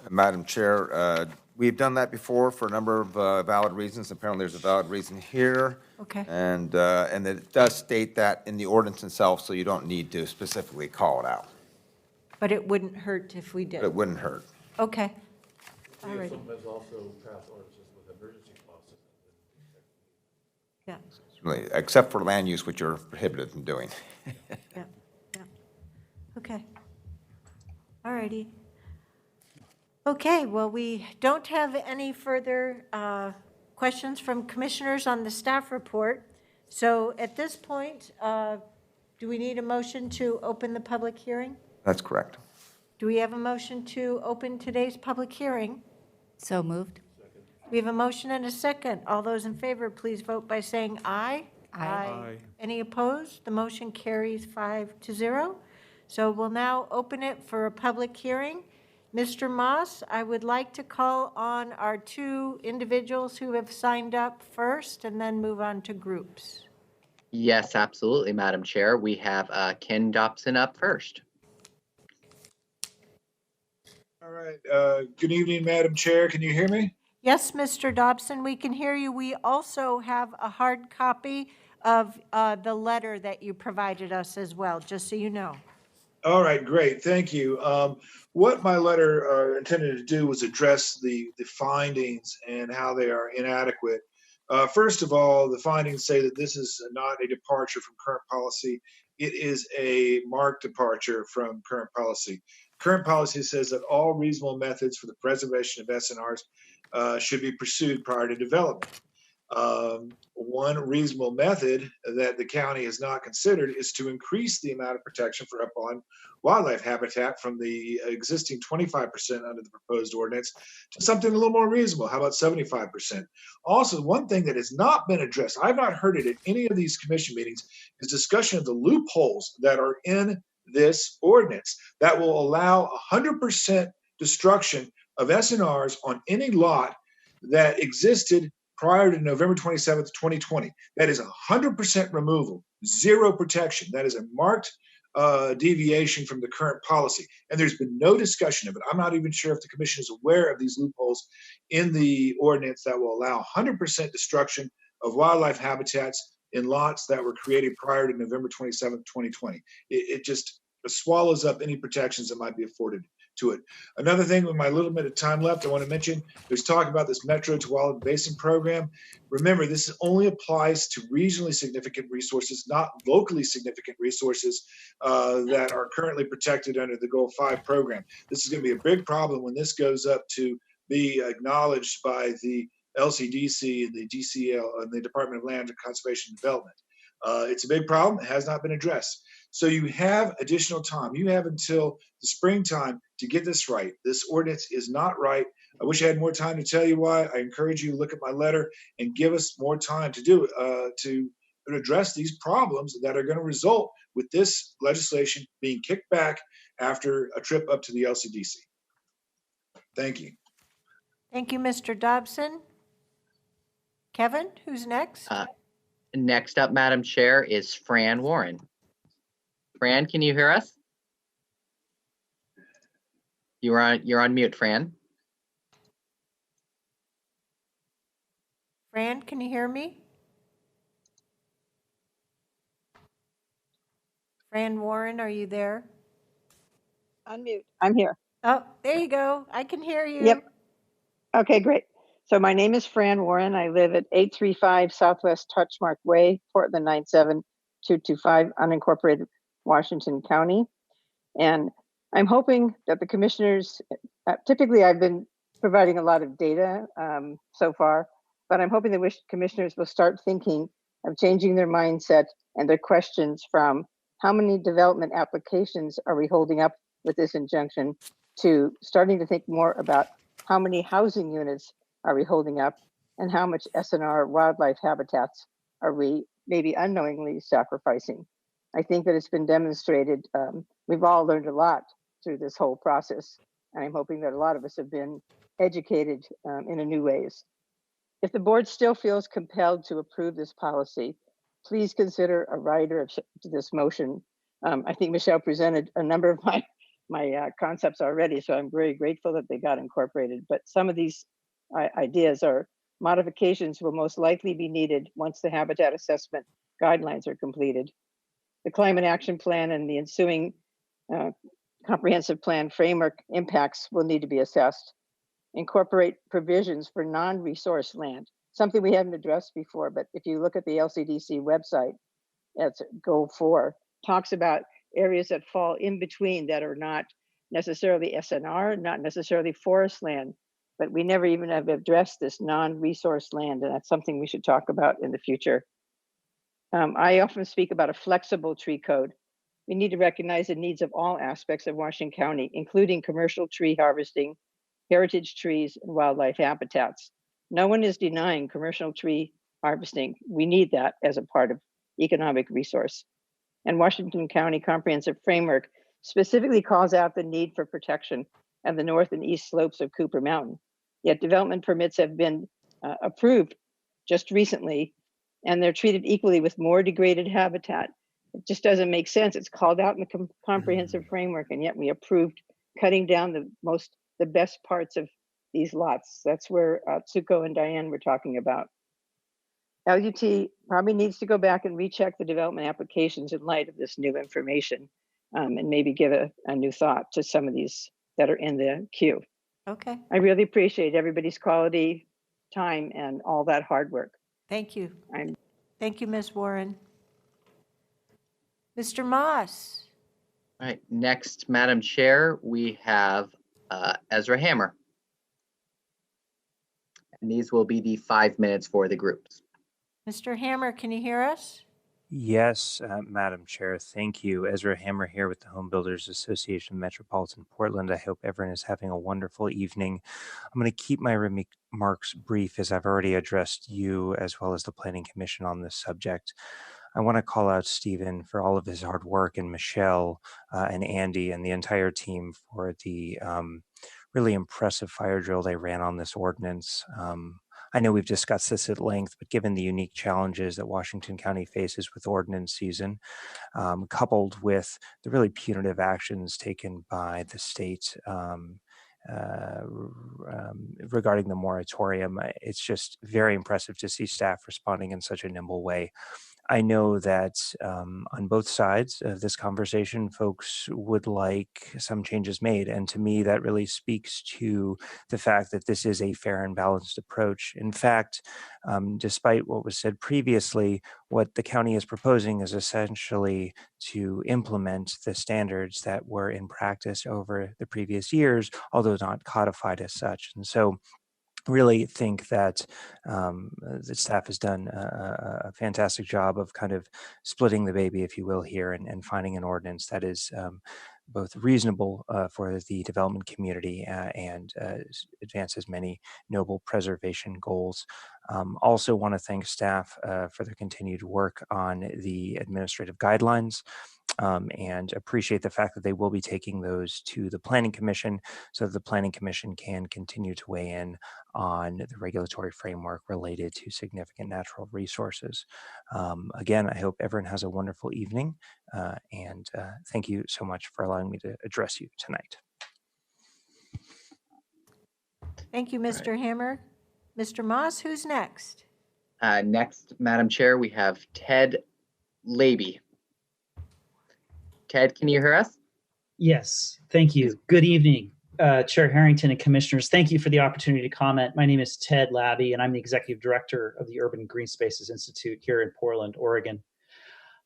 F: Madam Chair, we've done that before for a number of valid reasons. Apparently, there's a valid reason here.
A: Okay.
F: And it does state that in the ordinance itself, so you don't need to specifically call it out.
A: But it wouldn't hurt if we did.
F: But it wouldn't hurt.
A: Okay. All right.
O: Some has also passed ordinances with emergency clauses.
A: Yeah.
F: Really, except for land use, which you're prohibited from doing.
A: Yeah. Okay. All righty. Okay, well, we don't have any further questions from commissioners on the staff report. So at this point, do we need a motion to open the public hearing?
F: That's correct.
A: Do we have a motion to open today's public hearing?
M: So moved.
A: We have a motion and a second. All those in favor, please vote by saying aye.
W: Aye.
A: Any opposed? The motion carries 5-0. So we'll now open it for a public hearing. Mr. Moss, I would like to call on our two individuals who have signed up first and then move on to groups.
B: Yes, absolutely, Madam Chair. We have Ken Dobson up first.
H: All right. Good evening, Madam Chair. Can you hear me?
A: Yes, Mr. Dobson, we can hear you. We also have a hard copy of the letter that you provided us as well, just so you know.
H: All right, great. Thank you. What my letter intended to do was address the findings and how they are inadequate. First of all, the findings say that this is not a departure from current policy. It is a marked departure from current policy. Current policy says that all reasonable methods for the preservation of SNRs should be pursued prior to development. One reasonable method that the county has not considered is to increase the amount of protection for upland wildlife habitat from the existing 25% under the proposed ordinance to something a little more reasonable. How about 75%? Also, one thing that has not been addressed, I've not heard it at any of these commission meetings, is discussion of the loopholes that are in this ordinance that will allow 100% destruction of SNRs on any lot that existed prior to November 27th, 2020. That is 100% removal, zero protection. That is a marked deviation from the current policy. And there's been no discussion of it. I'm not even sure if the commission is aware of these loopholes in the ordinance that will allow 100% destruction of wildlife habitats in lots that were created prior to November 27th, 2020. It just swallows up any protections that might be afforded to it. Another thing, with my little bit of time left, I want to mention, there's talk about this Metro Tualatin Basin program. Remember, this only applies to regionally significant resources, not locally significant resources that are currently protected under the Goal 5 program. This is going to be a big problem when this goes up to be acknowledged by the LCDC and the DCL and the Department of Land Conservation and Development. It's a big problem. It has not been addressed. So you have additional time. You have until the springtime to get this right. This ordinance is not right. I wish I had more time to tell you why. I encourage you to look at my letter and give us more time to do it, to address these problems that are going to result with this legislation being kicked back after a trip up to the LCDC. Thank you.
A: Thank you, Mr. Dobson. Kevin, who's next?
B: Next up, Madam Chair, is Fran Warren. Fran, can you hear us? You're on mute, Fran.
A: Fran, can you hear me? Fran Warren, are you there?
I: unmute. I'm here.
A: Oh, there you go. I can hear you.
I: Yep. Okay, great. So my name is Fran Warren. I live at 835 Southwest Touchmark Way, Portland 97225, unincorporated Washington County. And I'm hoping that the commissioners, typically I've been providing a lot of data so far, but I'm hoping the commissioners will start thinking of changing their mindset and their questions from how many development applications are we holding up with this injunction to starting to think more about how many housing units are we holding up and how much SNR wildlife habitats are we maybe unknowingly sacrificing. I think that it's been demonstrated. We've all learned a lot through this whole process, and I'm hoping that a lot of us have been educated in a new ways. If the board still feels compelled to approve this policy, please consider a rider to this motion. I think Michelle presented a number of my concepts already, so I'm very grateful that they got incorporated. But some of these ideas or modifications will most likely be needed once the habitat assessment guidelines are completed. The climate action plan and the ensuing comprehensive plan framework impacts will need to be assessed. Incorporate provisions for non-resource land, something we haven't addressed before, but if you look at the LCDC website, that's goal 4, talks about areas that fall in between that are not necessarily SNR, not necessarily forest land, but we never even have addressed this non-resource land, and that's something we should talk about in the future. I often speak about a flexible tree code. We need to recognize the needs of all aspects of Washington County, including commercial tree harvesting, heritage trees, and wildlife habitats. No one is denying commercial tree harvesting. We need that as a part of economic resource. And Washington County Comprehensive Framework specifically calls out the need for protection of the north and east slopes of Cooper Mountain. Yet development permits have been approved just recently, and they're treated equally with more degraded habitat. It just doesn't make sense. It's called out in the comprehensive framework, and yet we approved cutting down the best parts of these lots. That's where Tsuko and Diane were talking about. LUT probably needs to go back and recheck the development applications in light of this new information, and maybe give a new thought to some of these that are in the queue.
A: Okay.
I: I really appreciate everybody's quality time and all that hard work.
A: Thank you. Thank you, Ms. Warren. Mr. Moss.
B: All right, next, Madam Chair, we have Ezra Hammer. And these will be the 5 minutes for the groups.
A: Mr. Hammer, can you hear us?
J: Yes, Madam Chair, thank you. Ezra Hammer here with the Home Builders Association Metropolitan Portland. I hope everyone is having a wonderful evening. I'm going to keep my remarks brief as I've already addressed you as well as the Planning Commission on this subject. I want to call out Stephen for all of his hard work and Michelle and Andy and the entire team for the really impressive fire drill they ran on this ordinance. I know we've discussed this at length, but given the unique challenges that Washington County faces with ordinance season, coupled with the really punitive actions taken by the state regarding the moratorium, it's just very impressive to see staff responding in such a nimble way. I know that on both sides of this conversation, folks would like some changes made. And to me, that really speaks to the fact that this is a fair and balanced approach. In fact, despite what was said previously, what the county is proposing is essentially to implement the standards that were in practice over the previous years, although not codified as such. And so really think that the staff has done a fantastic job of kind of splitting the baby, if you will, here and finding an ordinance that is both reasonable for the development community and advances many noble preservation goals. Also want to thank staff for their continued work on the administrative guidelines. And appreciate the fact that they will be taking those to the Planning Commission so that the Planning Commission can continue to weigh in on the regulatory framework related to significant natural resources. Again, I hope everyone has a wonderful evening, and thank you so much for allowing me to address you tonight.
A: Thank you, Mr. Hammer. Mr. Moss, who's next?
B: Next, Madam Chair, we have Ted Labey. Ted, can you hear us?
K: Yes, thank you. Good evening, Chair Harrington and Commissioners. Thank you for the opportunity to comment. My name is Ted Labby, and I'm the Executive Director of the Urban Green Spaces Institute here in Portland, Oregon.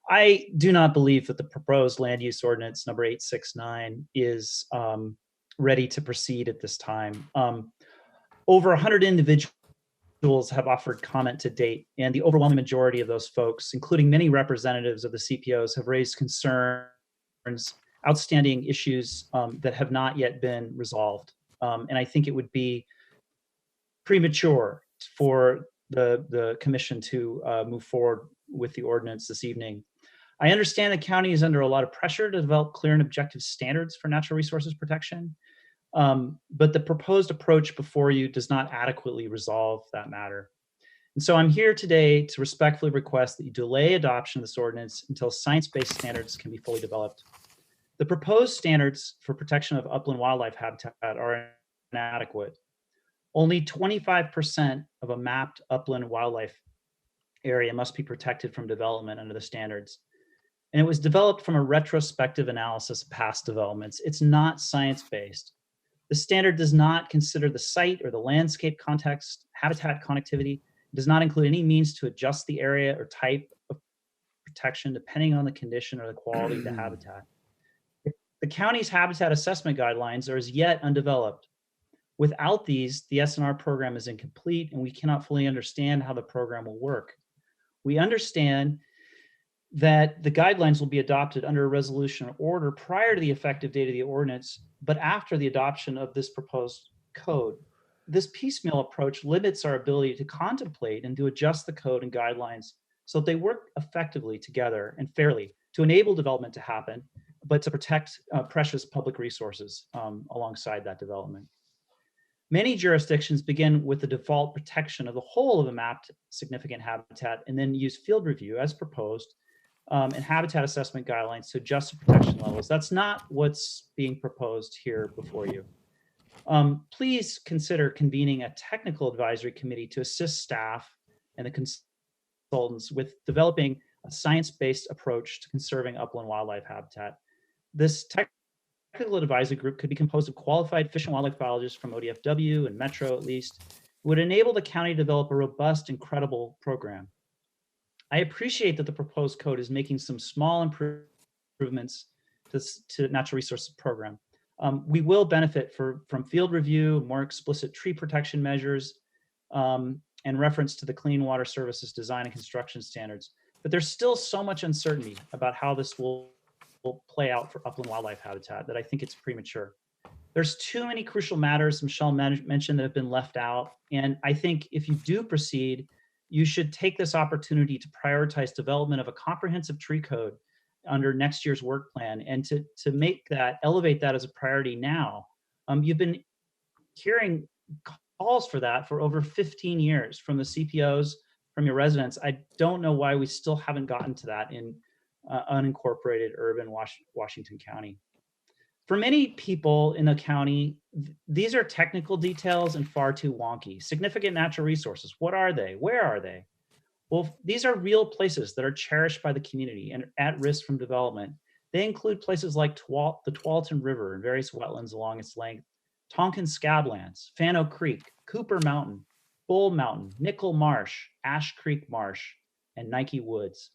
K: I do not believe that the proposed land use ordinance number 869 is ready to proceed at this time. Over 100 individuals have offered comment to date, and the overwhelming majority of those folks, including many representatives of the CPOs, have raised concerns, outstanding issues that have not yet been resolved. And I think it would be premature for the commission to move forward with the ordinance this evening. I understand the county is under a lot of pressure to develop clear and objective standards for natural resources protection, but the proposed approach before you does not adequately resolve that matter. And so I'm here today to respectfully request that you delay adoption of this ordinance until science-based standards can be fully developed. The proposed standards for protection of upland wildlife habitat are inadequate. Only 25% of a mapped upland wildlife area must be protected from development under the standards. And it was developed from a retrospective analysis of past developments. It's not science-based. The standard does not consider the site or the landscape context, habitat connectivity. It does not include any means to adjust the area or type of protection depending on the condition or the quality of the habitat. The county's habitat assessment guidelines are as yet undeveloped. Without these, the SNR program is incomplete and we cannot fully understand how the program will work. We understand that the guidelines will be adopted under a resolution or order prior to the effective date of the ordinance, but after the adoption of this proposed code. This piecemeal approach limits our ability to contemplate and to adjust the code and guidelines so that they work effectively together and fairly to enable development to happen, but to protect precious public resources alongside that development. Many jurisdictions begin with the default protection of the whole of a mapped significant habitat and then use field review as proposed and habitat assessment guidelines to adjust the protection levels. That's not what's being proposed here before you. Please consider convening a technical advisory committee to assist staff and the consultants with developing a science-based approach to conserving upland wildlife habitat. This technical advisory group could be composed of qualified fish and wildlife biologists from ODFW and Metro at least, who would enable the county to develop a robust and credible program. I appreciate that the proposed code is making some small improvements to natural resources program. We will benefit from field review, more explicit tree protection measures, and reference to the Clean Water Services design and construction standards. But there's still so much uncertainty about how this will play out for upland wildlife habitat that I think it's premature. There's too many crucial matters Michelle mentioned that have been left out. And I think if you do proceed, you should take this opportunity to prioritize development of a comprehensive tree code under next year's work plan and to elevate that as a priority now. You've been hearing calls for that for over 15 years from the CPOs, from your residents. I don't know why we still haven't gotten to that in unincorporated urban Washington County. For many people in the county, these are technical details and far too wonky. Significant natural resources, what are they? Where are they? Well, these are real places that are cherished by the community and at risk from development. They include places like the Tualatin River and various wetlands along its length, Tonkin Scablands, Fano Creek, Cooper Mountain, Bull Mountain, Nickel Marsh, Ash Creek Marsh, and Nike Woods.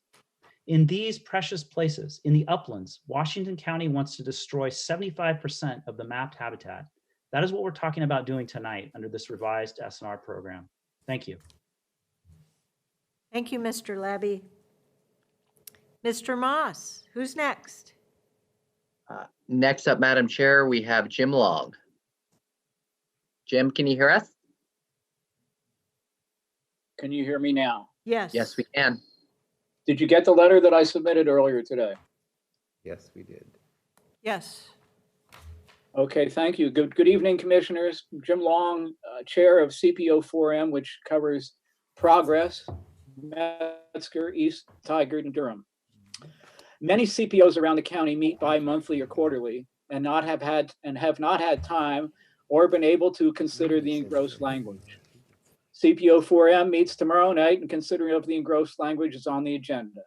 K: In these precious places, in the uplands, Washington County wants to destroy 75% of the mapped habitat. That is what we're talking about doing tonight under this revised SNR program. Thank you.
A: Thank you, Mr. Labby. Mr. Moss, who's next?
B: Next up, Madam Chair, we have Jim Long. Jim, can you hear us?
L: Can you hear me now?
A: Yes.
B: Yes, we can.
L: Did you get the letter that I submitted earlier today?
P: Yes, we did.
A: Yes.
L: Okay, thank you. Good evening, commissioners. Jim Long, chair of CPO4M, which covers Progress, Metzger, East Tigard, and Durham. Many CPOs around the county meet bi-monthly or quarterly and have not had time or been able to consider the engrossed language. CPO4M meets tomorrow night and considering of the engrossed language is on the agenda.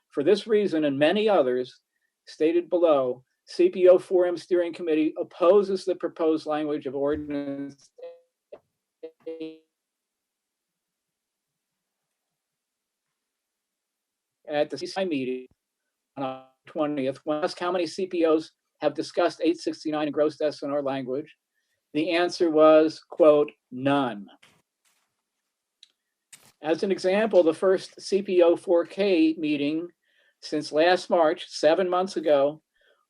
L: For this reason and many others stated below, CPO 4M Steering Committee opposes the proposed language of ordinance at the CCI meeting on 20th. When asked how many CPOs have discussed 869 and gross SNR language, the answer was, quote, none. As an example, the first CPO 4K meeting since last March, 7 months ago,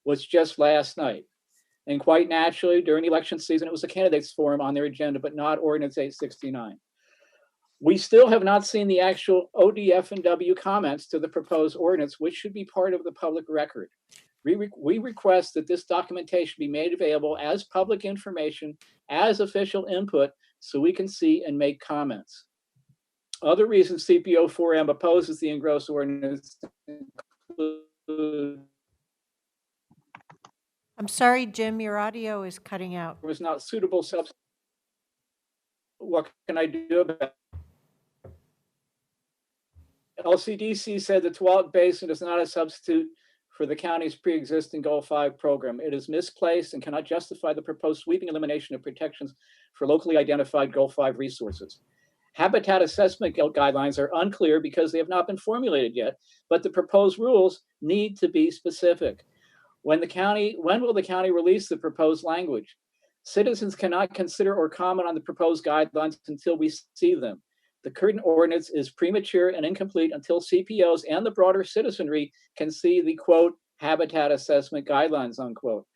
L: was just last night. And quite naturally, during the election season, it was a candidates forum on their agenda, but not Ordinance 869. We still have not seen the actual ODF and W comments to the proposed ordinance, which should be part of the public record. We request that this documentation be made available as public information, as official input, so we can see and make comments. Other reasons CPO 4M opposes the engrossed ordinance include
A: I'm sorry, Jim, your audio is cutting out.
L: was not suitable substitute. What can I do about it? LCDC said the Tualatin Basin is not a substitute for the county's pre-existing Goal 5 program. It is misplaced and cannot justify the proposed sweeping elimination of protections for locally identified Goal 5 resources. Habitat assessment guidelines are unclear because they have not been formulated yet, but the proposed rules need to be specific. When will the county release the proposed language? Citizens cannot consider or comment on the proposed guidelines until we see them. The current ordinance is premature and incomplete until CPOs and the broader citizenry can see the, quote, habitat assessment guidelines, unquote.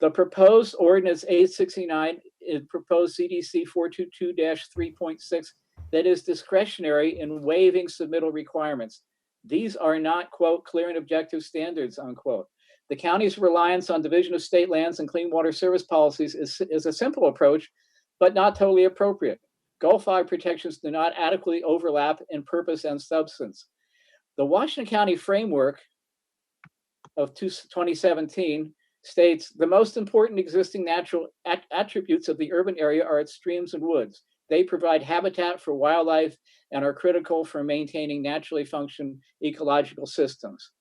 L: The proposed ordinance 869 is proposed CDC 422-3.6 that is discretionary in waiving submittal requirements. These are not, quote, clear and objective standards, unquote. The county's reliance on Division of State Lands and Clean Water Service policies is a simple approach, but not totally appropriate. Goal 5 protections do not adequately overlap in purpose and substance. The Washington County Framework of 2017 states the most important existing natural attributes of the urban area are its streams and woods. They provide habitat for wildlife and are critical for maintaining naturally functioning ecological systems.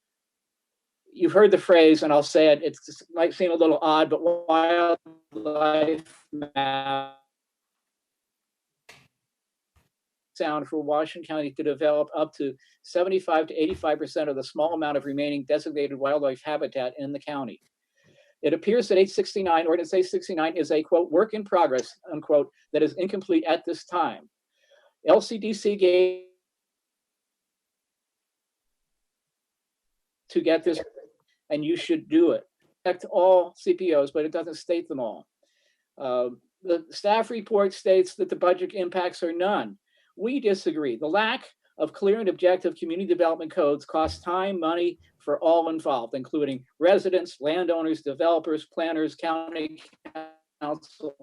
L: You've heard the phrase, and I'll say it, it might seem a little odd, but wildlife map sound for Washington County to develop up to 75 to 85% of the small amount of remaining designated wildlife habitat in the county. It appears that Ordinance 869 is a, quote, work in progress, unquote, that is incomplete at this time. LCDC gave to get this, and you should do it. Protect all CPOs, but it doesn't state them all. The staff report states that the budget impacts are none. We disagree. The lack of clear and objective community development codes costs time, money for all involved, including residents, landowners, developers, planners, county council.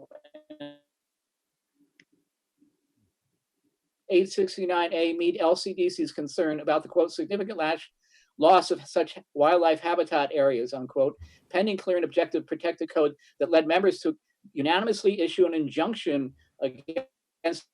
L: 869A meet LCDC's concern about the, quote, significant loss of such wildlife habitat areas, unquote, pending clear and objective protected code that led members to unanimously issue an injunction against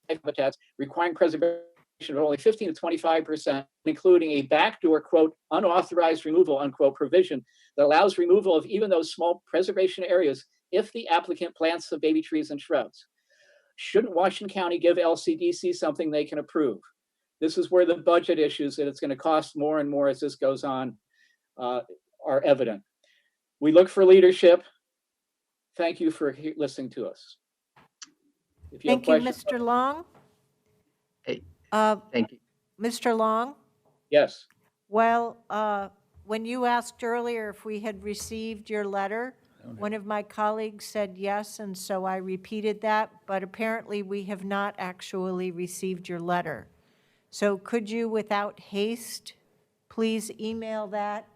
L: habitats requiring preservation of only 15 to 25%, including a backdoor, quote, unauthorized removal, unquote, provision that allows removal of even those small preservation areas if the applicant plants the baby trees and shrubs. Shouldn't Washington County give LCDC something they can approve? This is where the budget issues that it's going to cost more and more as this goes on are evident. We look for leadership. Thank you for listening to us. If you
A: Thank you,
L: have questions,
A: Mr. Long.
B: Hey, thank you.
A: Mr. Long?
L: Yes.
A: Well, when you asked earlier if we had received your letter, one of my colleagues said yes, and so I repeated that, but apparently we have not actually received your letter. So could you, without haste, please email that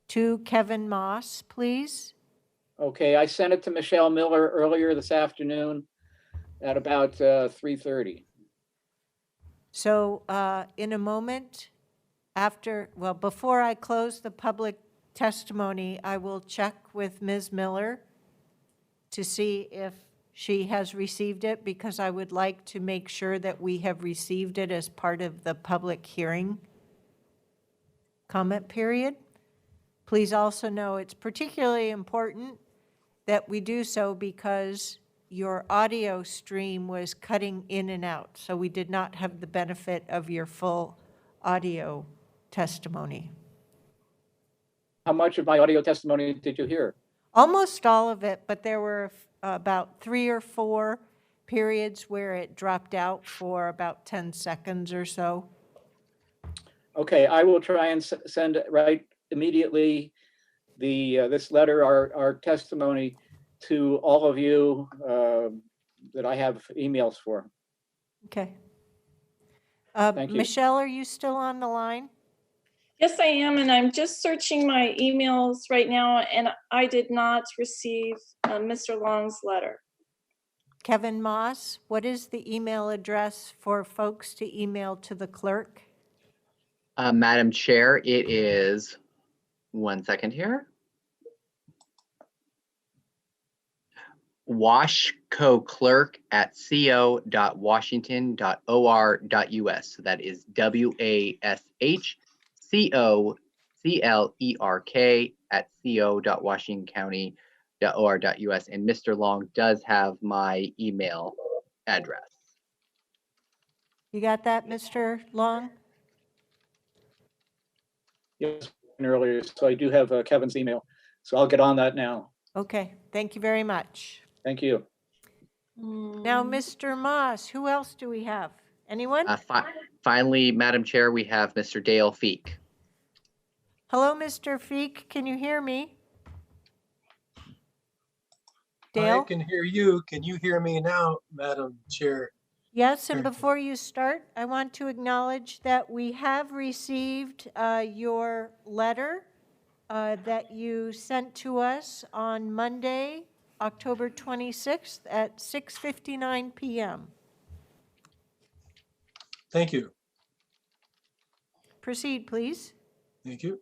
A: to Kevin Moss, please?
L: Okay, I sent it to Michelle Miller earlier this afternoon at about 3:30.
A: So in a moment, before I close the public testimony, I will check with Ms. Miller to see if she has received it because I would like to make sure that we have received it as part of the public hearing comment period. Please also know it's particularly important that we do so because your audio stream was cutting in and out, so we did not have the benefit of your full audio testimony.
L: How much of my audio testimony did you hear?
A: Almost all of it, but there were about 3 or 4 periods where it dropped out for about 10 seconds or so.
L: Okay, I will try and send right immediately this letter, our testimony, to all of you that I have emails for.
A: Okay.
L: Thank you.
A: Michelle, are you still on the line?
W: Yes, I am, and I'm just searching my emails right now, and I did not receive Mr. Long's letter.
A: Kevin Moss, what is the email address for folks to email to the clerk?
B: Madam Chair, it is, one second here. washcoclerk@co.washington.or.us. So that is washcoclerk@co.washingtoncounty.or.us. And Mr. Long does have my email address.
A: You got that, Mr. Long?
L: Yes, earlier, so I do have Kevin's email, so I'll get on that now.
A: Okay, thank you very much.
L: Thank you.
A: Now, Mr. Moss, who else do we have? Anyone?
B: Finally, Madam Chair, we have Mr. Dale Feek.
A: Hello, Mr. Feek, can you hear me? Dale?
N: I can hear you. Can you hear me now, Madam Chair?
A: Yes, and before you start, I want to acknowledge that we have received your letter that you sent to us on Monday, October 26th at 6:59 p.m.
N: Thank you.
A: Proceed, please.
N: Thank you.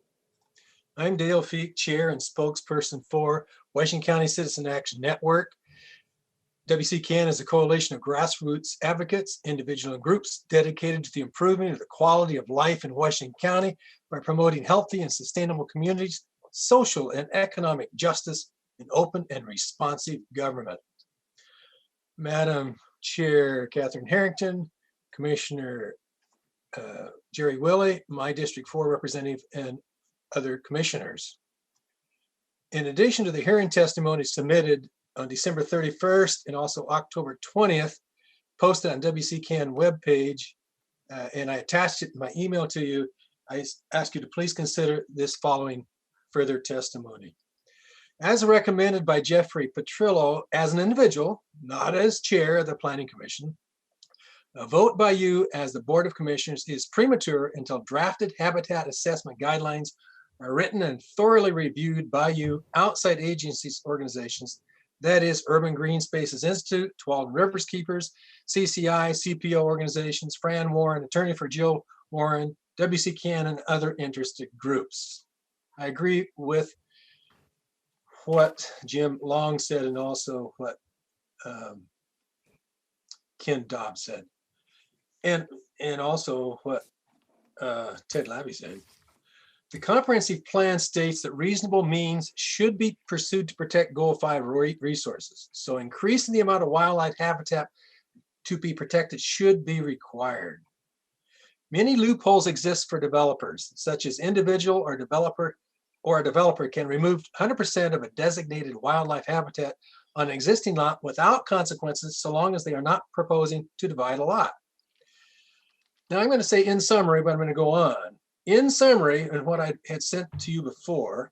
N: I'm Dale Feek, Chair and Spokesperson for Washington County Citizen Action Network. WCCAN is a coalition of grassroots advocates, individual and groups dedicated to the improvement of the quality of life in Washington County by promoting healthy and sustainable communities, social and economic justice, and open and responsive government. Madam Chair Catherine Harrington, Commissioner Jerry Willey, my District 4 representative, and other commissioners. In addition to the hearing testimony submitted on December 31st and also October 20th, posted on WCCAN webpage, and I attached it in my email to you, I ask you to please consider this following further testimony. As recommended by Jeffrey Petrillo as an individual, not as chair of the Planning Commission, a vote by you as the Board of Commissioners is premature until drafted habitat assessment guidelines are written and thoroughly reviewed by you outside agencies, organizations, that is Urban Green Spaces Institute, Tualatin Rivers Keepers, CCI, CPO organizations, Fran Warren, attorney for Jill Warren, WCCAN, and other interested groups. I agree with what Jim Long said and also what Ken Dobbs said. And also what Ted Labby said. The comprehensive plan states that reasonable means should be pursued to protect Goal 5 resources. So increasing the amount of wildlife habitat to be protected should be required. Many loopholes exist for developers, such as individual or a developer can remove 100% of a designated wildlife habitat on an existing lot without consequences, so long as they are not proposing to divide a lot. Now I'm going to say in summary, but I'm going to go on. In summary, and what I had sent to you before,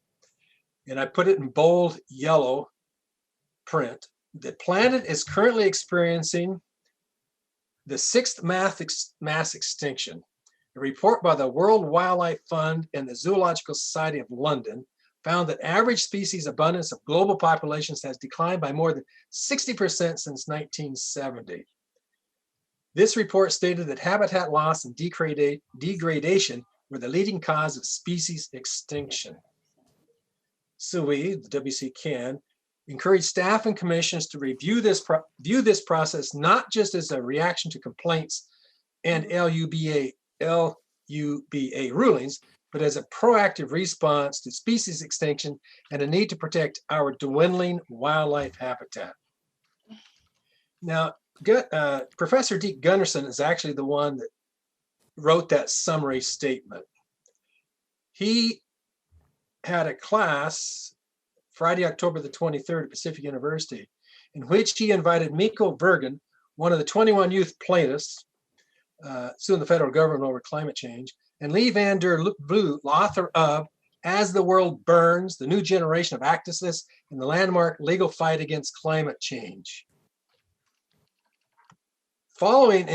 N: and I put it in bold yellow print, the planet is currently experiencing the 6th mass extinction. A report by the World Wildlife Fund and the Zoological Society of London found that average species abundance of global populations has declined by more than 60% since 1970. This report stated that habitat loss and degradation were the leading cause of species extinction. So we, the WCCAN, encourage staff and commissions to view this process not just as a reaction to complaints and LUBA rulings, but as a proactive response to species extinction and a need to protect our dwindling wildlife habitat. Now, Professor Deke Gunderson is actually the one that wrote that summary statement. He had a class Friday, October the 23rd at Pacific University, in which he invited Miko Bergen, one of the 21 youth plaintiffs suing the federal government over climate change, and Lee Van der Blue, author of As the World Burns, the New Generation of Activists in the Landmark Legal Fight Against Climate Change. Following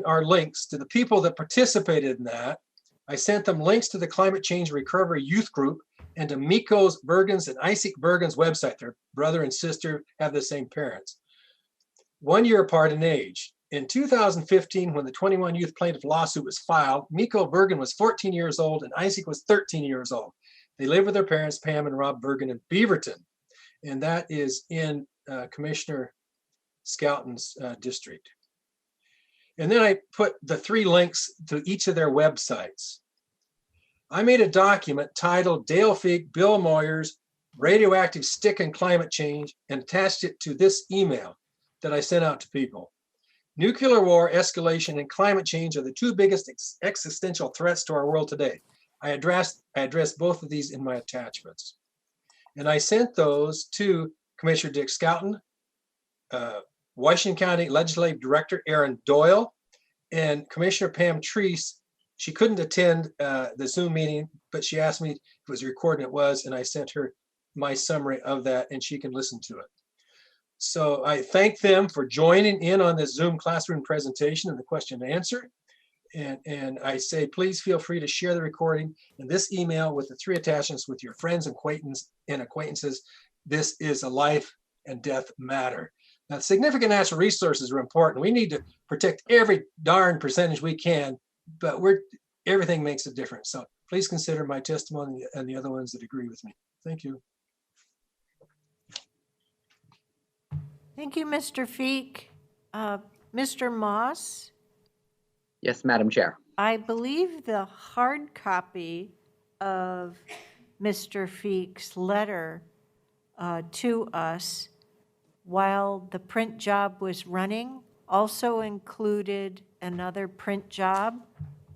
N: our links to the people that participated in that, I sent them links to the Climate Change Recovery Youth Group and to Miko's Bergen's and Isaac Bergen's website. Their brother and sister have the same parents, 1 year apart in age. In 2015, when the 21 youth plaintiff lawsuit was filed, Miko Bergen was 14 years old and Isaac was 13 years old. They live with their parents, Pam and Rob Bergen, in Beaverton. And that is in Commissioner Skelton's district. And then I put the 3 links to each of their websites. I made a document titled Dale Feek, Bill Moyers, Radioactive Stick and Climate Change, and attached it to this email that I sent out to people. Nuclear war, escalation, and climate change are the 2 biggest existential threats to our world today. I addressed both of these in my attachments. And I sent those to Commissioner Dick Skelton, Washington County Legislative Director Aaron Doyle, and Commissioner Pam Treese. She couldn't attend the Zoom meeting, but she asked me if it was recorded, and it was, and I sent her my summary of that, and she can listen to it. So I thank them for joining in on this Zoom classroom presentation and the question and answer. And I say, please feel free to share the recording and this email with the 3 attachments with your friends and acquaintances. This is a life and death matter. Now, significant natural resources are important. We need to protect every darn percentage we can, but everything makes a difference. So please consider my testimony and the other ones that agree with me. Thank you.
A: Thank you, Mr. Feek. Mr. Moss?
B: Yes, Madam Chair.
A: I believe the hard copy of Mr. Feek's letter to us while the print job was running also included another print job,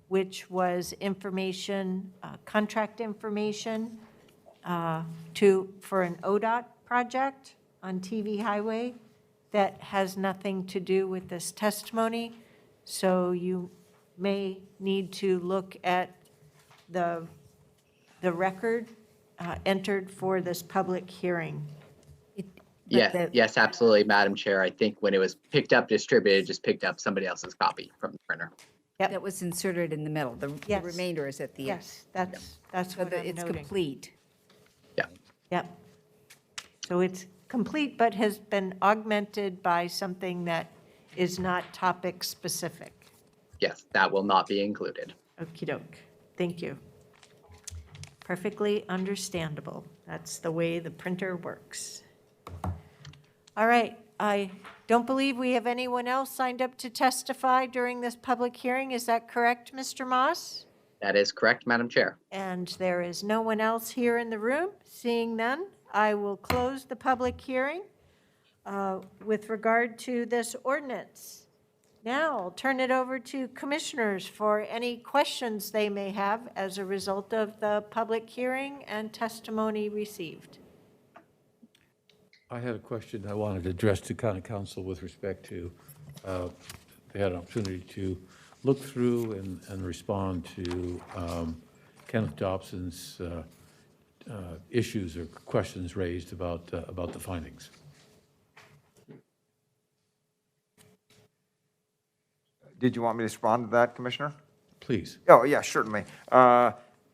A: which was information, contract information for an ODOT project on TV Highway that has nothing to do with this testimony. So you may need to look at the record entered for this public hearing.
B: Yes, absolutely, Madam Chair. I think when it was picked up, distributed, just picked up somebody else's copy from the printer.
A: Yep.
M: That was inserted in the middle. The remainder is at the end.
A: Yes, that's
M: So
A: what I'm
M: it's
A: noting.
M: complete.
A: Yep. So it's complete, but has been augmented by something that is not topic specific.
B: Yes, that will not be included.
A: Okey doke. Thank you. Perfectly understandable. That's the way the printer works. All right. I don't believe we have anyone else signed up to testify during this public hearing. Is that correct, Mr. Moss?
B: That is correct, Madam Chair.
A: And there is no one else here in the room. Seeing none, I will close the public hearing with regard to this ordinance. Now I'll turn it over to commissioners for any questions they may have as a result of the public hearing and testimony received.
O: I had a question I wanted to address to County Council with respect to, they had an opportunity to look through and respond to Kenneth Dobson's issues or questions raised about the findings.
F: Did you want me to respond to that, Commissioner?
O: Please.
F: Oh, yeah, certainly.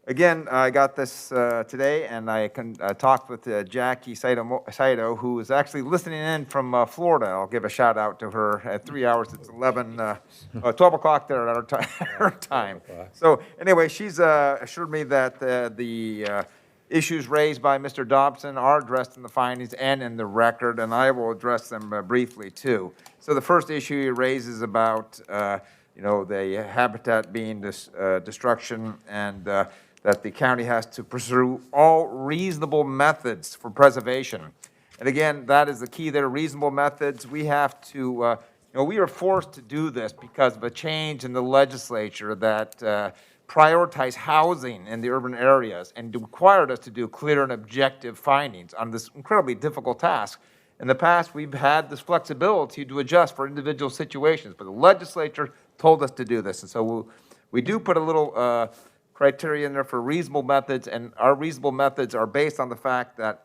F: Again, I got this today, and I talked with Jackie Saito, who is actually listening in from Florida. I'll give a shout out to her. At 3 hours, it's 12 o'clock there at her time. So anyway, she's assured me that the issues raised by Mr. Dobson are addressed in the findings and in the record, and I will address them briefly too. So the first issue he raises about the habitat being destruction, and that the county has to pursue all reasonable methods for preservation. And again, that is the key there, reasonable methods. We have to, we are forced to do this because of a change in the legislature that prioritize housing in the urban areas and required us to do clear and objective findings on this incredibly difficult task. In the past, we've had this flexibility to adjust for individual situations, but the legislature told us to do this. And so we do put a little criteria in there for reasonable methods, and our reasonable methods are based on the fact that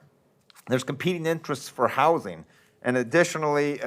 F: there's competing interests for housing. And additionally,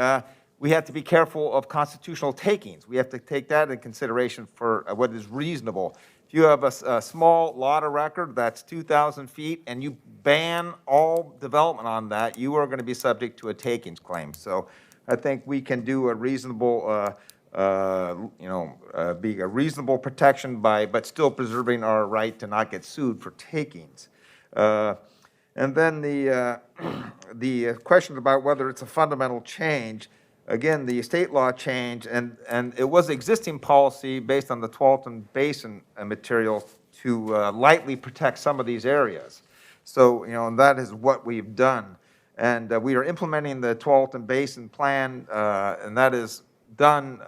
F: we have to be careful of constitutional takings. We have to take that into consideration for what is reasonable. If you have a small lot of record that's 2,000 feet and you ban all development on that, you are going to be subject to a takings claim. So I think we can do a reasonable, be a reasonable protection but still preserving our right to not get sued for takings. And then the question about whether it's a fundamental change. Again, the state law changed, and it was existing policy based on the Tualatin Basin material to lightly protect some of these areas. So, and that is what we've done. And we are implementing the Tualatin Basin plan, and that is done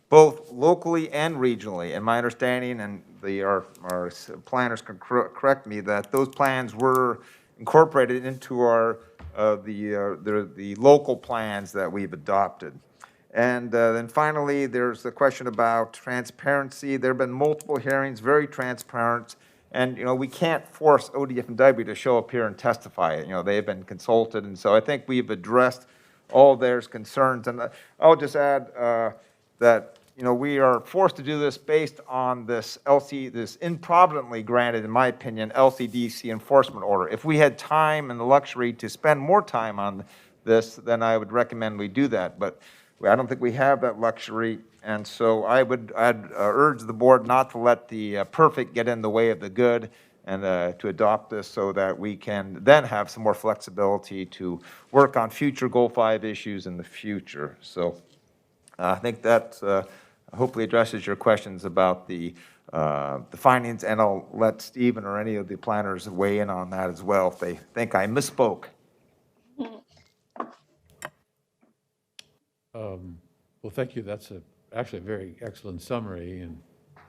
F: both locally and regionally. And my understanding, and our planners can correct me, that those plans were incorporated into our the local plans that we've adopted. And then finally, there's the question about transparency. There have been multiple hearings, very transparent, and we can't force ODF&W to show up here and testify. They have been consulted, and so I think we've addressed all their concerns. And I'll just add that we are forced to do this based on this this improvidently granted, in my opinion, LCDC enforcement order. If we had time and the luxury to spend more time on this, then I would recommend we do that. But I don't think we have that luxury, and so I'd urge the board not to let the perfect get in the way of the good, and to adopt this so that we can then have some more flexibility to work on future Goal 5 issues in the future. So I think that hopefully addresses your questions about the findings, and I'll let Stephen or any of the planners weigh in on that as well if they think I misspoke.
O: Well, thank you. That's actually a very excellent summary, and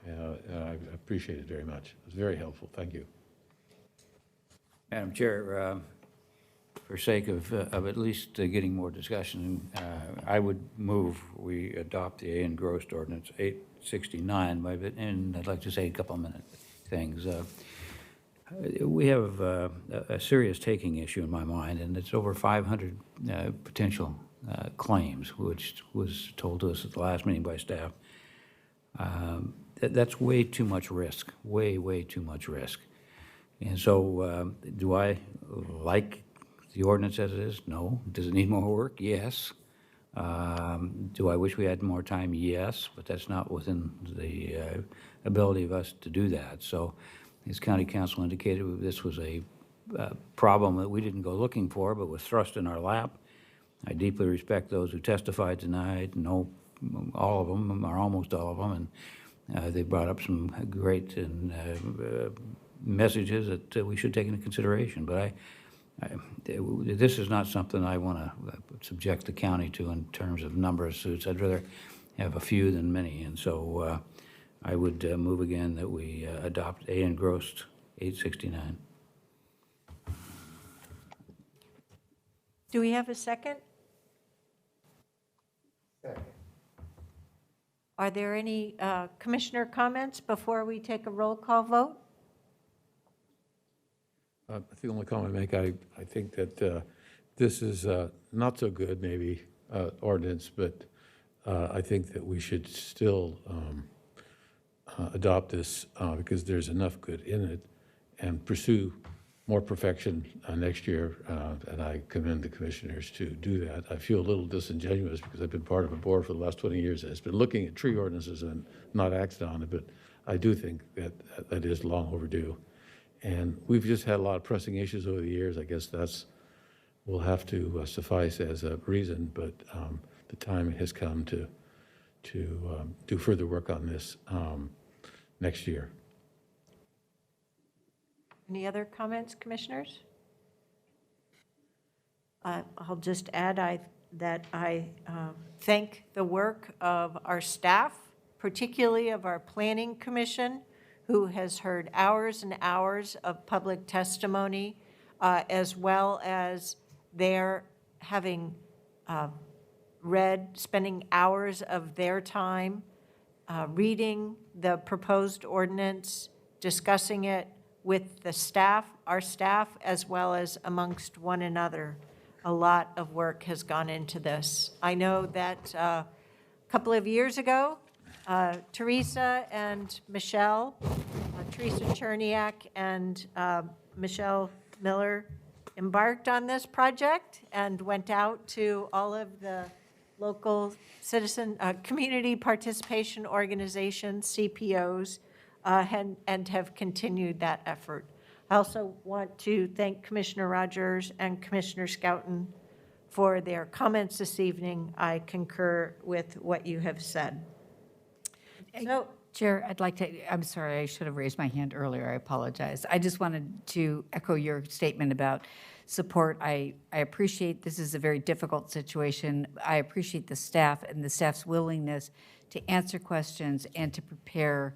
O: I appreciate it very much. It was very helpful. Thank you.
G: Madam Chair, for sake of at least getting more discussion, I would move we adopt the engrossed ordinance 869, and I'd like to say a couple of things. We have a serious taking issue in my mind, and it's over 500 potential claims, which was told to us at the last meeting by staff. That's way too much risk, way too much risk. And so do I like the ordinance as it is? No. Does it need more work? Yes. Do I wish we had more time? Yes, but that's not within the ability of us to do that. So as County Council indicated, this was a problem that we didn't go looking for, but was thrust in our lap. I deeply respect those who testified tonight, know all of them, or almost all of them, and they brought up some great messages that we should take into consideration. But this is not something I want to subject the county to in terms of number of suits. I'd rather have a few than many, and so I would move again that we adopt A engrossed 869.
A: Do we have a second? Are there any commissioner comments before we take a roll call vote?
O: The only comment I make, I think that this is not so good, maybe, ordinance, but I think that we should still adopt this because there's enough good in it, and pursue more perfection next year, and I commend the commissioners to do that. I feel a little disingenuous because I've been part of a board for the last 20 years that has been looking at tree ordinances and not acted on it, but I do think that that is long overdue. And we've just had a lot of pressing issues over the years. I guess will have to suffice as a reason, but the time has come to do further work on this next year.
A: Any other comments, commissioners? I'll just add that I thank the work of our staff, particularly of our Planning Commission, who has heard hours and hours of public testimony, as well as their having spending hours of their time reading the proposed ordinance, discussing it with the staff, our staff, as well as amongst one another. A lot of work has gone into this. I know that a couple of years ago, Teresa and Michelle, Teresa Cherniak and Michelle Miller embarked on this project and went out to all of the local citizen, community participation organizations, CPOs, and have continued that effort. I also want to thank Commissioner Rogers and Commissioner Scouten for their comments this evening. I concur with what you have said. So,
M: Chair, I'm sorry, I should have raised my hand earlier. I apologize. I just wanted to echo your statement about support. I appreciate this is a very difficult situation. I appreciate the staff and the staff's willingness to answer questions and to prepare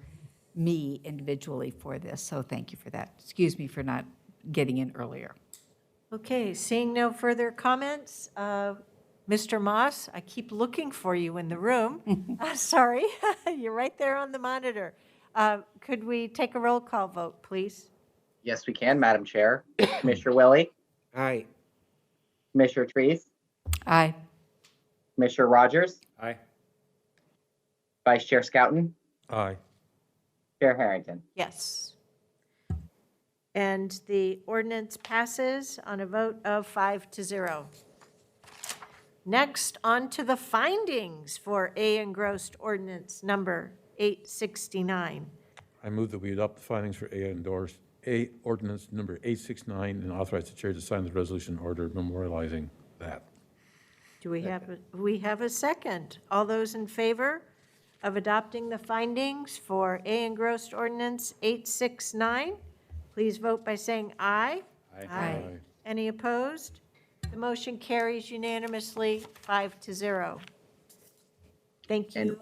M: me individually for this. So thank you for that. Excuse me for not getting in earlier.
A: okay, seeing no further comments, Mr. Moss, I keep looking for you in the room. Sorry, you're right there on the monitor. Could we take a roll call vote, please?
B: Yes, we can, Madam Chair. Commissioner Willie,
P: Aye.
B: Commissioner Trees,
M: Aye.
B: Commissioner Rogers,
O: Aye.
B: Vice Chair Scouten,
O: Aye.
B: Chair Harrington.
A: Yes. And the ordinance passes on a vote of 5-0. Next, on to the findings for A engrossed ordinance number 869.
O: I move that we adopt the findings for A ordinance number 869 and authorize the chair to sign the resolution order memorializing that.
A: Do we have a second? All those in favor of adopting the findings for A engrossed ordinance 869, please vote by saying aye.
O: Aye.
A: Any opposed? The motion carries unanimously, 5-0. Thank you.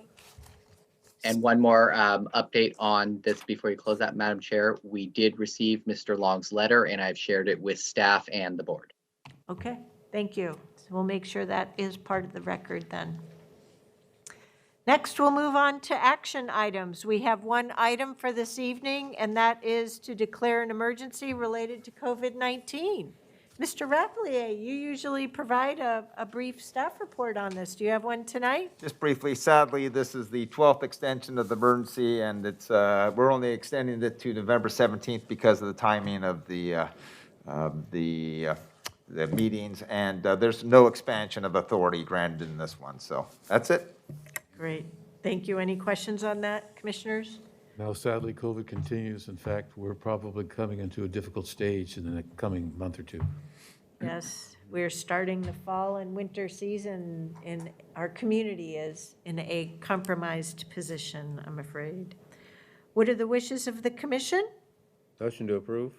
B: And one more update on this before you close out, Madam Chair. We did receive Mr. Long's letter, and I've shared it with staff and the board.
A: Okay, thank you. So we'll make sure that is part of the record then. Next, we'll move on to action items. We have one item for this evening, and that is to declare an emergency related to COVID-19. Mr. Rappelier, you usually provide a brief staff report on this. Do you have one tonight?
F: Just briefly, sadly, this is the 12th extension of the emergency, and it's we're only extending it to November 17th because of the timing of the meetings, and there's no expansion of authority granted in this one. So that's it.
A: Great. Thank you. Any questions on that, commissioners?
O: Now, sadly, COVID continues. In fact, we're probably coming into a difficult stage in the coming month or two.
A: Yes, we're starting the fall and winter season, and our community is in a compromised position, I'm afraid. What are the wishes of the commission?
P: Motion to approve.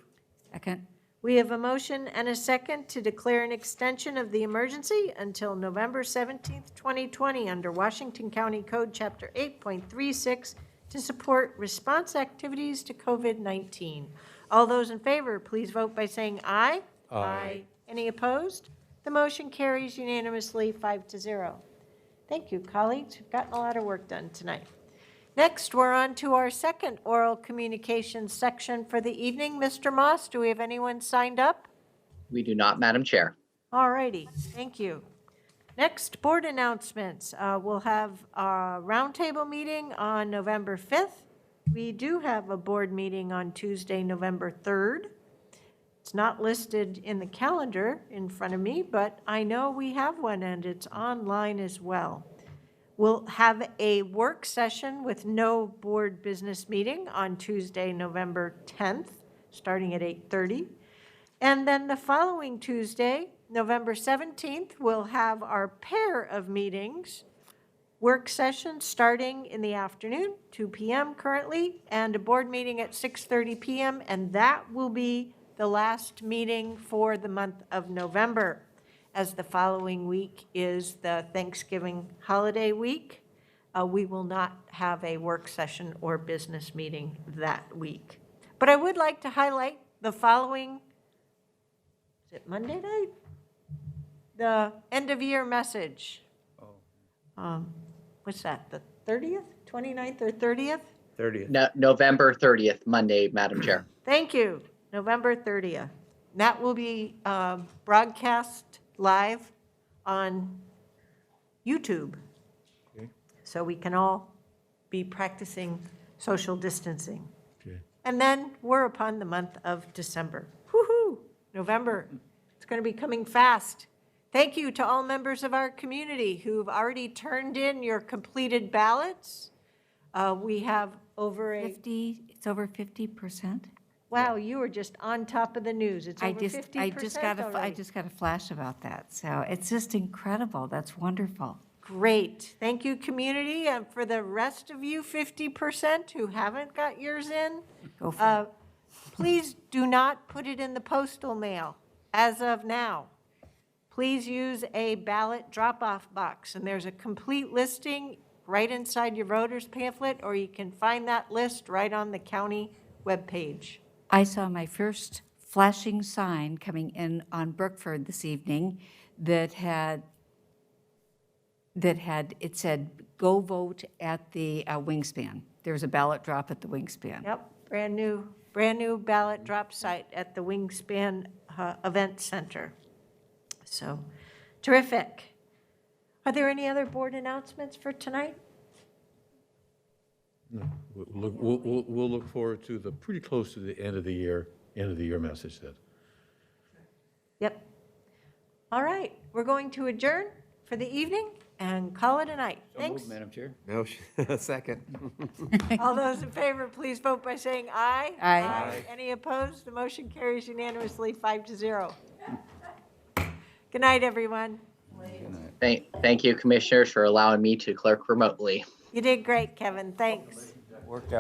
M: Second.
A: We have a motion and a second to declare an extension of the emergency until November 17th, 2020 under Washington County Code Chapter 8.36 to support response activities to COVID-19. All those in favor, please vote by saying aye.
O: Aye.
A: Any opposed? The motion carries unanimously, 5-0. Thank you, colleagues. We've gotten a lot of work done tonight. Next, we're on to our second oral communications section for the evening. Mr. Moss, do we have anyone signed up?
B: We do not, Madam Chair.
A: All righty, thank you. Next, board announcements. We'll have a roundtable meeting on November 5th. We do have a board meeting on Tuesday, November 3rd. It's not listed in the calendar in front of me, but I know we have one and it's online as well. We'll have a work session with no board business meeting on Tuesday, November 10th. starting at 8:30. And then the following Tuesday, November 17th, we'll have our pair of meetings, work session starting in the afternoon, 2 p.m. currently, and a board meeting at 6:30 p.m., and that will be the last meeting for the month of November, as the following week is the Thanksgiving holiday week. We will not have a work session or business meeting that week. But I would like to highlight the following, is it Monday night? The end of year message. What's that, the 30th, 29th or 30th?
B: 30th. November 30th, Monday, Madam Chair.
A: Thank you, November 30th. That will be broadcast live on YouTube.
O: Okay.
A: So we can all be practicing social distancing.
O: Okay.
A: And then we're upon the month of December. Woo-hoo, November. It's going to be coming fast. Thank you to all members of our community who've already turned in your completed ballots. We have over a...
M: 50, it's over 50%.
A: Wow, you were just on top of the news. It's over 50%
M: I
A: already.
M: just got a flash about that. So it's just incredible. That's wonderful.
A: Great. Thank you, community. And for the rest of you 50% who haven't got yours in,
M: Go for it.
A: please do not put it in the postal mail as of now. Please use a ballot drop-off box, and there's a complete listing right inside your voter's pamphlet, or you can find that list right on the county webpage.
M: I saw my first flashing sign coming in on Brookford this evening that it said, "Go vote at the Wingspan." There was a ballot drop at the Wingspan.
A: Yep, brand new ballot drop site at the Wingspan Event Center. So, terrific. Are there any other board announcements for tonight?
O: No, we'll look forward to the pretty close to the end of the year message then.
A: Yep. All right, we're going to adjourn for the evening and call it a night. Thanks.
G: Madam Chair.
P: No, second.
A: All those in favor, please vote by saying aye.
M: Aye.
A: Any opposed? The motion carries unanimously 5-0. Good night, everyone.
B: Thank you, commissioners, for allowing me to clerk remotely.
A: You did great, Kevin. Thanks.
G: Worked out.